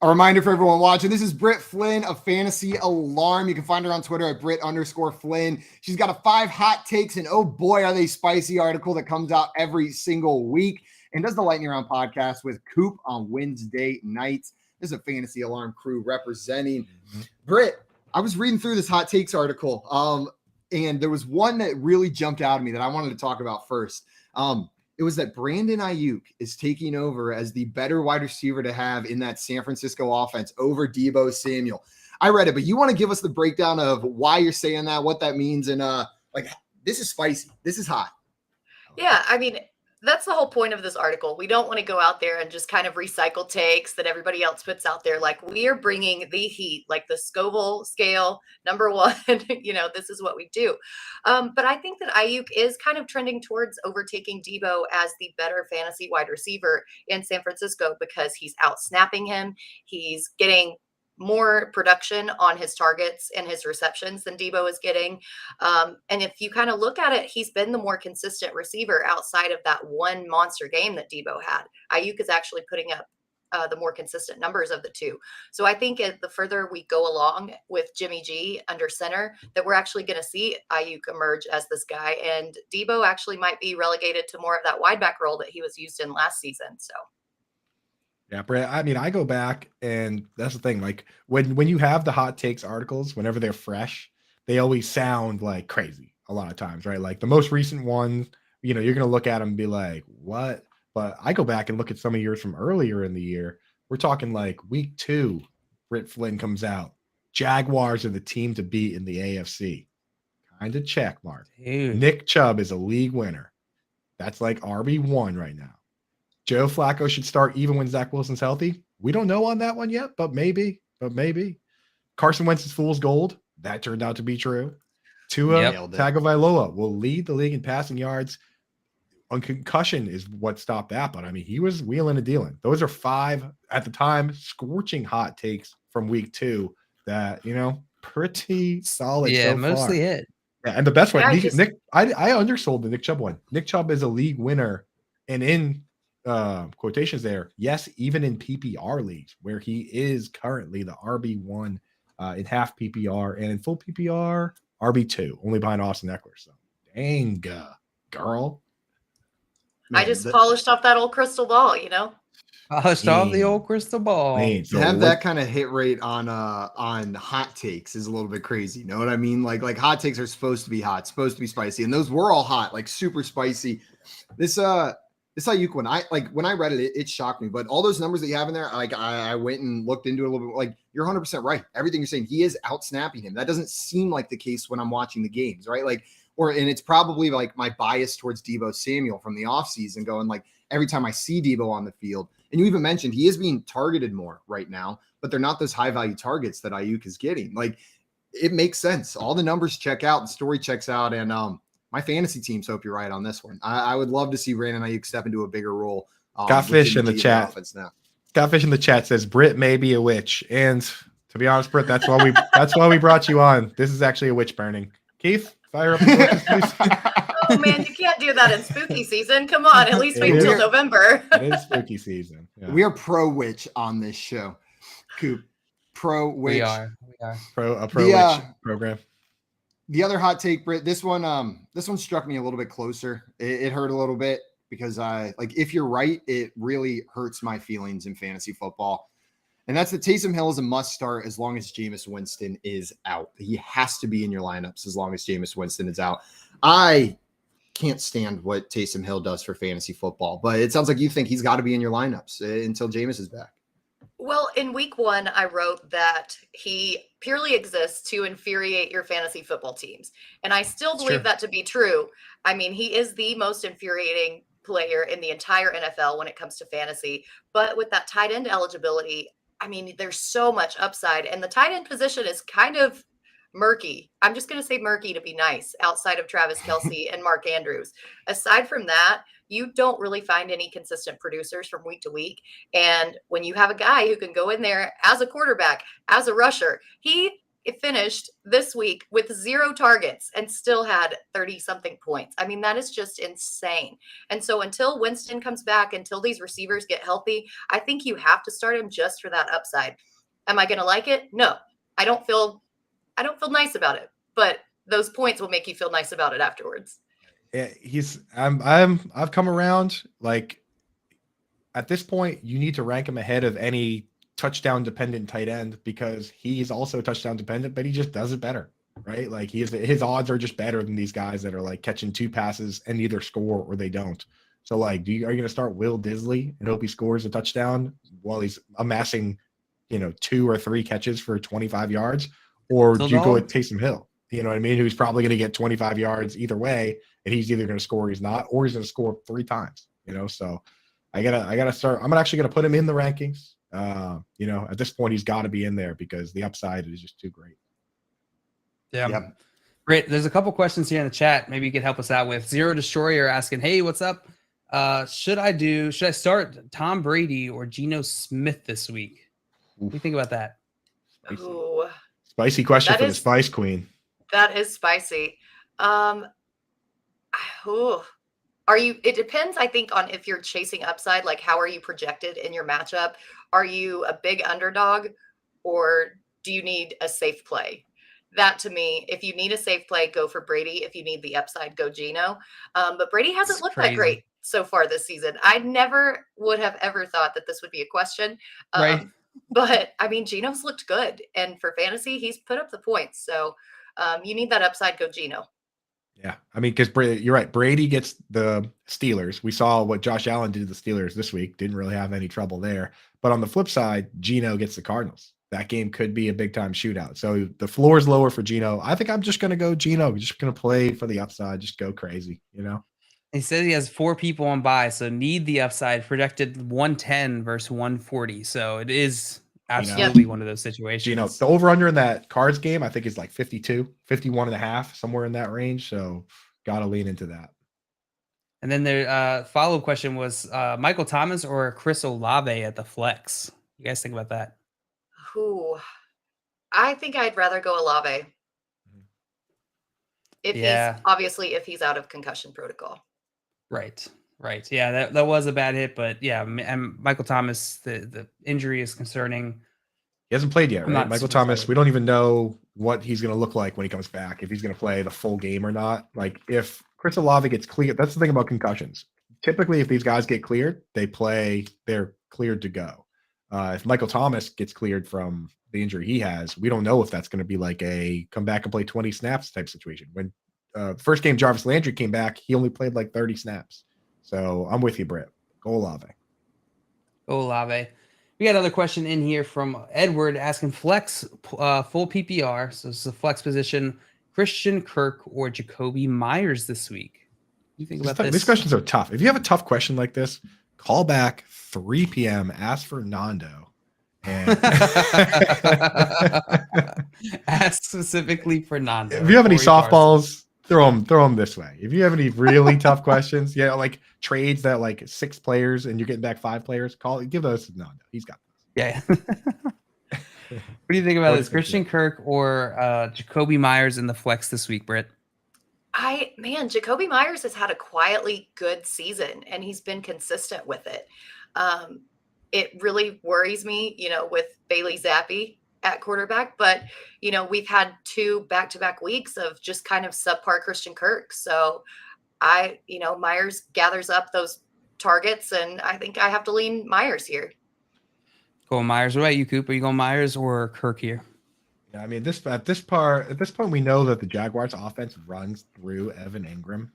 A reminder for everyone watching: this is Britt Flynn of Fantasy Alarm. You can find her on Twitter at Britt_Flynn. She's got a 5 hot takes, and oh boy, are they spicy article that comes out every single week, and does the Lightning Round podcast with Coop on Wednesday nights. This is a Fantasy Alarm crew representing. Britt, I was reading through this hot takes article, and there was one that really jumped out at me that I wanted to talk about first. It was that Brandon Ayuk is taking over as the better wide receiver to have in that San Francisco offense over Deebo Samuel. I read it, but you want to give us the breakdown of why you're saying that, what that means, and this is spicy. This is hot.
Yeah, I mean, that's the whole point of this article. We don't want to go out there and just kind of recycle takes that everybody else puts out there. Like, we are bringing the heat, like the Scoville scale, number 1. This is what we do. But I think that Ayuk is kind of trending towards overtaking Deebo as the better fantasy wide receiver in San Francisco because he's out snapping him. He's getting more production on his targets and his receptions than Deebo is getting. And if you kind of look at it, he's been the more consistent receiver outside of that one monster game that Deebo had. Ayuk is actually putting up the more consistent numbers of the two. So I think the further we go along with Jimmy G under center, that we're actually going to see Ayuk emerge as this guy. And Deebo actually might be relegated to more of that wide back role that he was used in last season. So.
Yeah, Brett, I mean, I go back, and that's the thing. Like, when you have the hot takes articles, whenever they're fresh, they always sound like crazy a lot of times, right? Like the most recent ones, you're going to look at them and be like, what? But I go back and look at some of yours from earlier in the year. We're talking like week 2, Britt Flynn comes out. Jaguars are the team to beat in the AFC. Kind of check mark.
Dude.
Nick Chubb is a league winner. That's like RB1 right now. Joe Flacco should start even when Zach Wilson's healthy. We don't know on that one yet, but maybe. Carson Wentz is fool's gold. That turned out to be true. Tua Tagovailoa will lead the league in passing yards. On concussion is what stopped that, but I mean, he was wheeling and dealing. Those are 5 at the time scorching hot takes from week 2 that, pretty solid.
Yeah,
so
mostly
far.
it.
Yeah, and the best one,
Yeah,
I undersold the Nick Chubb one. Nick Chubb is a league winner, and in quotations there, yes, even in PPR leagues where he is currently the RB1 in half PPR, and in full PPR RB2, only behind Austin Eckler. So dang, girl.
I just polished off that old crystal ball,
Polished off the old crystal ball.
To have that kind of hit rate on hot takes is a little bit crazy. You know what I mean? Like hot takes are supposed to be hot, supposed to be spicy, and those were all hot, like super spicy. This Ayuk one, when I read it, it shocked me. But all those numbers that you have in there, like I went and looked into it a little bit. Like you're 100% right. Everything you're saying, he is out snapping him. That doesn't seem like the case when I'm watching the games, right? And it's probably like my bias towards Deebo Samuel from the offseason going like every time I see Deebo on the field. And you even mentioned he is being targeted more right now, but they're not those high value targets that Ayuk is getting. Like it makes sense. All the numbers check out, the story checks out, and my fantasy teams hope you're right on this one. I would love to see Brandon Ayuk step into a bigger role.
Scottfish in the chat. Scottfish in the chat says Britt may be a witch, and to be honest, Britt, that's why we brought you on. This is actually a witch burning. Keith, fire up the torches, please.
Oh man, you can't do that in spooky season. Come on, at least wait until November.
It is spooky season. Yeah.
We are pro witch on this show. Coop, pro witch. We
are
pro witch program.
The other hot take, Britt, this one struck me a little bit closer. It hurt a little bit because if you're right, it really hurts my feelings in fantasy football. And that's that Taysom Hill is a must start as long as Jameis Winston is out. He has to be in your lineups as long as Jameis Winston is out. I can't stand what Taysom Hill does for fantasy football, but it sounds like you think he's got to be in your lineups until Jameis is back.
Well, in week 1, I wrote that he purely exists to infuriate your fantasy football teams. And I still believe that to be true. I mean, he is the most infuriating player in the entire NFL when it comes to fantasy. But with that tight end eligibility, I mean, there's so much upside. And the tight end position is kind of murky. I'm just going to say murky to be nice outside of Travis Kelce and Mark Andrews. Aside from that, you don't really find any consistent producers from week to week. And when you have a guy who can go in there as a quarterback, as a rusher, he finished this week with 0 targets and still had 30-something points. I mean, that is just insane. And so until Winston comes back, until these receivers get healthy, I think you have to start him just for that upside. Am I going to like it? No. I don't feel nice about it, but those points will make you feel nice about it afterwards.
Yeah, I've come around. Like at this point, you need to rank him ahead of any touchdown dependent tight end because he's also touchdown dependent, but he just does it better, right? Like his odds are just better than these guys that are like catching 2 passes and either score or they don't. So like, are you going to start Will Disley and hope he scores a touchdown while he's amassing, 2 or 3 catches for 25 yards? Or do you go with Taysom Hill? You know what I mean? Who's probably going to get 25 yards either way, and he's either going to score or he's not, or he's going to score 3 times. So I gotta start. I'm actually going to put him in the rankings. At this point, he's got to be in there because the upside is just too great.
Yeah. Yep. Great. There's a couple questions here in the chat. Maybe you could help us out with. Zero Destroyer asking, "Hey, what's up? Should I start Tom Brady or Geno Smith this week? What do you think about that?"
Ooh.
Spicy question for the Spice Queen.
That is spicy. It depends, I think, on if you're chasing upside, like how are you projected in your matchup? Are you a big underdog or do you need a safe play? That to me, if you need a safe play, go for Brady. If you need the upside, go Geno. But Brady hasn't looked that great so far this season. I never would have ever thought that this would be a question.
Right.
But I mean, Geno's looked good. And for fantasy, he's put up the points. So you need that upside, go Geno.
Yeah. I mean, because you're right. Brady gets the Steelers. We saw what Josh Allen did to the Steelers this week. Didn't really have any trouble there. But on the flip side, Geno gets the Cardinals. That game could be a big time shootout. So the floor is lower for Geno. I think I'm just going to go Geno. Just going to play for the upside. Just go crazy,
He says he has 4 people on buy, so need the upside. Projected 110 versus 140. So it is absolutely one of those situations.
The over-under in that Cards game, I think is like 52, 51 and a half, somewhere in that range. So got to lean into that.
And then the follow-up question was Michael Thomas or Chris Olave at the flex. You guys think about that?
Ooh, I think I'd rather go Olave. If he's out of concussion protocol.
Right. Yeah, that was a bad hit, but yeah, and Michael Thomas, the injury is concerning.
He hasn't played yet, right? Michael Thomas, we don't even know what he's going to look like when he comes back, if he's going to play the full game or not. Like if Chris Olave gets cleared, that's the thing about concussions. typically if these guys get cleared, they're cleared to go. If Michael Thomas gets cleared from the injury he has, we don't know if that's going to be like a come back and play 20 snaps type situation. When first game Jarvis Landry came back, he only played like 30 snaps. So I'm with you, Britt. Go Olave.
Go Olave. We got another question in here from Edward asking flex full PPR. So it's a flex position, Christian Kirk or Jacoby Myers this week. What do you think about this?
These questions are tough. If you have a tough question like this, call back 3 p.m. Ask for Nando. And
ask specifically for Nando.
If you have any softballs, throw them this way. If you have any really tough questions, like trades that like 6 players and you're getting back 5 players, give those to Nando. He's got this.
Yeah. What do you think about this? Christian Kirk or Jacoby Myers in the flex this week, Britt?
Jacoby Myers has had a quietly good season and he's been consistent with it. It really worries me, with Bailey Zappi at quarterback, but we've had 2 back-to-back weeks of just kind of subpar Christian Kirk. So Myers gathers up those targets and I think I have to lean Myers here.
Go Myers. What about you, Coop? Are you going Myers or Kirk here?
Yeah, I mean, at this point, we know that the Jaguars' offense runs through Evan Ingram.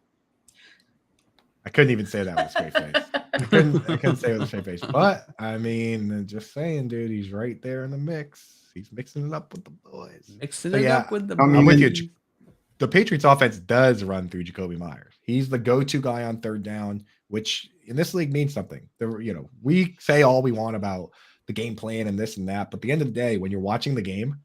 I couldn't even say that with a straight face. I couldn't say it with a straight face. But I mean, just saying, dude, he's right there in the mix. He's mixing it up with the boys.
Up with the boys.
I'm with you. The Patriots' offense does run through Jacoby Myers. He's the go-to guy on third down, which in this league means something. We say all we want about the game plan and this and that, but at the end of the day, when you're watching the game,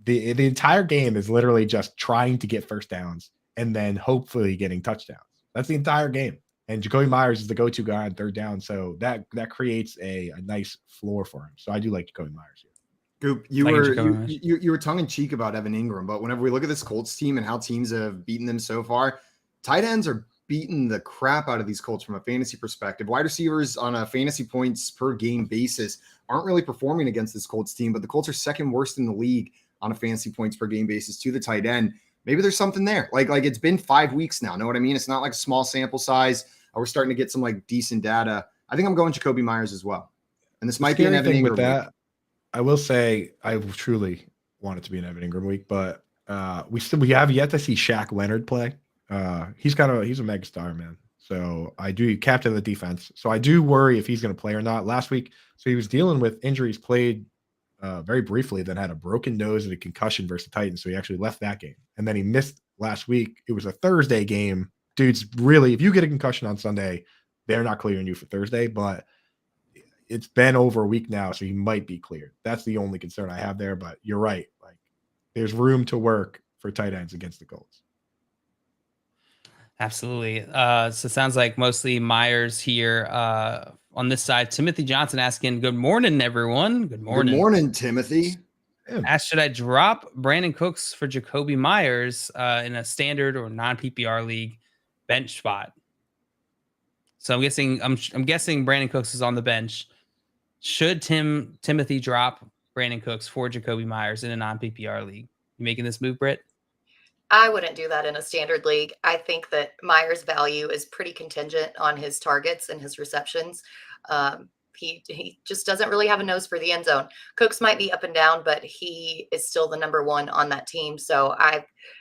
the entire game is literally just trying to get first downs and then hopefully getting touchdowns. That's the entire game. And Jacoby Myers is the go-to guy on third down, so that creates a nice floor for him. So I do like Jacoby Myers here.
Goop, you were tongue in cheek about Evan Ingram, but whenever we look at this Colts team and how teams have beaten them so far, tight ends are beating the crap out of these Colts from a fantasy perspective. Wide receivers on a fantasy points per game basis aren't really performing against this Colts team, but the Colts are second worst in the league on a fantasy points per game basis to the tight end. Maybe there's something there. Like it's been 5 weeks now. Know what I mean? It's not like a small sample size. We're starting to get some like decent data. I think I'm going Jacoby Myers as well. And this might be an Evan Ingram
with that.
week.
I will say I truly want it to be an Evan Ingram week, but we have yet to see Shaq Leonard play. He's a megastar, man. So I do captain the defense. So I do worry if he's going to play or not. Last week, so he was dealing with injuries, played very briefly, then had a broken nose and a concussion versus the Titans. So he actually left that game. And then he missed last week. It was a Thursday game. Dude's really, if you get a concussion on Sunday, they're not clearing you for Thursday, but it's been over a week now, so he might be cleared. That's the only concern I have there, but you're right. Like, there's room to work for tight ends against the Colts.
Absolutely. So it sounds like mostly Myers here on this side. Timothy Johnson asking, good morning, everyone. Good morning.
Good morning, Timothy.
Asked, should I drop Brandon Cooks for Jacoby Myers in a standard or non-PPR league bench spot? So I'm guessing Brandon Cooks is on the bench. Should Timothy drop Brandon Cooks for Jacoby Myers in a non-PPR league? You making this move, Britt?
I wouldn't do that in a standard league. I think that Myers' value is pretty contingent on his targets and his receptions. He just doesn't really have a nose for the end zone. Cooks might be up and down, but he is still the number 1 on that team. So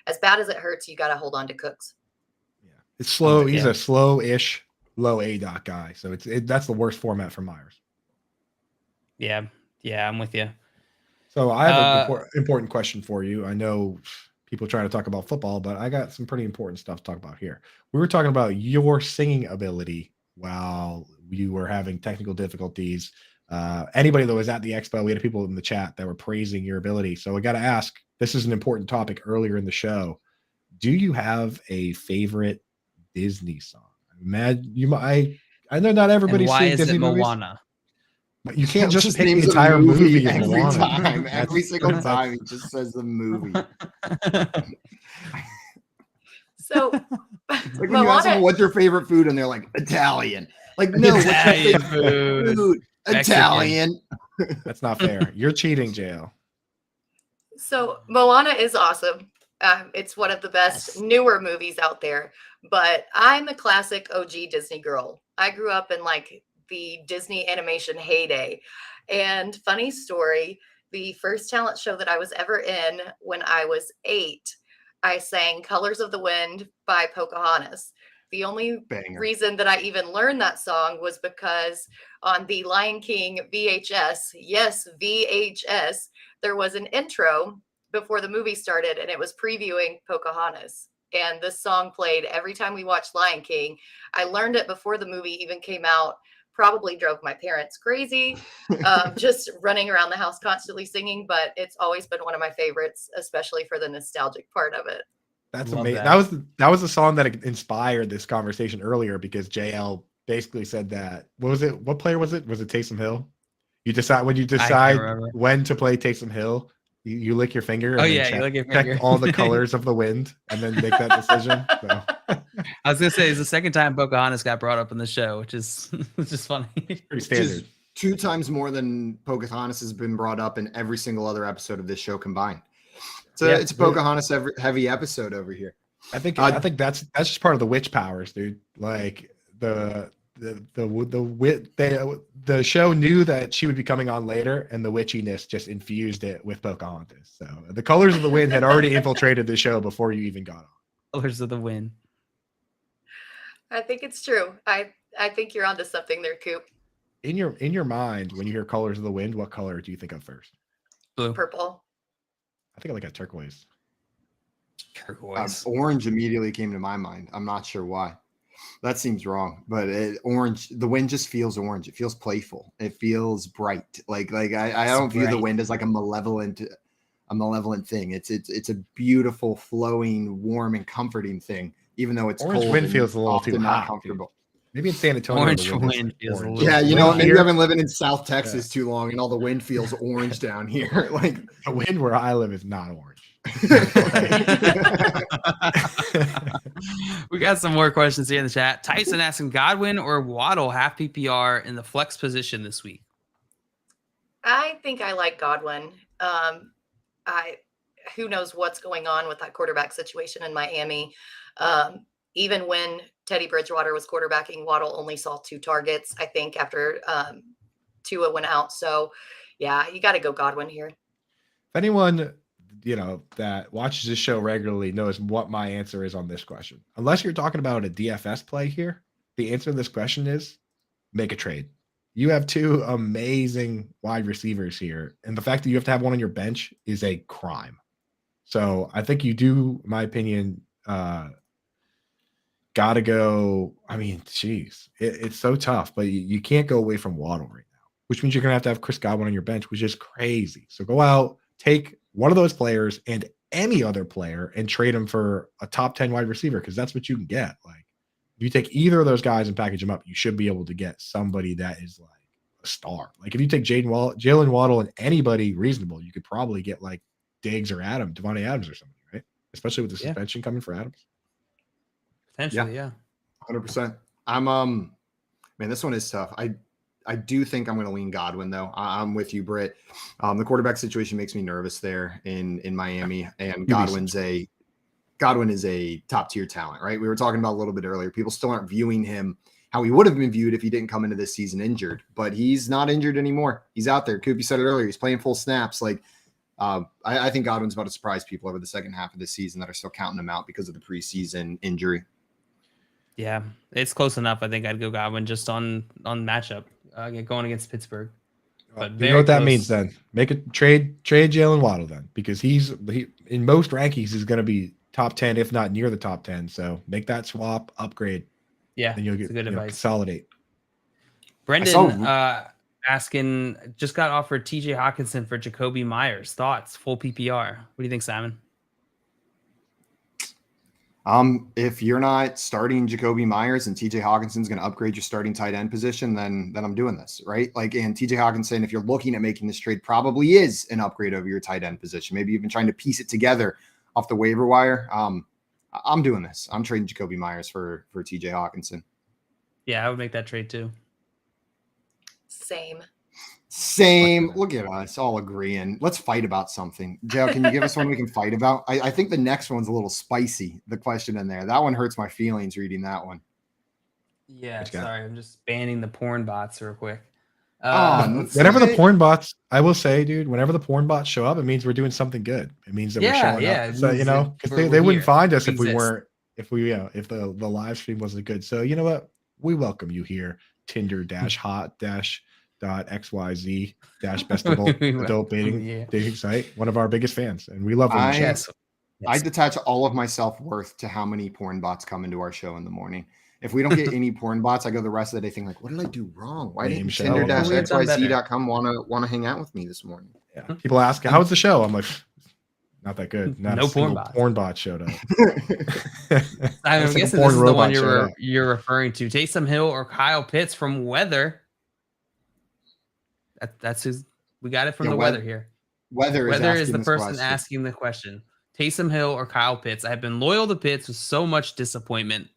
as bad as it hurts, you got to hold on to Cooks.
Yeah, it's slow. He's a slow-ish, low ADOT guy. So that's the worst format for Myers.
Yeah, I'm with you.
So I have an important question for you. I know people trying to talk about football, but I got some pretty important stuff to talk about here. We were talking about your singing ability while you were having technical difficulties. Anybody that was at the expo, we had people in the chat that were praising your ability. So I got to ask, this is an important topic earlier in the show. Do you have a favorite Disney song? I know not everybody's seen Disney movies.
Moana?
But you can't just pick the entire movie
every
Moana.
time. Every single time he just says the movie.
So
it's like when you ask them what's your favorite food and they're like Italian. Like, no,
Italian
what's your favorite food? Italian.
That's not fair. You're cheating, JL.
So Moana is awesome. It's one of the best newer movies out there, but I'm a classic OG Disney girl. I grew up in like the Disney animation heyday. And funny story, the first talent show that I was ever in when I was 8, I sang Colors of the Wind by Pocahontas. The only reason that I even learned that song was because on the Lion King VHS, yes, VHS, there was an intro before the movie started, and it was previewing Pocahontas. And this song played every time we watched Lion King. I learned it before the movie even came out. Probably drove my parents crazy, just running around the house constantly singing. But it's always been one of my favorites, especially for the nostalgic part of it.
That's amazing. That was the song that inspired this conversation earlier, because JL basically said that. What was it? What player was it? Was it Taysom Hill? You decide when to play Taysom Hill. You lick your finger. And
you lick your finger.
Check all the colors of the wind, and then make that decision. So.
I was gonna say it's the second time Pocahontas got brought up in the show, which is funny.
Pretty standard.
2 times more than Pocahontas has been brought up in every single other episode of this show combined. So it's a Pocahontas heavy episode over here.
I think that's just part of the witch powers, dude. Like the show knew that she would be coming on later, and the witchiness just infused it with Pocahontas. So the Colors of the Wind had already infiltrated the show before you even got on.
Colors of the Wind.
I think it's true. I think you're onto something there, Coop.
In your mind, when you hear Colors of the Wind, what color do you think of first?
Blue.
Purple.
I think I like a turquoise.
Orange immediately came to my mind. I'm not sure why. That seems wrong, but orange. The wind just feels orange. It feels playful. It feels bright. Like I don't view the wind as like a malevolent thing. It's a beautiful, flowing, warm, and comforting thing. Even though it's
orange
cold,
wind feels a little too hot,
comfortable.
Maybe in San Antonio,
orange wind feels a little.
Yeah, you know, maybe I've been living in South Texas too long, and all the wind feels orange down here. Like
the wind where I live is not orange.
We got some more questions here in the chat. Tyson asking Godwin or Waddle half PPR in the flex position this week.
I think I like Godwin. Who knows what's going on with that quarterback situation in Miami. Even when Teddy Bridgewater was quarterbacking, Waddle only saw 2 targets, I think, after Tua went out. So, yeah, you got to go Godwin here.
If anyone, that watches this show regularly knows what my answer is on this question. Unless you're talking about a DFS play here, the answer to this question is make a trade. You have 2 amazing wide receivers here, and the fact that you have to have one on your bench is a crime. So I think you do, in my opinion, gotta go. I mean, geez, it's so tough, but you can't go away from Waddle right now, which means you're gonna have to have Chris Godwin on your bench, which is crazy. So go out, take one of those players and any other player and trade them for a top 10 wide receiver, because that's what you can get. Like if you take either of those guys and package them up, you should be able to get somebody that is like a star. Like if you take Jalen Waddle and anybody reasonable, you could probably get like Diggs or Devontae Adams or something, right? Especially with the suspension coming for Adams.
Potentially, yeah.
100%. I'm man, this one is tough. I do think I'm going to lean Godwin though. I'm with you, Britt. The quarterback situation makes me nervous there in Miami, and Godwin is a top tier talent, right? We were talking about a little bit earlier. People still aren't viewing him how he would have been viewed if he didn't come into this season injured, but he's not injured anymore. He's out there. Coop, you said it earlier. He's playing full snaps. Like I think Godwin's about to surprise people over the second half of the season that are still counting him out because of the preseason injury.
Yeah, it's close enough. I think I'd go Godwin just on matchup going against Pittsburgh. But
you know what that means then? Make a trade Jalen Waddle then, because he in most rankings is going to be top 10, if not near the top 10. So make that swap, upgrade.
Yeah,
then you'll get good advice. Consolidate.
Brendan asking, just got offered TJ Hawkinson for Jacoby Myers. Thoughts? Full PPR. What do you think, Simon?
If you're not starting Jacoby Myers and TJ Hawkinson's going to upgrade your starting tight end position, then I'm doing this, right? Like, and TJ Hawkinson, if you're looking at making this trade, probably is an upgrade over your tight end position. Maybe even trying to piece it together off the waiver wire. I'm doing this. I'm trading Jacoby Myers for TJ Hawkinson.
Yeah, I would make that trade too.
Same.
Look at us all agreeing. Let's fight about something. Joe, can you give us one we can fight about? I think the next one's a little spicy, the question in there. That one hurts my feelings reading that one.
Yeah, sorry, I'm just banning the porn bots real quick.
Whenever the porn bots, I will say, dude, whenever the porn bots show up, it means we're doing something good. It means that we're showing up. So, you know, because they wouldn't find us if we weren't, if the live stream wasn't good. So, you know what? We welcome you here. Tinder-hot-.xyz-best adult dating site. One of our biggest fans, and we love when you show up.
I detach all of my self-worth to how many porn bots come into our show in the morning. If we don't get any porn bots, I go the rest of the day thinking like, what did I do wrong? Why didn't Tinder-xyz.com want to hang out with me this morning?
Yeah. People ask, how was the show? I'm like, not that good. Not
no
a porn bot showed up.
I'm guessing this is the one you're referring to. Taysom Hill or Kyle Pitts from Weather. That's who's we got it from the Weather here.
Weather
is the person asking the question. Taysom Hill or Kyle Pitts. I have been loyal to Pitts with so much disappointment.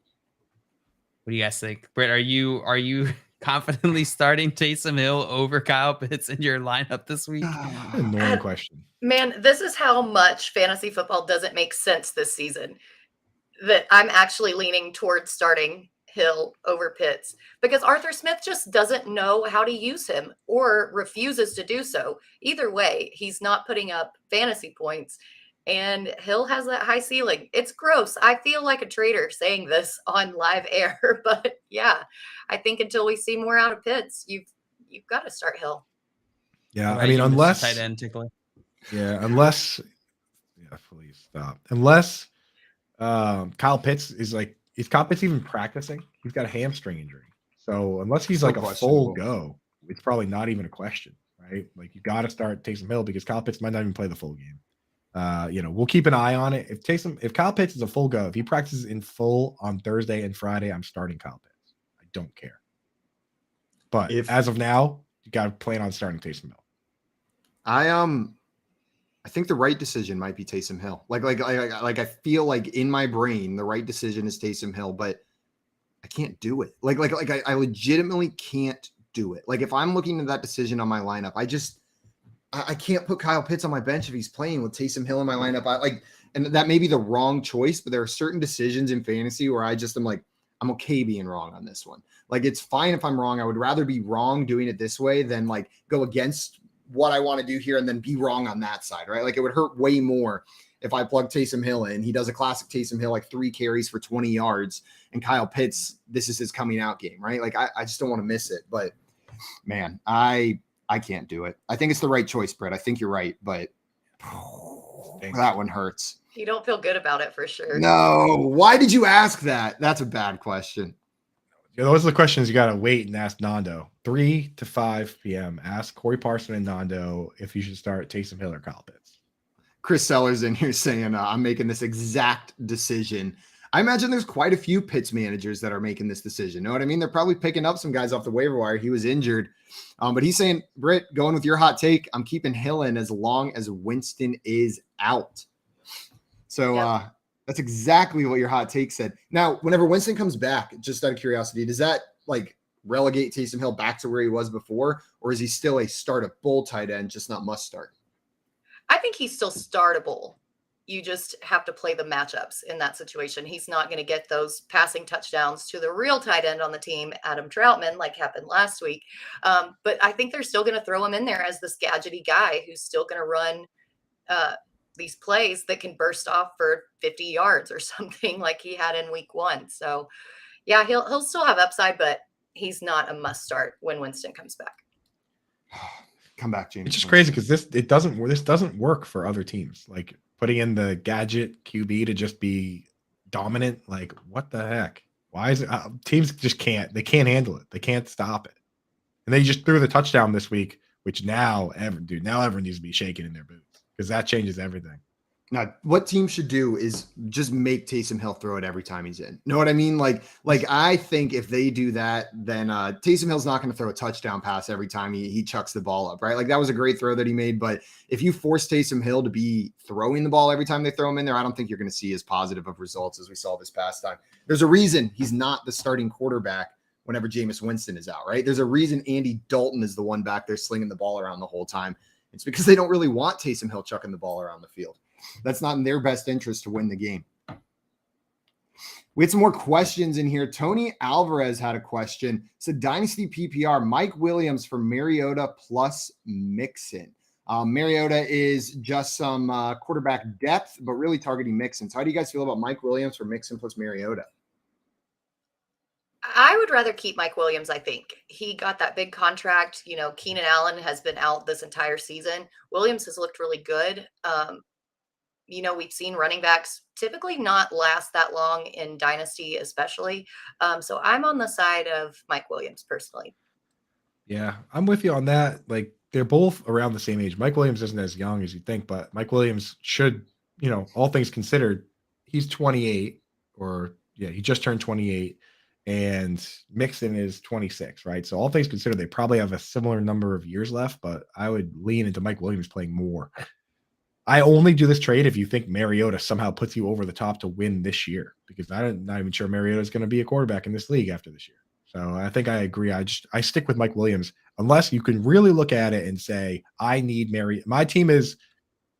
What do you guys think? Britt, are you confidently starting Taysom Hill over Kyle Pitts in your lineup this week?
Annoying question.
Man, this is how much fantasy football doesn't make sense this season. That I'm actually leaning towards starting Hill over Pitts because Arthur Smith just doesn't know how to use him or refuses to do so. Either way, he's not putting up fantasy points. And Hill has that high ceiling. It's gross. I feel like a traitor saying this on live air, but yeah, I think until we see more out of Pitts, you've got to start Hill.
Yeah, I mean, unless
tight end tickler.
Yeah, please stop. Unless Kyle Pitts is Kyle Pitts even practicing? He's got a hamstring injury. So unless he's like a full go, it's probably not even a question, right? Like you got to start Taysom Hill because Kyle Pitts might not even play the full game. We'll keep an eye on it. If Kyle Pitts is a full go, if he practices in full on Thursday and Friday, I'm starting Kyle Pitts. I don't care. But as of now, you got to plan on starting Taysom Hill.
I think the right decision might be Taysom Hill. Like I feel like in my brain, the right decision is Taysom Hill, but I can't do it. I legitimately can't do it. Like if I'm looking at that decision on my lineup, I can't put Kyle Pitts on my bench if he's playing with Taysom Hill in my lineup. And that may be the wrong choice, but there are certain decisions in fantasy where I just am like, I'm okay being wrong on this one. Like it's fine if I'm wrong. I would rather be wrong doing it this way than like go against what I want to do here and then be wrong on that side, right? Like it would hurt way more if I plug Taysom Hill in. He does a classic Taysom Hill, like 3 carries for 20 yards, and Kyle Pitts, this is his coming out game, right? Like I just don't want to miss it. But man, I can't do it. I think it's the right choice, Brett. I think you're right, but that one hurts.
You don't feel good about it for sure.
No. Why did you ask that? That's a bad question.
Yeah, those are the questions you got to wait and ask Nando. 3 to 5 p.m. Ask Corey Parson and Nando if you should start Taysom Hill or Kyle Pitts.
Chris Sellers in here saying, I'm making this exact decision. I imagine there's quite a few Pitts managers that are making this decision. Know what I mean? They're probably picking up some guys off the waiver wire. He was injured. But he's saying, Britt, going with your hot take, I'm keeping Hill in as long as Winston is out. So that's exactly what your hot take said. Now, whenever Winston comes back, just out of curiosity, does that like relegate Taysom Hill back to where he was before? Or is he still a startable tight end, just not must start?
I think he's still startable. You just have to play the matchups in that situation. He's not going to get those passing touchdowns to the real tight end on the team, Adam Troutman, like happened last week. But I think they're still going to throw him in there as this gadgety guy who's still going to run these plays that can burst off for 50 yards or something like he had in week 1. So yeah, he'll still have upside, but he's not a must start when Winston comes back.
Come back, James.
It's just crazy because this doesn't work for other teams. Like putting in the gadget QB to just be dominant. Like what the heck? Why is it? Teams just can't. They can't handle it. They can't stop it. And they just threw the touchdown this week, which now everyone needs to be shaking in their boots because that changes everything.
Now, what teams should do is just make Taysom Hill throw it every time he's in. Know what I mean? Like I think if they do that, then Taysom Hill's not going to throw a touchdown pass every time he chucks the ball up, right? Like that was a great throw that he made. But if you force Taysom Hill to be throwing the ball every time they throw him in there, I don't think you're going to see as positive of results as we saw this past time. There's a reason he's not the starting quarterback whenever Jameis Winston is out, right? There's a reason Andy Dalton is the one back there slinging the ball around the whole time. It's because they don't really want Taysom Hill chucking the ball around the field. That's not in their best interest to win the game. We had some more questions in here. Tony Alvarez had a question. Said Dynasty PPR, Mike Williams for Mariota plus Mixon. Mariota is just some quarterback depth, but really targeting Mixon. So how do you guys feel about Mike Williams for Mixon plus Mariota?
I would rather keep Mike Williams, I think. He got that big contract. You know, Keenan Allen has been out this entire season. Williams has looked really good. You know, we've seen running backs typically not last that long in Dynasty, especially. So I'm on the side of Mike Williams personally.
Yeah, I'm with you on that. Like, they're both around the same age. Mike Williams isn't as young as you think, but Mike Williams should, you know, all things considered, he's 28 he just turned 28 and Mixon is 26, right? So all things considered, they probably have a similar number of years left, but I would lean into Mike Williams playing more. I only do this trade if you think Mariota somehow puts you over the top to win this year, because I'm not even sure Mariota is going to be a quarterback in this league after this year. So I think I agree. I stick with Mike Williams unless you can really look at it and say, I need my team is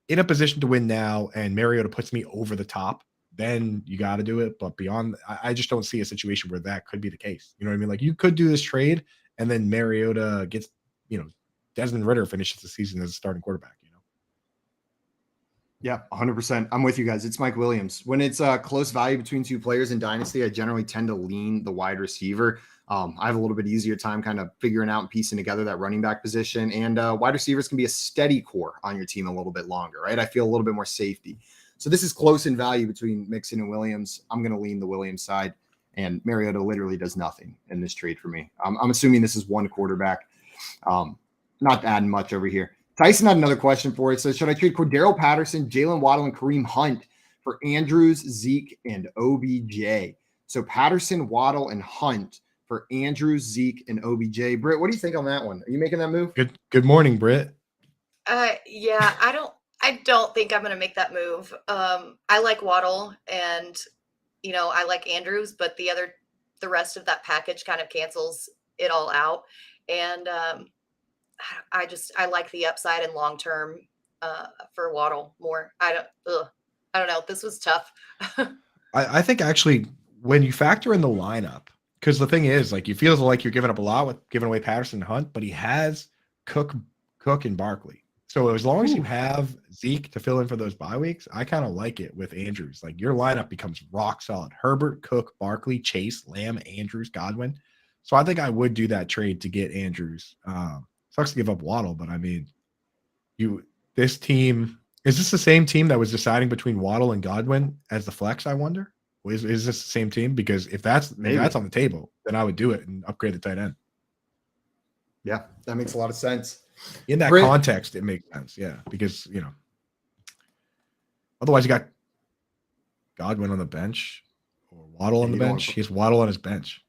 in a position to win now and Mariota puts me over the top, then you got to do it. But beyond, I just don't see a situation where that could be the case. You know what I mean? Like, you could do this trade and then Mariota gets, Desmond Ridder finishes the season as a starting quarterback.
Yeah, 100%. I'm with you guys. It's Mike Williams. When it's a close value between two players in Dynasty, I generally tend to lean the wide receiver. I have a little bit easier time kind of figuring out and piecing together that running back position. And wide receivers can be a steady core on your team a little bit longer, right? I feel a little bit more safety. So this is close in value between Mixon and Williams. I'm going to lean the Williams side. And Mariota literally does nothing in this trade for me. I'm assuming this is one quarterback. Not adding much over here. Tyson had another question for us. So should I trade Cordero Patterson, Jalen Waddle, and Kareem Hunt for Andrews, Zeke, and OBJ? So Patterson, Waddle, and Hunt for Andrews, Zeke, and OBJ. Britt, what do you think on that one? Are you making that move?
Good morning, Britt.
Yeah, I don't think I'm going to make that move. I like Waddle and, I like Andrews, but the rest of that package kind of cancels it all out. And, I like the upside and long-term for Waddle more. I don't know. This was tough.
I think actually when you factor in the lineup, because the thing is, like, you feel like you're giving up a lot with giving away Patterson and Hunt, but he has Cook and Barkley. So as long as you have Zeke to fill in for those bye weeks, I kind of like it with Andrews. Like, your lineup becomes rock solid. Herbert, Cook, Barkley, Chase, Lamb, Andrews, Godwin. So I think I would do that trade to get Andrews. Sucks to give up Waddle, but I mean, this team, is this the same team that was deciding between Waddle and Godwin as the flex, I wonder? Is this the same team? Because if that's on the table, then I would do it and upgrade the tight end.
Yeah, that makes a lot of sense.
In that context, it makes sense. Yeah, because, otherwise you got Godwin on the bench or Waddle on the bench. He has Waddle on his bench.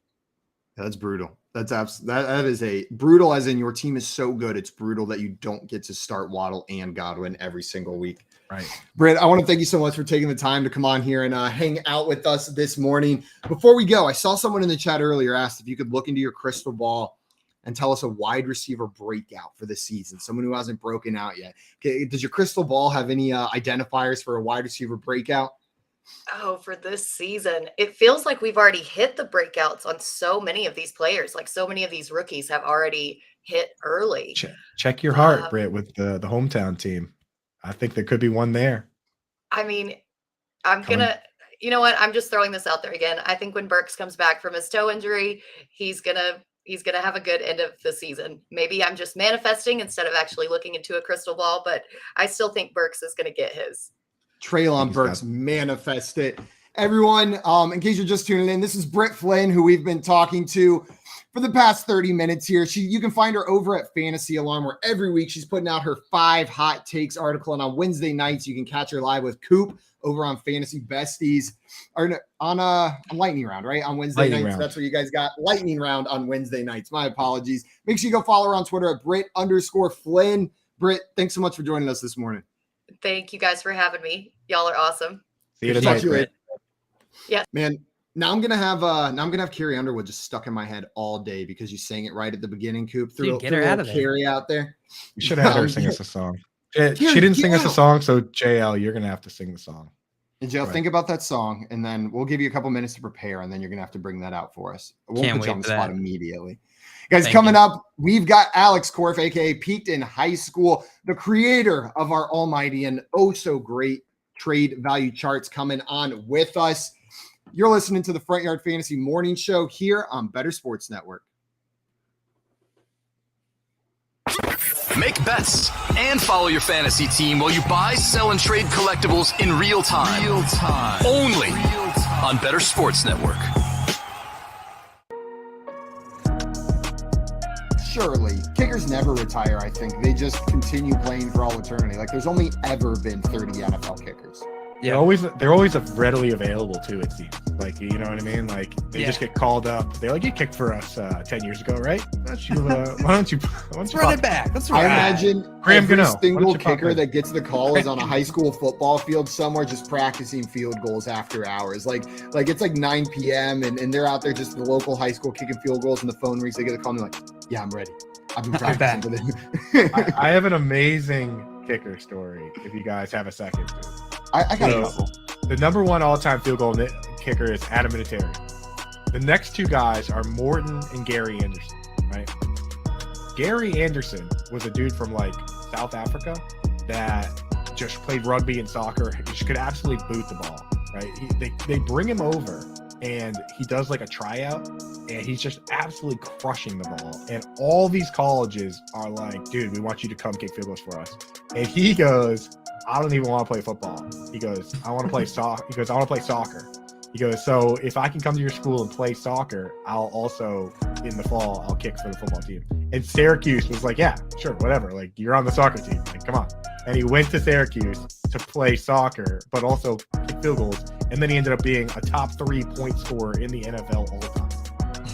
Yeah, that's brutal. That is a brutal, as in your team is so good, it's brutal that you don't get to start Waddle and Godwin every single week.
Right.
Britt, I want to thank you so much for taking the time to come on here and hang out with us this morning. Before we go, I saw someone in the chat earlier asked if you could look into your crystal ball and tell us a wide receiver breakout for the season, someone who hasn't broken out yet. Okay, does your crystal ball have any identifiers for a wide receiver breakout?
Oh, for this season, it feels like we've already hit the breakouts on so many of these players. Like, so many of these rookies have already hit early.
Check your heart, Britt, with the hometown team. I think there could be one there.
I mean, you know what? I'm just throwing this out there again. I think when Burks comes back from his toe injury, he's gonna have a good end of the season. Maybe I'm just manifesting instead of actually looking into a crystal ball, but I still think Burks is gonna get his.
Treylon Burks, manifest it. Everyone, in case you're just tuning in, this is Britt Flynn, who we've been talking to for the past 30 minutes here. You can find her over at Fantasy Alarm, where every week she's putting out her 5 hot takes article. And on Wednesday nights, you can catch her live with Coop over on Fantasy Besties, or on Lightning Round, right? On Wednesday nights. That's where you guys got Lightning Round on Wednesday nights. My apologies. Make sure you go follow her on Twitter at Britt_Flynn. Britt, thanks so much for joining us this morning.
Thank you guys for having me. Y'all are awesome.
See you tonight, Britt.
Yeah,
man. Now I'm gonna have Carrie Underwood just stuck in my head all day because you sang it right at the beginning, Coop.
Get her out of there.
Carrie out there.
You should have had her sing us a song. She didn't sing us a song, so JL, you're gonna have to sing the song.
And Joe, think about that song, and then we'll give you a couple minutes to prepare, and then you're going to have to bring that out for us. We'll
Can't
put you
wait
on the
for
spot
that.
immediately. Guys,
Thank
coming
you.
up, we've got Alex Korf, a.k.a. Peaked in High School, the creator of our almighty and oh-so-great trade value charts coming on with us. You're listening to the Front Yard Fantasy Morning Show here on Bettor Sports Network.
Make bets and follow your fantasy team while you buy, sell, and trade collectibles in real time. Only on Bettor Sports Network.
Surely, kickers never retire, I think. They just continue playing for all eternity. Like, there's only ever been 30 NFL kickers.
They're always readily available too, it seems. Like, you know what I mean? Like, they just get called up. They're like, you kicked for us 10 years ago, right? Why don't you
run it back? Let's
I imagine
Graham
every
Gano,
single kicker that gets the call is on a high school football field somewhere just practicing field goals after hours. Like it's like 9 p.m. and they're out there just at the local high school kicking field goals, and the phone rings. They get the call and they're like, yeah, I'm ready. I've been practicing with it.
I have an amazing kicker story if you guys have a second.
I got a couple.
The number one all-time field goal kicker is Adam Vinatieri. The next two guys are Morton and Gary Anderson, right? Gary Anderson was a dude from like South Africa that just played rugby and soccer. He just could absolutely boot the ball, right? They bring him over and he does like a tryout and he's just absolutely crushing the ball. And all these colleges are like, dude, we want you to come kick field goals for us. And he goes, I don't even want to play football. He goes, I want to play soccer. He goes, I want to play soccer. He goes, so if I can come to your school and play soccer, I'll also, in the fall, I'll kick for the football team. And Syracuse was like, yeah, sure, whatever. Like, you're on the soccer team. Like, come on. And he went to Syracuse to play soccer, but also kick field goals. And then he ended up being a top 3 point scorer in the NFL all time.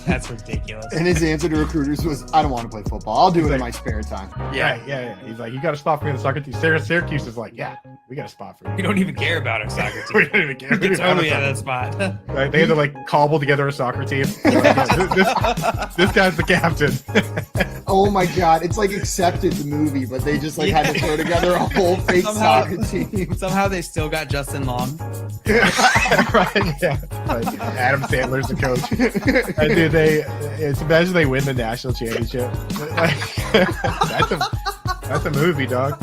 That's ridiculous.
And his answer to recruiters was, I don't want to play football. I'll do it in my spare time.
Yeah. He's like, you got a spot for me on the soccer team. Syracuse is like, yeah, we got a spot for you.
We don't even care about our soccer team.
We don't even care.
We totally have that spot.
Right? They had to like cobble together a soccer team. Like, yeah, this guy's the captain.
Oh my God. It's like Accepted, the movie, but they just like had to throw together a whole fake soccer team.
Somehow they still got Justin Long.
Right, yeah. Like, Adam Sandler's the coach. And dude, imagine they win the national championship. That's a movie, dog.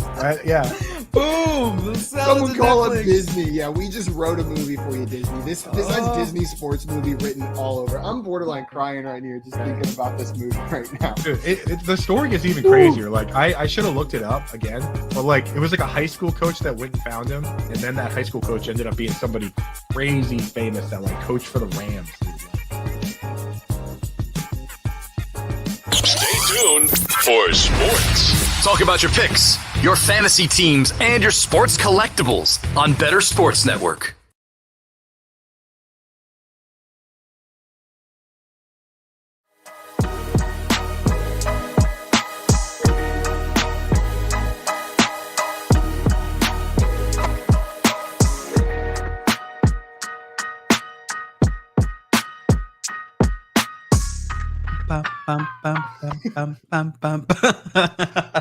Yeah.
Boom!
Someone call up Disney. Yeah, we just wrote a movie for you, Disney. This has Disney sports movie written all over. I'm borderline crying right here just thinking about this movie right now.
Dude, the story gets even crazier. Like, I should have looked it up again, but like it was like a high school coach that went and found him, and then that high school coach ended up being somebody crazy famous that like coached for the Rams.
Stay tuned for sports. Talk about your picks, your fantasy teams, and your sports collectibles on Bettor Sports Network.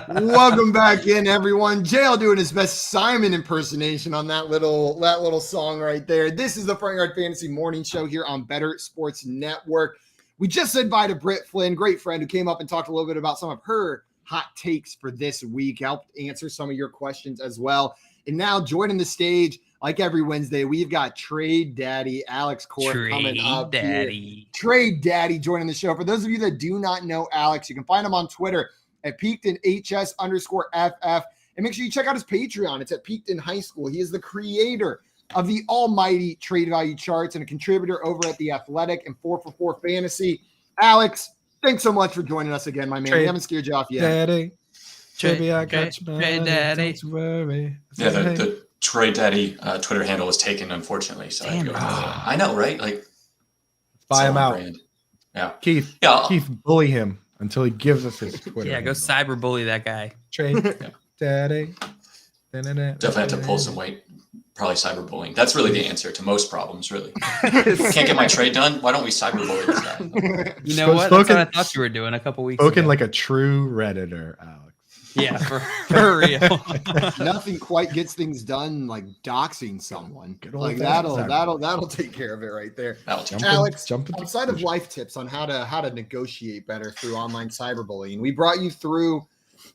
Welcome back in, everyone. JL doing his best Simon impersonation on that little song right there. This is the Front Yard Fantasy Morning Show here on Bettor Sports Network. We just said bye to Britt Flynn, great friend who came up and talked a little bit about some of her hot takes for this week, helped answer some of your questions as well. And now joining the stage, like every Wednesday, we've got Trade Daddy Alex Korf coming up here. Trade Daddy joining the show. For those of you that do not know Alex, you can find him on Twitter at PeakedInHS_FF. And make sure you check out his Patreon. It's at Peaked in High School. He is the creator of the almighty trade value charts and a contributor over at The Athletic and 4for4 Fantasy. Alex, thanks so much for joining us again, my man. We haven't scared you off yet.
Daddy.
Maybe
I got you.
Trade Daddy.
Don't worry.
Yeah, the Trade Daddy Twitter handle was taken, unfortunately. So I know, right? Like,
buy him out.
Brand. Yeah,
Keith, bully him until he gives us his Twitter.
Yeah, go cyberbully that guy.
Trade Daddy.
Definitely have to pull some weight. Probably cyberbullying. That's really the answer to most problems, really. Can't get my trade done? Why don't we cyberbully this guy?
You know what? That's what I thought you were doing a couple weeks ago.
Spoken like a true Redditor, Alex.
Yeah, for real.
Nothing quite gets things done like doxing someone. Like
old-fashioned
that'll take care of it right there.
Jumping-
Alex,
jumping to
outside of life tips on how to negotiate better through online cyberbullying, we brought you through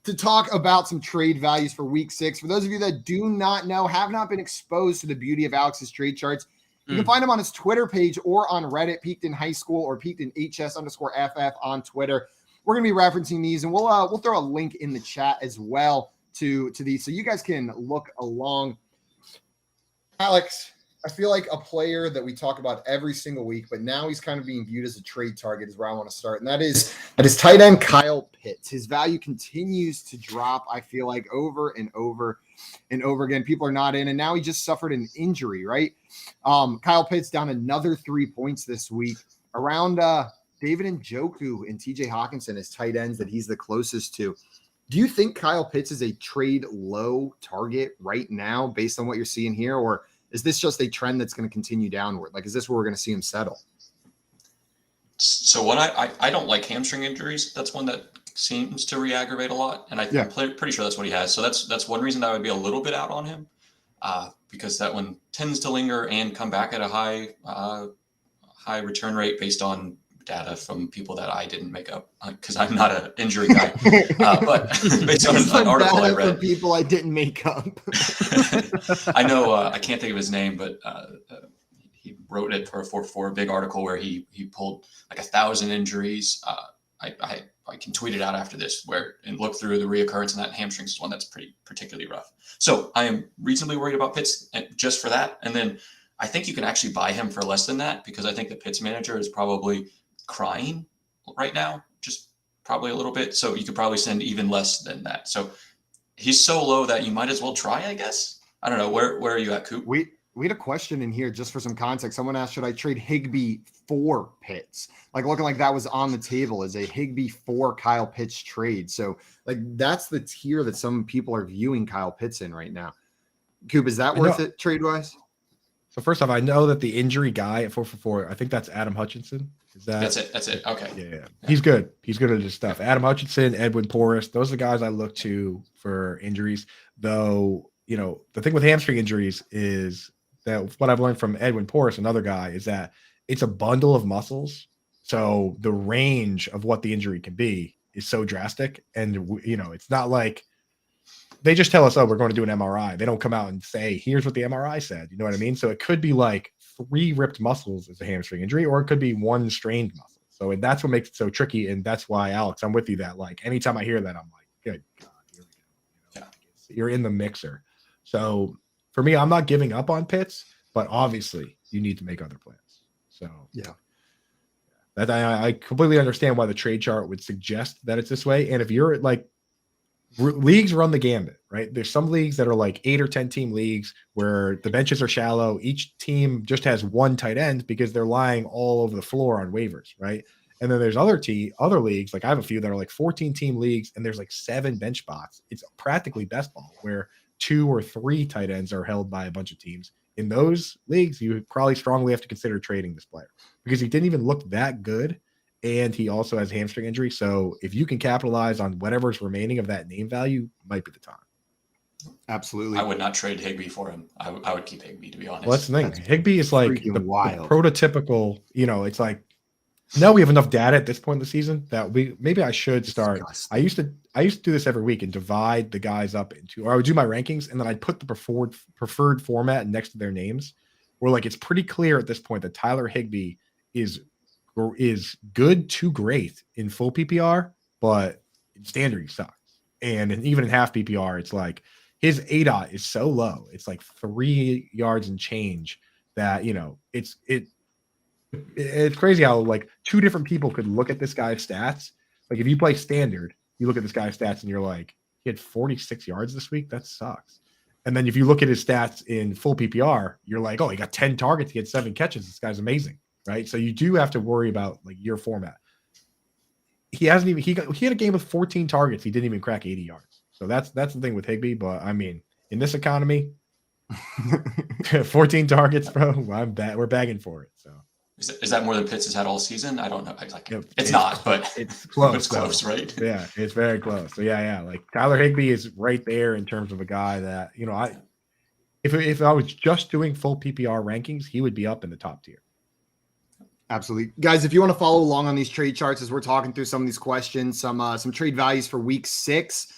to talk about some trade values for week 6. For those of you that do not know, have not been exposed to the beauty of Alex's trade charts, you can find him on his Twitter page or on Reddit, Peaked in High School or Peaked in HS_FF on Twitter. We're going to be referencing these, and we'll throw a link in the chat as well to these, so you guys can look along. Alex, I feel like a player that we talk about every single week, but now he's kind of being viewed as a trade target is where I want to start, and that is tight end Kyle Pitts. His value continues to drop, I feel like, over and over and over again. People are not in, and now he just suffered an injury, right? Kyle Pitts down another 3 points this week. Around David Njoku and TJ Hawkinson as tight ends that he's the closest to. Do you think Kyle Pitts is a trade low target right now based on what you're seeing here? Or is this just a trend that's going to continue downward? Like, is this where we're going to see him settle?
So what I don't like hamstring injuries. That's one that seems to re-aggravate a lot. And I'm pretty sure that's what he has. So that's one reason I would be a little bit out on him because that one tends to linger and come back at a high return rate based on data from people that I didn't make up because I'm not an injury guy. But based on an article I read,
from people I didn't make up.
I know I can't think of his name, but he wrote it for a big article where he pulled like 1,000 injuries. I can tweet it out after this and look through the reoccurrence in that hamstrings is one that's particularly rough. So I am reasonably worried about Pitts just for that. And then I think you can actually buy him for less than that because I think the Pitts manager is probably crying right now, just probably a little bit. So you could probably send even less than that. So he's so low that you might as well try, I guess. I don't know. Where are you at, Coop?
We had a question in here just for some context. Someone asked, should I trade Higbee for Pitts? Like looking like that was on the table as a Higbee for Kyle Pitts trade. So like that's the tier that some people are viewing Kyle Pitts in right now. Coop, is that worth it trade wise?
So first off, I know that the injury guy at 444, I think that's Adam Hutchinson.
That's it. Okay.
Yeah. He's good. He's good at his stuff. Adam Hutchinson, Edwin Porras, those are the guys I look to for injuries. Though, the thing with hamstring injuries is that what I've learned from Edwin Porras, another guy, is that it's a bundle of muscles. So the range of what the injury can be is so drastic. And, it's not like they just tell us, oh, we're going to do an MRI. They don't come out and say, here's what the MRI said. You know what I mean? So it could be like 3 ripped muscles as a hamstring injury, or it could be 1 strained muscle. So that's what makes it so tricky. And that's why, Alex, I'm with you that like anytime I hear that, I'm like, good God, here we go. You're in the mixer. So for me, I'm not giving up on Pitts, but obviously you need to make other plans. So that I completely understand why the trade chart would suggest that it's this way. And if you're like, leagues run the gambit, right? There's some leagues that are like 8 or 10 team leagues where the benches are shallow. Each team just has 1 tight end because they're lying all over the floor on waivers, right? And then there's other leagues, like I have a few that are like 14 team leagues and there's like 7 bench spots. It's practically best ball where 2 or 3 tight ends are held by a bunch of teams. In those leagues, you probably strongly have to consider trading this player because he didn't even look that good. And he also has hamstring injury. So if you can capitalize on whatever's remaining of that name value, might be the time.
Absolutely.
I would not trade Higbee for him. I would keep Higbee, to be honest.
Well, that's the thing. Higbee is like the prototypical, it's like, now we have enough data at this point in the season that maybe I should start. I used to do this every week and divide the guys up into, or I would do my rankings and then I'd put the preferred format next to their names where like, it's pretty clear at this point that Tyler Higbee is good to great in full PPR, but in standard he sucks. And even in half PPR, it's like his ADOT is so low. It's like 3 yards and change that, it's crazy how like 2 different people could look at this guy's stats. Like if you play standard, you look at this guy's stats and you're like, he had 46 yards this week. That sucks. And then if you look at his stats in full PPR, you're like, oh, he got 10 targets. He had 7 catches. This guy's amazing. Right. So you do have to worry about like your format. He had a game with 14 targets. He didn't even crack 80 yards. So that's the thing with Higbee. But I mean, in this economy, 14 targets, bro, we're bagging for it. So
Is that more than Pitts has had all season? I don't know. It's not, but
it's close.
It's close, right?
Yeah, it's very close. So yeah. Like Tyler Higbee is right there in terms of a guy that, if I was just doing full PPR rankings, he would be up in the top tier.
Absolutely. Guys, if you want to follow along on these trade charts as we're talking through some of these questions, some trade values for week 6,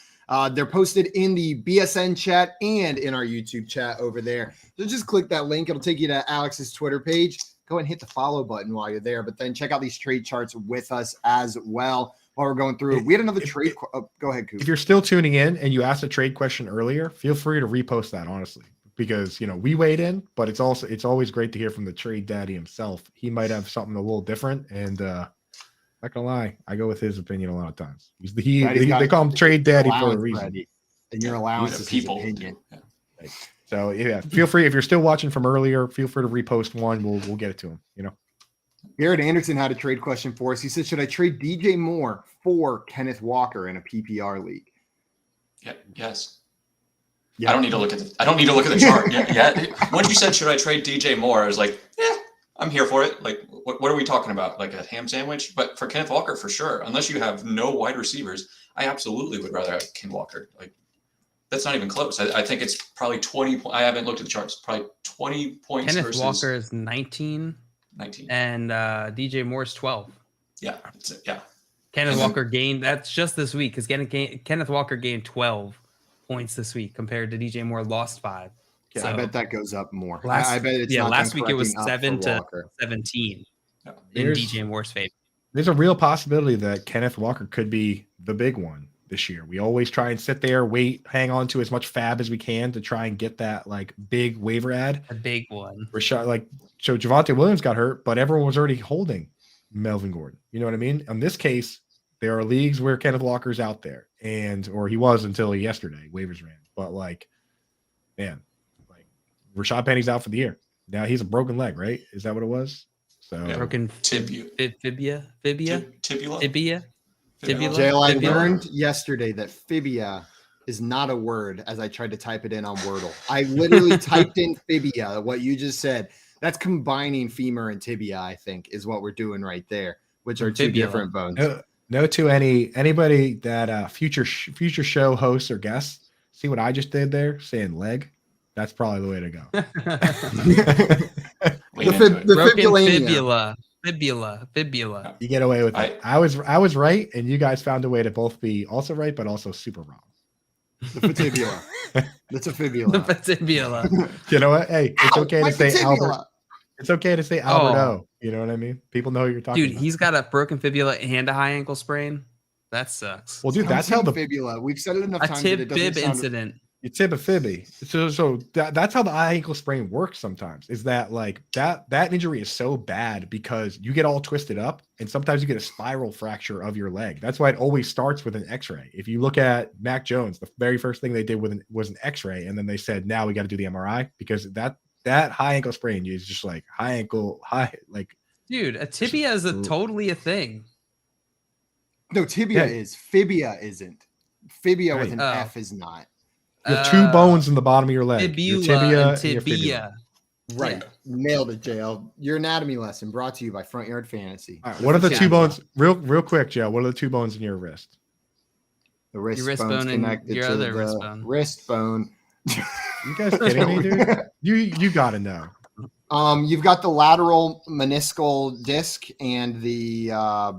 they're posted in the BSN chat and in our YouTube chat over there. So just click that link. It'll take you to Alex's Twitter page. Go ahead and hit the follow button while you're there, but then check out these trade charts with us as well while we're going through it. We had another trade. Go ahead, Coop.
If you're still tuning in and you asked a trade question earlier, feel free to repost that, honestly, because we weighed in, but it's always great to hear from the trade daddy himself. He might have something a little different, and not gonna lie, I go with his opinion a lot of times. They call him trade daddy for a reason.
And your allowance is his opinion.
Yeah. So yeah, feel free, if you're still watching from earlier, feel free to repost one. We'll get it to him.
Garrett Anderson had a trade question for us. He said, "Should I trade DJ Moore for Kenneth Walker in a PPR league?"
Yeah. Yes. Yeah. I don't need to look at the chart yet. Once you said, "Should I trade DJ Moore?" I was like, "Yeah, I'm here for it." Like, what are we talking about? Like a ham sandwich? But for Kenneth Walker, for sure. Unless you have no wide receivers, I absolutely would rather have Ken Walker. Like, that's not even close. I think it's probably 20. I haven't looked at the charts. Probably 20 points.
Kenneth
versus
Walker is 19.
19.
And DJ Moore's 12.
Yeah.
Kenneth Walker gained. That's just this week because Kenneth Walker gained 12 points this week compared to DJ Moore lost 5.
Yeah, so, I bet that goes up more.
I
bet it's
last week it was 7 to 17 in DJ Moore's favor.
There's a real possibility that Kenneth Walker could be the big one this year. We always try and sit there, wait, hang on to as much fab as we can to try and get that like big waiver ad.
A big one.
So Javonte Williams got hurt, but everyone was already holding Melvin Gordon. You know what I mean? In this case, there are leagues where Kenneth Walker's out there, or he was until yesterday. Waivers ran, but Rashad Penny's out for the year. Now he's a broken leg, right? Is that what it was? So
broken
tibia.
Jail, I learned yesterday that fibia is not a word as I tried to type it in on Wordle. I literally typed in fibia, what you just said. That's combining femur and tibia, I think, is what we're doing right there, which are two different bones.
No to anybody that future show hosts or guests. See what I just did there? Saying leg. That's probably the way to go.
the fibula.
You get away with it. I was right, and you guys found a way to both be also right, but also super wrong.
The patibula. That's a fibula.
The patibula.
You know what? Hey, it's okay to say Albert. It's okay to say Alberto. You know what I mean? People know who you're talking about.
Dude, he's got a broken fibula and a high ankle sprain. That sucks.
Well, dude, that's how the
fibula. We've said it enough times.
A tib-bib incident.
You tib a fibby. So that's how the high ankle sprain works sometimes, is that like that injury is so bad because you get all twisted up and sometimes you get a spiral fracture of your leg. That's why it always starts with an x-ray. If you look at Mac Jones, the very first thing they did was an x-ray, and then they said, now we got to do the MRI because that high ankle sprain is just like
dude, a tibia is totally a thing.
No, tibia is. Fibia isn't. Fibia with an F is not.
You have two bones in the bottom of your leg.
Fibula
your
and tibia.
Right. Yeah. Nailed it, JL. Your anatomy lesson brought to you by Front Yard Fantasy.
All right, what are the two bones? Real quick, JL. What are the two bones in your wrist?
The wrist bone connected
your
to
other
the wrist bone.
You guys kidding me, dude? You got to know.
You've got the lateral meniscal disc and the
I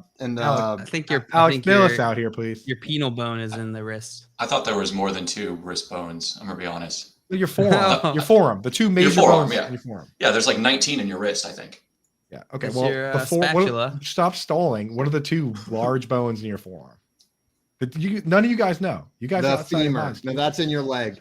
think
Alex, bail us out here, please.
Your penal bone is in the wrist.
I thought there was more than 2 wrist bones. I'm gonna be honest.
Your forearm. Your forearm. The two major bones in your forearm.
Yeah, there's like 19 in your wrist, I think.
Yeah. Okay.
It's
well,
your, spatula.
Stop stalling. What are the 2 large bones in your forearm? None of you guys know. You guys
the femur. No, that's in your leg.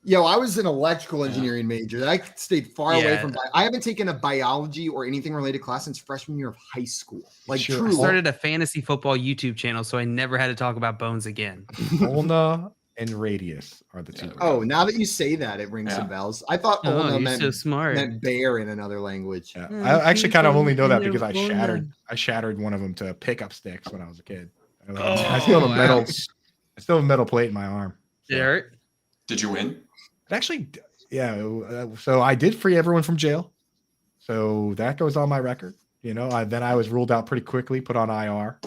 Yo, I was an electrical engineering major. I stayed far away from. I haven't taken a biology or anything related class since freshman year of high school. Like,
I started a fantasy football YouTube channel, so I never had to talk about bones again.
Ulna and radius are the 2.
Oh, now that you say that, it rings some bells. I thought ulna meant bear in another language.
Yeah. I actually kind of only know that because I shattered one of them to pick up sticks when I was a kid. I still have a metal plate in my arm.
Did it hurt?
Did you win?
Actually, yeah. So I did free everyone from jail. So that goes on my record. Then I was ruled out pretty quickly, put on IR.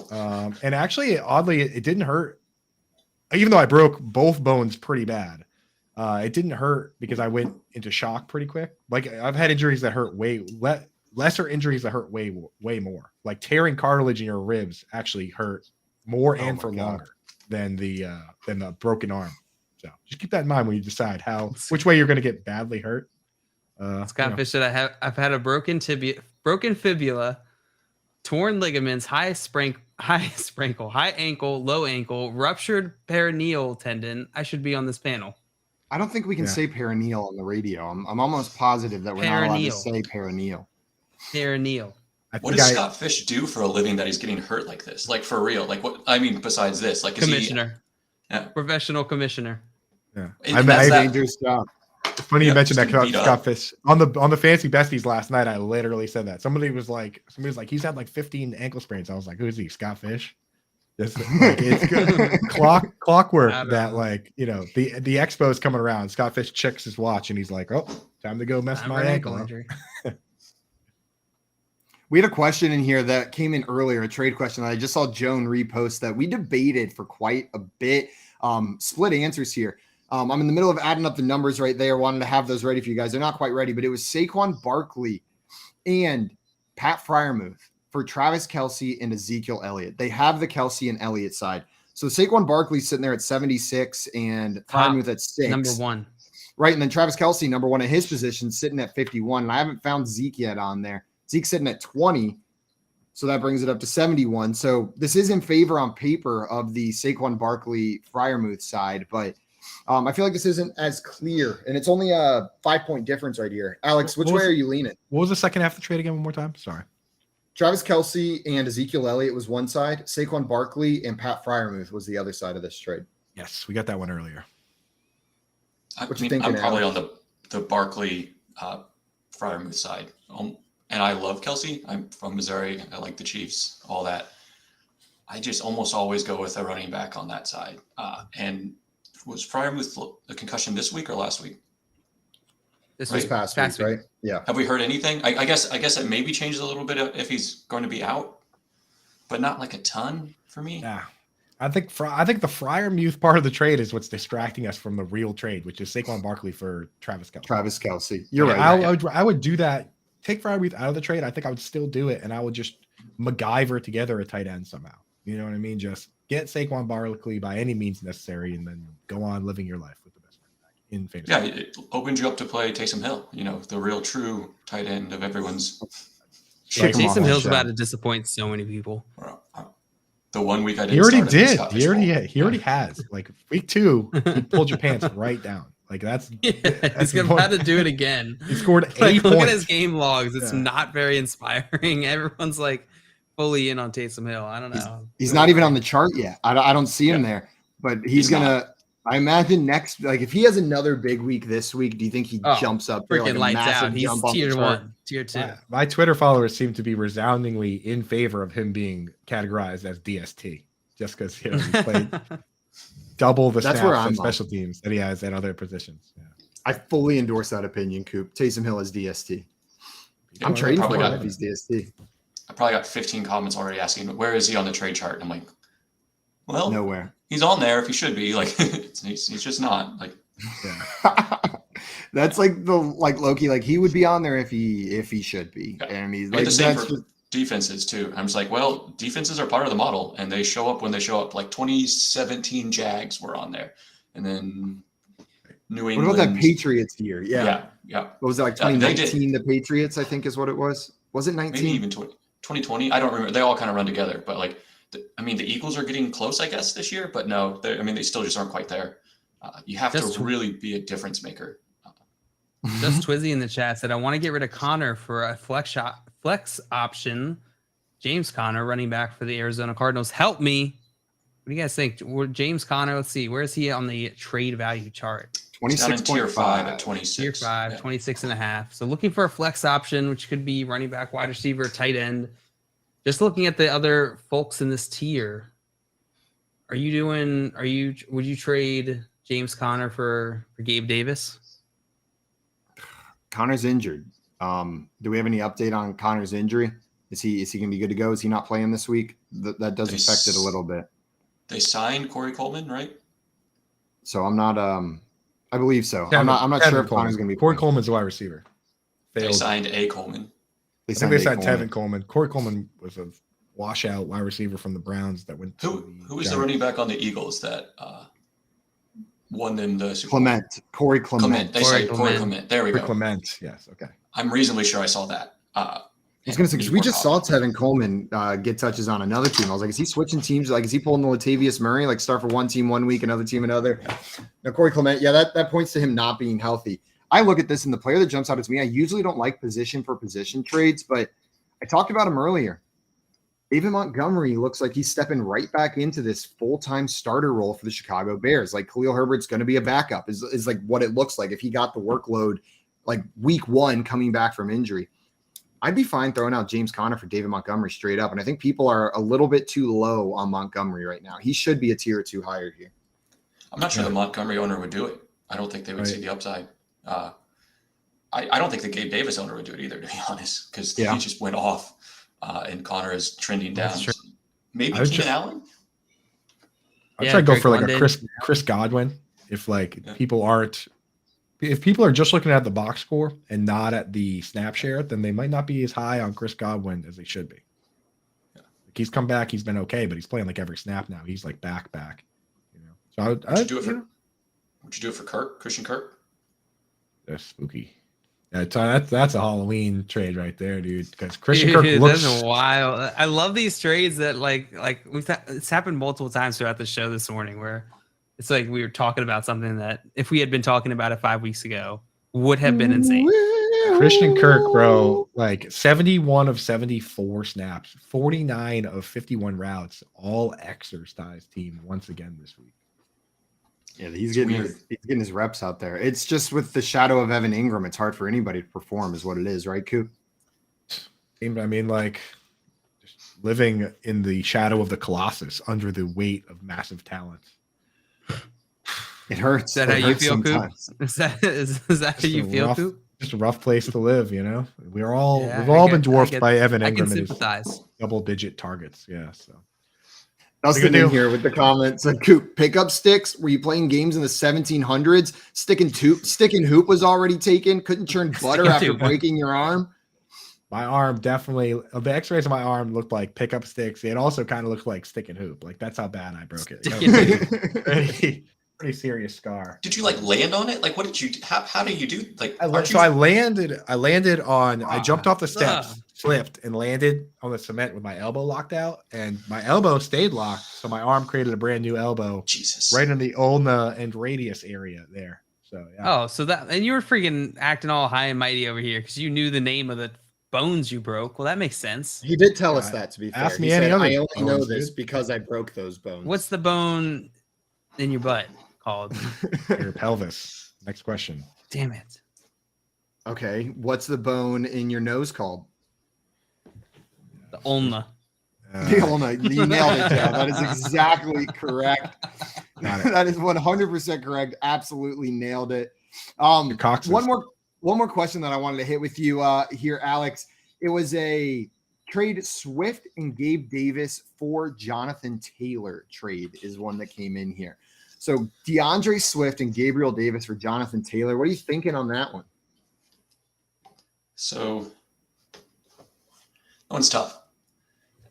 And actually, oddly, it didn't hurt. Even though I broke both bones pretty bad, it didn't hurt because I went into shock pretty quick. Like I've had injuries that hurt lesser injuries that hurt way more. Like tearing cartilage in your ribs actually hurt more and for longer than the broken arm. So just keep that in mind when you decide which way you're going to get badly hurt.
Scott Fish said, I've had a broken fibula, torn ligaments, high ankle, low ankle, ruptured perineal tendon. I should be on this panel.
I don't think we can say perineal on the radio. I'm almost positive that we're not allowed to say perineal.
Perineal.
What does Scott Fish do for a living that he's getting hurt like this? Like for real? Like what? I mean, besides this, like is
commissioner, professional commissioner.
Yeah,
that's dangerous job.
It's funny you mentioned that Scott Fish on the Fantasy Besties last night. I literally said that somebody was like, he's had like 15 ankle sprains. I was like, who is he? Scott Fish? Just like, it's good. Clockwork that like the expo is coming around. Scott Fish checks his watch and he's like, oh, time to go mess my ankle injury.
We had a question in here that came in earlier, a trade question that I just saw Joan repost that we debated for quite a bit. Split answers here. I'm in the middle of adding up the numbers right there. Wanted to have those ready for you guys. They're not quite ready, but it was Saquon Barkley and Pat Freiermuth for Travis Kelce and Ezekiel Elliott. They have the Kelce and Elliott side. So Saquon Barkley's sitting there at 76 and Freiermuth at 6.
Number 1.
Right, and then Travis Kelce, number 1 at his position, sitting at 51. And I haven't found Zeke yet on there. Zeke's sitting at 20, so that brings it up to 71. So this is in favor on paper of the Saquon Barkley Freiermuth side, but I feel like this isn't as clear, and it's only a 5-point difference right here. Alex, which way are you leaning?
What was the second half of the trade again? One more time. Sorry.
Travis Kelce and Ezekiel Elliott was one side. Saquon Barkley and Pat Freiermuth was the other side of this trade.
Yes, we got that one earlier.
I'm probably on the Barkley Freiermuth side. And I love Kelce. I'm from Missouri. I like the Chiefs, all that. I just almost always go with a running back on that side. And was Freiermuth a concussion this week or last week?
This past week, right? Yeah.
Have we heard anything? I guess it maybe changes a little bit if he's going to be out, but not like a ton for me.
Yeah. I think the Freiermuth part of the trade is what's distracting us from the real trade, which is Saquon Barkley for Travis Kelce.
You're right.
I would do that. Take Freiermuth out of the trade. I think I would still do it, and I would just MacGyver together a tight end somehow. You know what I mean? Just get Saquon Barkley by any means necessary, and then go on living your life with the best running back in fantasy.
Yeah, it opens you up to play Taysom Hill. The real true tight end of everyone's.
Taysom Hill's about to disappoint so many people.
The 1 week I didn't.
He already did. He already has. Like week 2, he pulled your pants right down. Like that's
he's about to do it again.
He scored 8 points.
Look at his game logs. It's not very inspiring. Everyone's like fully in on Taysom Hill. I don't know.
He's not even on the chart yet. I don't see him there, but he's gonna. I imagine next, like if he has another big week this week, do you think he jumps up there like a
lights
massive
out? He's
jump off
tier
the chart?
1, tier 2.
My Twitter followers seem to be resoundingly in favor of him being categorized as DST, just because he played double the snaps on special teams that he has at other positions. Yeah.
I fully endorse that opinion, Coop. Taysom Hill is DST. I'm trading for him if he's DST.
I probably got 15 comments already asking, where is he on the trade chart? And I'm like, well,
nowhere.
He's on there if he should be. Like, he's just not. Like,
that's like Loki. Like he would be on there if he should be. Yeah. And he's like
the same for defenses too. I'm just like, well, defenses are part of the model, and they show up when they show up. Like 2017 Jags were on there, and then New England.
What about that Patriots year?
Yeah.
What was it, like 2019? The Patriots, I think, is what it was. Was it 19?
Maybe even 2020. I don't remember. They all kind of run together, but like. The Eagles are getting close, I guess, this year, but no, they still just aren't quite there. You have to really be a difference maker.
Just Twizzy in the chat said, I want to get rid of Connor for a flex option. James Conner, running back for the Arizona Cardinals. Help me. What do you guys think? James Conner, let's see. Where is he on the trade value chart?
26.5
tier 5 at 26.
Tier 5, 26.5. So looking for a flex option, which could be running back, wide receiver, tight end. Just looking at the other folks in this tier, would you trade James Conner for Gabe Davis?
Connor's injured. Do we have any update on Connor's injury? Is he going to be good to go? Is he not playing this week? That does affect it a little bit.
They signed Corey Coleman, right?
So I'm not. I believe so. I'm not sure if Connor's going to be.
Corey Coleman's a wide receiver.
They signed a Coleman.
I think they signed Tevin Coleman. Corey Coleman was a washout wide receiver from the Browns that went.
Who was the running back on the Eagles that won them the Super Bowl?
Corey Clement.
They signed Corey Clement. There we go.
Clement. Yes. Okay.
I'm reasonably sure I saw that.
I was going to say, because we just saw Tevin Coleman get touches on another team. I was like, is he switching teams? Like, is he pulling the Latavius Murray, like start for one team 1 week, another team another? Now, Corey Clement, yeah, that points to him not being healthy. I look at this, and the player that jumps out at me, I usually don't like position for position trades, but I talked about him earlier. David Montgomery looks like he's stepping right back into this full-time starter role for the Chicago Bears. Like, Khalil Herbert's going to be a backup is like what it looks like if he got the workload like week 1 coming back from injury. I'd be fine throwing out James Conner for David Montgomery straight up. And I think people are a little bit too low on Montgomery right now. He should be a tier or 2 higher here.
I'm not sure the Montgomery owner would do it. I don't think they would see the upside. I don't think the Gabe Davis owner would do it either, to be honest, because he just went off and Conner is trending down. Maybe Keenan Allen?
I'd try to go for like a Chris Godwin if people aren't. If people are just looking at the box score and not at the snap share, then they might not be as high on Chris Godwin as they should be. Yeah. Like he's come back, he's been okay, but he's playing like every snap now. He's like back. You know, so would you
do it for Kirk, Christian Kirk?
That's spooky. That's a Halloween trade right there, dude. Because Christian Kirk looks
that's wild. I love these trades that it's happened multiple times throughout the show this morning where. It's like we were talking about something that if we had been talking about it 5 weeks ago would have been insane.
Christian Kirk, bro, like 71 of 74 snaps, 49 of 51 routes, all exercise team once again this week.
Yeah, he's getting his reps out there. It's just with the shadow of Evan Ingram, it's hard for anybody to perform is what it is, right, Coop?
I mean, like just living in the shadow of the Colossus under the weight of massive talent.
It hurts.
Is that how you feel, Coop? Is that how you feel, Coop?
Just a rough place to live, you know. We've all been dwarfed by Evan Ingram and his double-digit targets. Yeah, so.
Dustin in here with the comments. Coop, pickup sticks. Were you playing games in the 1700s? Stick and hoop was already taken. Couldn't churn butter after breaking your arm.
My arm definitely. The X-rays of my arm looked like pickup sticks. It also kind of looked like stick and hoop. Like that's how bad I broke it. Pretty serious scar.
Did you land on it? Like, what did you? How do you do? Like,
I landed on. I jumped off the steps, slipped, and landed on the cement with my elbow locked out, and my elbow stayed locked. So my arm created a brand new elbow.
Jesus.
Right in the ulna and radius area there. So yeah.
Oh, so and you were freaking acting all high and mighty over here because you knew the name of the bones you broke. Well, that makes sense.
He did tell us that. To be fair,
ask me any other.
I only know this because I broke those bones.
What's the bone in your butt called?
Your pelvis. Next question.
Damn it.
Okay, what's the bone in your nose called?
The ulna.
The ulna. You nailed it, Joe. That is exactly correct. That is 100% correct. Absolutely nailed it. One more question that I wanted to hit with you here, Alex. It was a trade Swift and Gabe Davis for Jonathan Taylor trade is one that came in here. So DeAndre Swift and Gabriel Davis for Jonathan Taylor. What are you thinking on that one?
So that one's tough.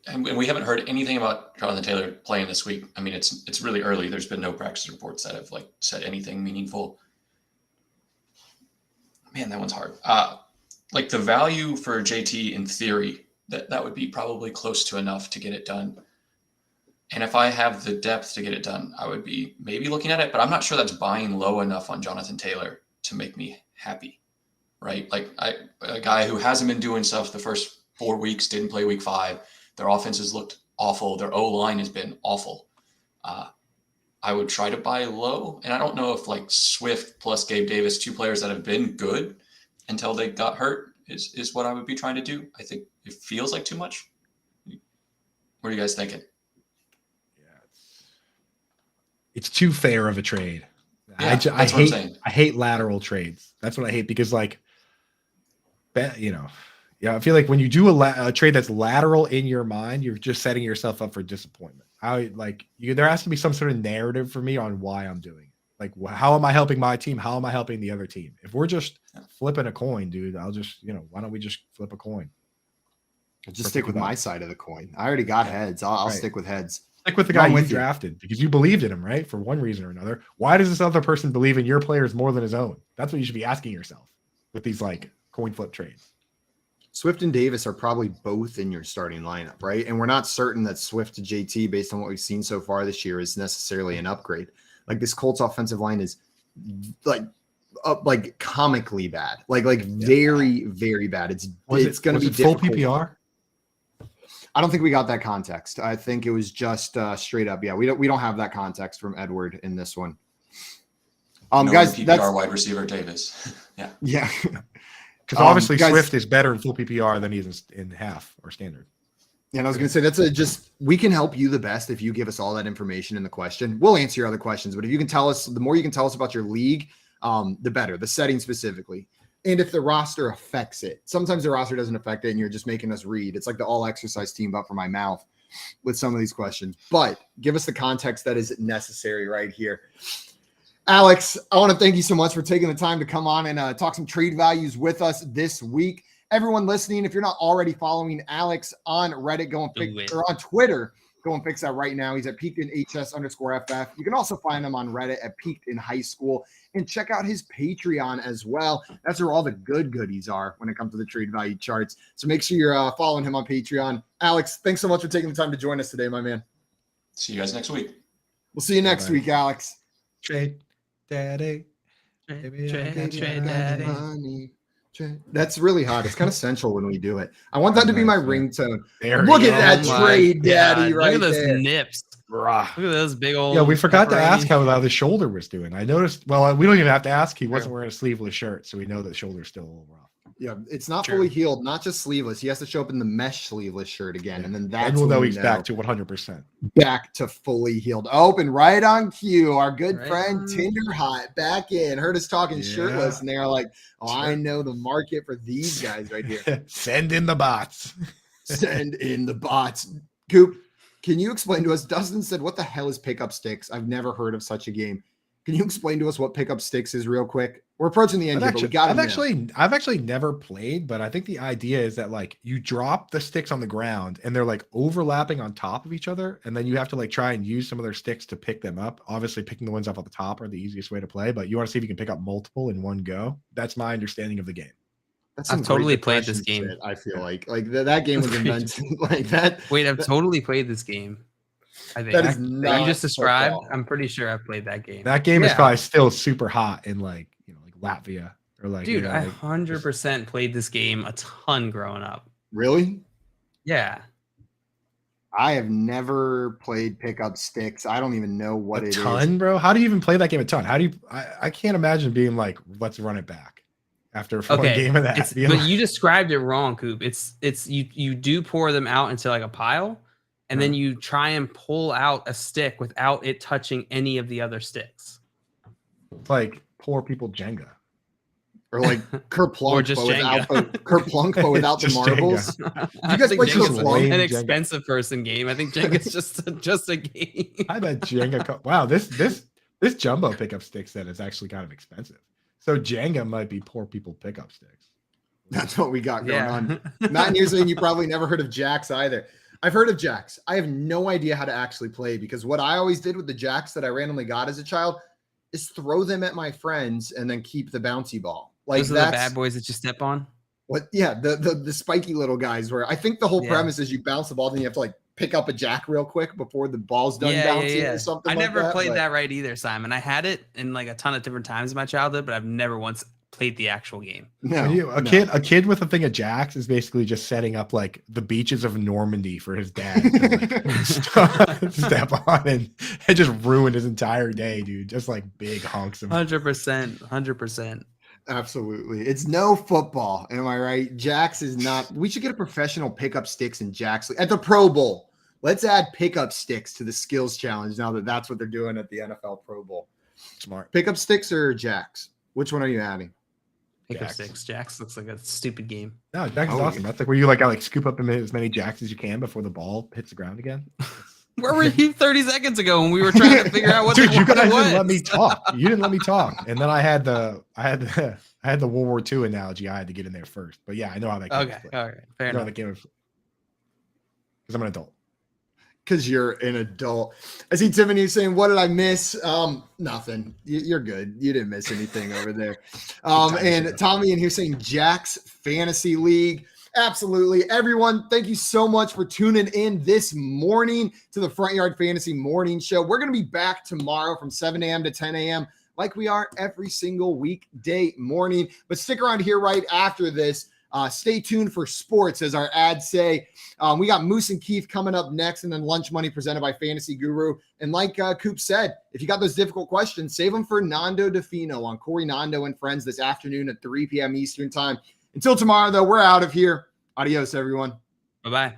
And we haven't heard anything about Jonathan Taylor playing this week. I mean, it's really early. There's been no practice reports that have said anything meaningful. Man, that one's hard. The value for JT in theory, that would be probably close to enough to get it done. And if I have the depth to get it done, I would be maybe looking at it, but I'm not sure that's buying low enough on Jonathan Taylor to make me happy, right? A guy who hasn't been doing stuff the first 4 weeks, didn't play week 5. Their offenses looked awful. Their O-line has been awful. I would try to buy low. And I don't know if Swift plus Gabe Davis, 2 players that have been good until they got hurt is what I would be trying to do. I think it feels like too much. What are you guys thinking?
It's too fair of a trade.
Yeah,
I hate lateral trades. That's what I hate because Yeah, I feel like when you do a trade that's lateral in your mind, you're just setting yourself up for disappointment. There has to be some sort of narrative for me on why I'm doing it. Like, how am I helping my team? How am I helping the other team? If we're just flipping a coin, dude, I'll just, why don't we just flip a coin?
I'll just stick with my side of the coin. I already got heads. I'll stick with heads.
Stick with the guy you drafted because you believed in him, right? For one reason or another. Why does this other person believe in your players more than his own? That's what you should be asking yourself with these coin flip trades.
Swift and Davis are probably both in your starting lineup, right? And we're not certain that Swift to JT, based on what we've seen so far this year, is necessarily an upgrade. Like this Colts offensive line is like comically bad, very, very bad. It's going to be
full
difficult.
PPR.
I don't think we got that context. I think it was just straight up. Yeah, we don't have that context from Edward in this one. Guys,
PPR
that's
wide receiver Davis.
yeah.
Because obviously Swift is better in full PPR than he is in half or standard.
Yeah, and I was going to say we can help you the best if you give us all that information in the question. We'll answer your other questions, but if you can tell us, the more you can tell us about your league, the better. The setting specifically, and if the roster affects it. Sometimes the roster doesn't affect it, and you're just making us read. It's like the all exercise team, but for my mouth with some of these questions. But give us the context that is necessary right here. Alex, I want to thank you so much for taking the time to come on and talk some trade values with us this week. Everyone listening, if you're not already following Alex on Reddit, go and or on Twitter, go and fix that right now. He's at PeakedInHS_FF. You can also find him on Reddit at Peaked in High School, and check out his Patreon as well. That's where all the good goodies are when it comes to the trade value charts. So make sure you're following him on Patreon. Alex, thanks so much for taking the time to join us today, my man.
See you guys next week.
We'll see you next week, Alex.
Trade daddy.
Trade daddy.
Money. That's really hot. It's kind of sensual when we do it. I want that to be my ringtone.
Look
at that trade daddy right
Look at those
there.
nips. Look at those big old.
Yeah, we forgot to ask how the shoulder was doing. I noticed. Well, we don't even have to ask. He wasn't wearing a sleeveless shirt, so we know that the shoulder's still a little rough.
Yeah, it's not fully healed, not just sleeveless. He has to show up in the mesh sleeveless shirt again, and then that's
and we'll
when
know
we
he's back to 100%.
Back to fully healed. Open right on cue. Our good friend Tinder Hot back in. Heard us talking shirtless, and they're like, "Oh, I know the market for these guys right here."
Send in the bots.
Send in the bots. Coop, can you explain to us? Dustin said, "What the hell is pickup sticks? I've never heard of such a game." Can you explain to us what pickup sticks is real quick? We're approaching the end here, but we got
I've actually never played, but I think the idea is that you drop the sticks on the ground and they're overlapping on top of each other, and then you have to try and use some of their sticks to pick them up. Obviously, picking the ones up at the top are the easiest way to play, but you want to see if you can pick up multiple in one go. That's my understanding of the game.
I've totally played this game.
Shit, I feel like that game was invented like that.
Wait, I've totally played this game. I think
that is
that you just described. I'm pretty sure I've played that game.
That game is probably still super hot in Latvia or
dude. I 100% played this game a ton growing up.
Really?
Yeah.
I have never played pickup sticks. I don't even know what it is.
A ton, bro. How do you even play that game a ton? How do you? I can't imagine being let's run it back after one game of that.
But you described it wrong, Coop. It's you do pour them out into a pile. And then you try and pull out a stick without it touching any of the other sticks.
It's like poor people Jenga.
Or Kerplunk, but without the marbles.
You guys play Kerplunk? An expensive person game. I think Jenga's just a game.
I bet Jenga. Wow, this jumbo pickup stick set is actually kind of expensive. So Jenga might be poor people pickup sticks.
That's what we got going on. Matt, and you're saying you probably never heard of Jacks either. I've heard of Jacks. I have no idea how to actually play, because what I always did with the Jacks that I randomly got as a child is throw them at my friends and then keep the bouncy ball.
Those are the bad boys that you step on?
What? Yeah, the spiky little guys where I think the whole premise is you bounce the ball, then you have to pick up a jack real quick before the ball's done bouncing or something.
I never played that right either, Simon. I had it in a ton of different times in my childhood, but I've never once played the actual game.
A kid with a thing of jacks is basically just setting up the beaches of Normandy for his dad to step on and just ruin his entire day, dude. Just big honks of
100%.
Absolutely. It's no football. Am I right? Jacks is not. We should get a professional pickup sticks and jacks at the Pro Bowl. Let's add pickup sticks to the skills challenge now that that's what they're doing at the NFL Pro Bowl.
Smart.
Pickup sticks or jacks? Which one are you adding?
Pick up 6. Jacks looks like a stupid game.
No, Jacks is awesome. That's like where you like scoop up as many Jacks as you can before the ball hits the ground again.
Where were you 30 seconds ago when we were trying to figure out what
Dude, you guys
was?
didn't let me talk. You didn't let me talk. And then I had the World War II analogy I had to get in there first. But yeah, I know how that game is played.
All right. Fair enough.
Because I'm an adult.
Because you're an adult. I see Tiffany saying, what did I miss? Nothing. You're good. You didn't miss anything over there. And Tommy in here saying Jack's Fantasy League. Absolutely. Everyone, thank you so much for tuning in this morning to the Front Yard Fantasy Morning Show. We're going to be back tomorrow from 7 a.m. to 10 a.m. like we are every single weekday morning. But stick around here right after this. Stay tuned for sports, as our ads say. We got Moose and Keith coming up next, and then Lunch Money presented by Fantasy Guru. And like Coop said, if you got those difficult questions, save them for Nando DeFino on Corey Nando and Friends this afternoon at 3 p.m. Eastern Time. Until tomorrow, though, we're out of here. Adios, everyone.
Bye-bye.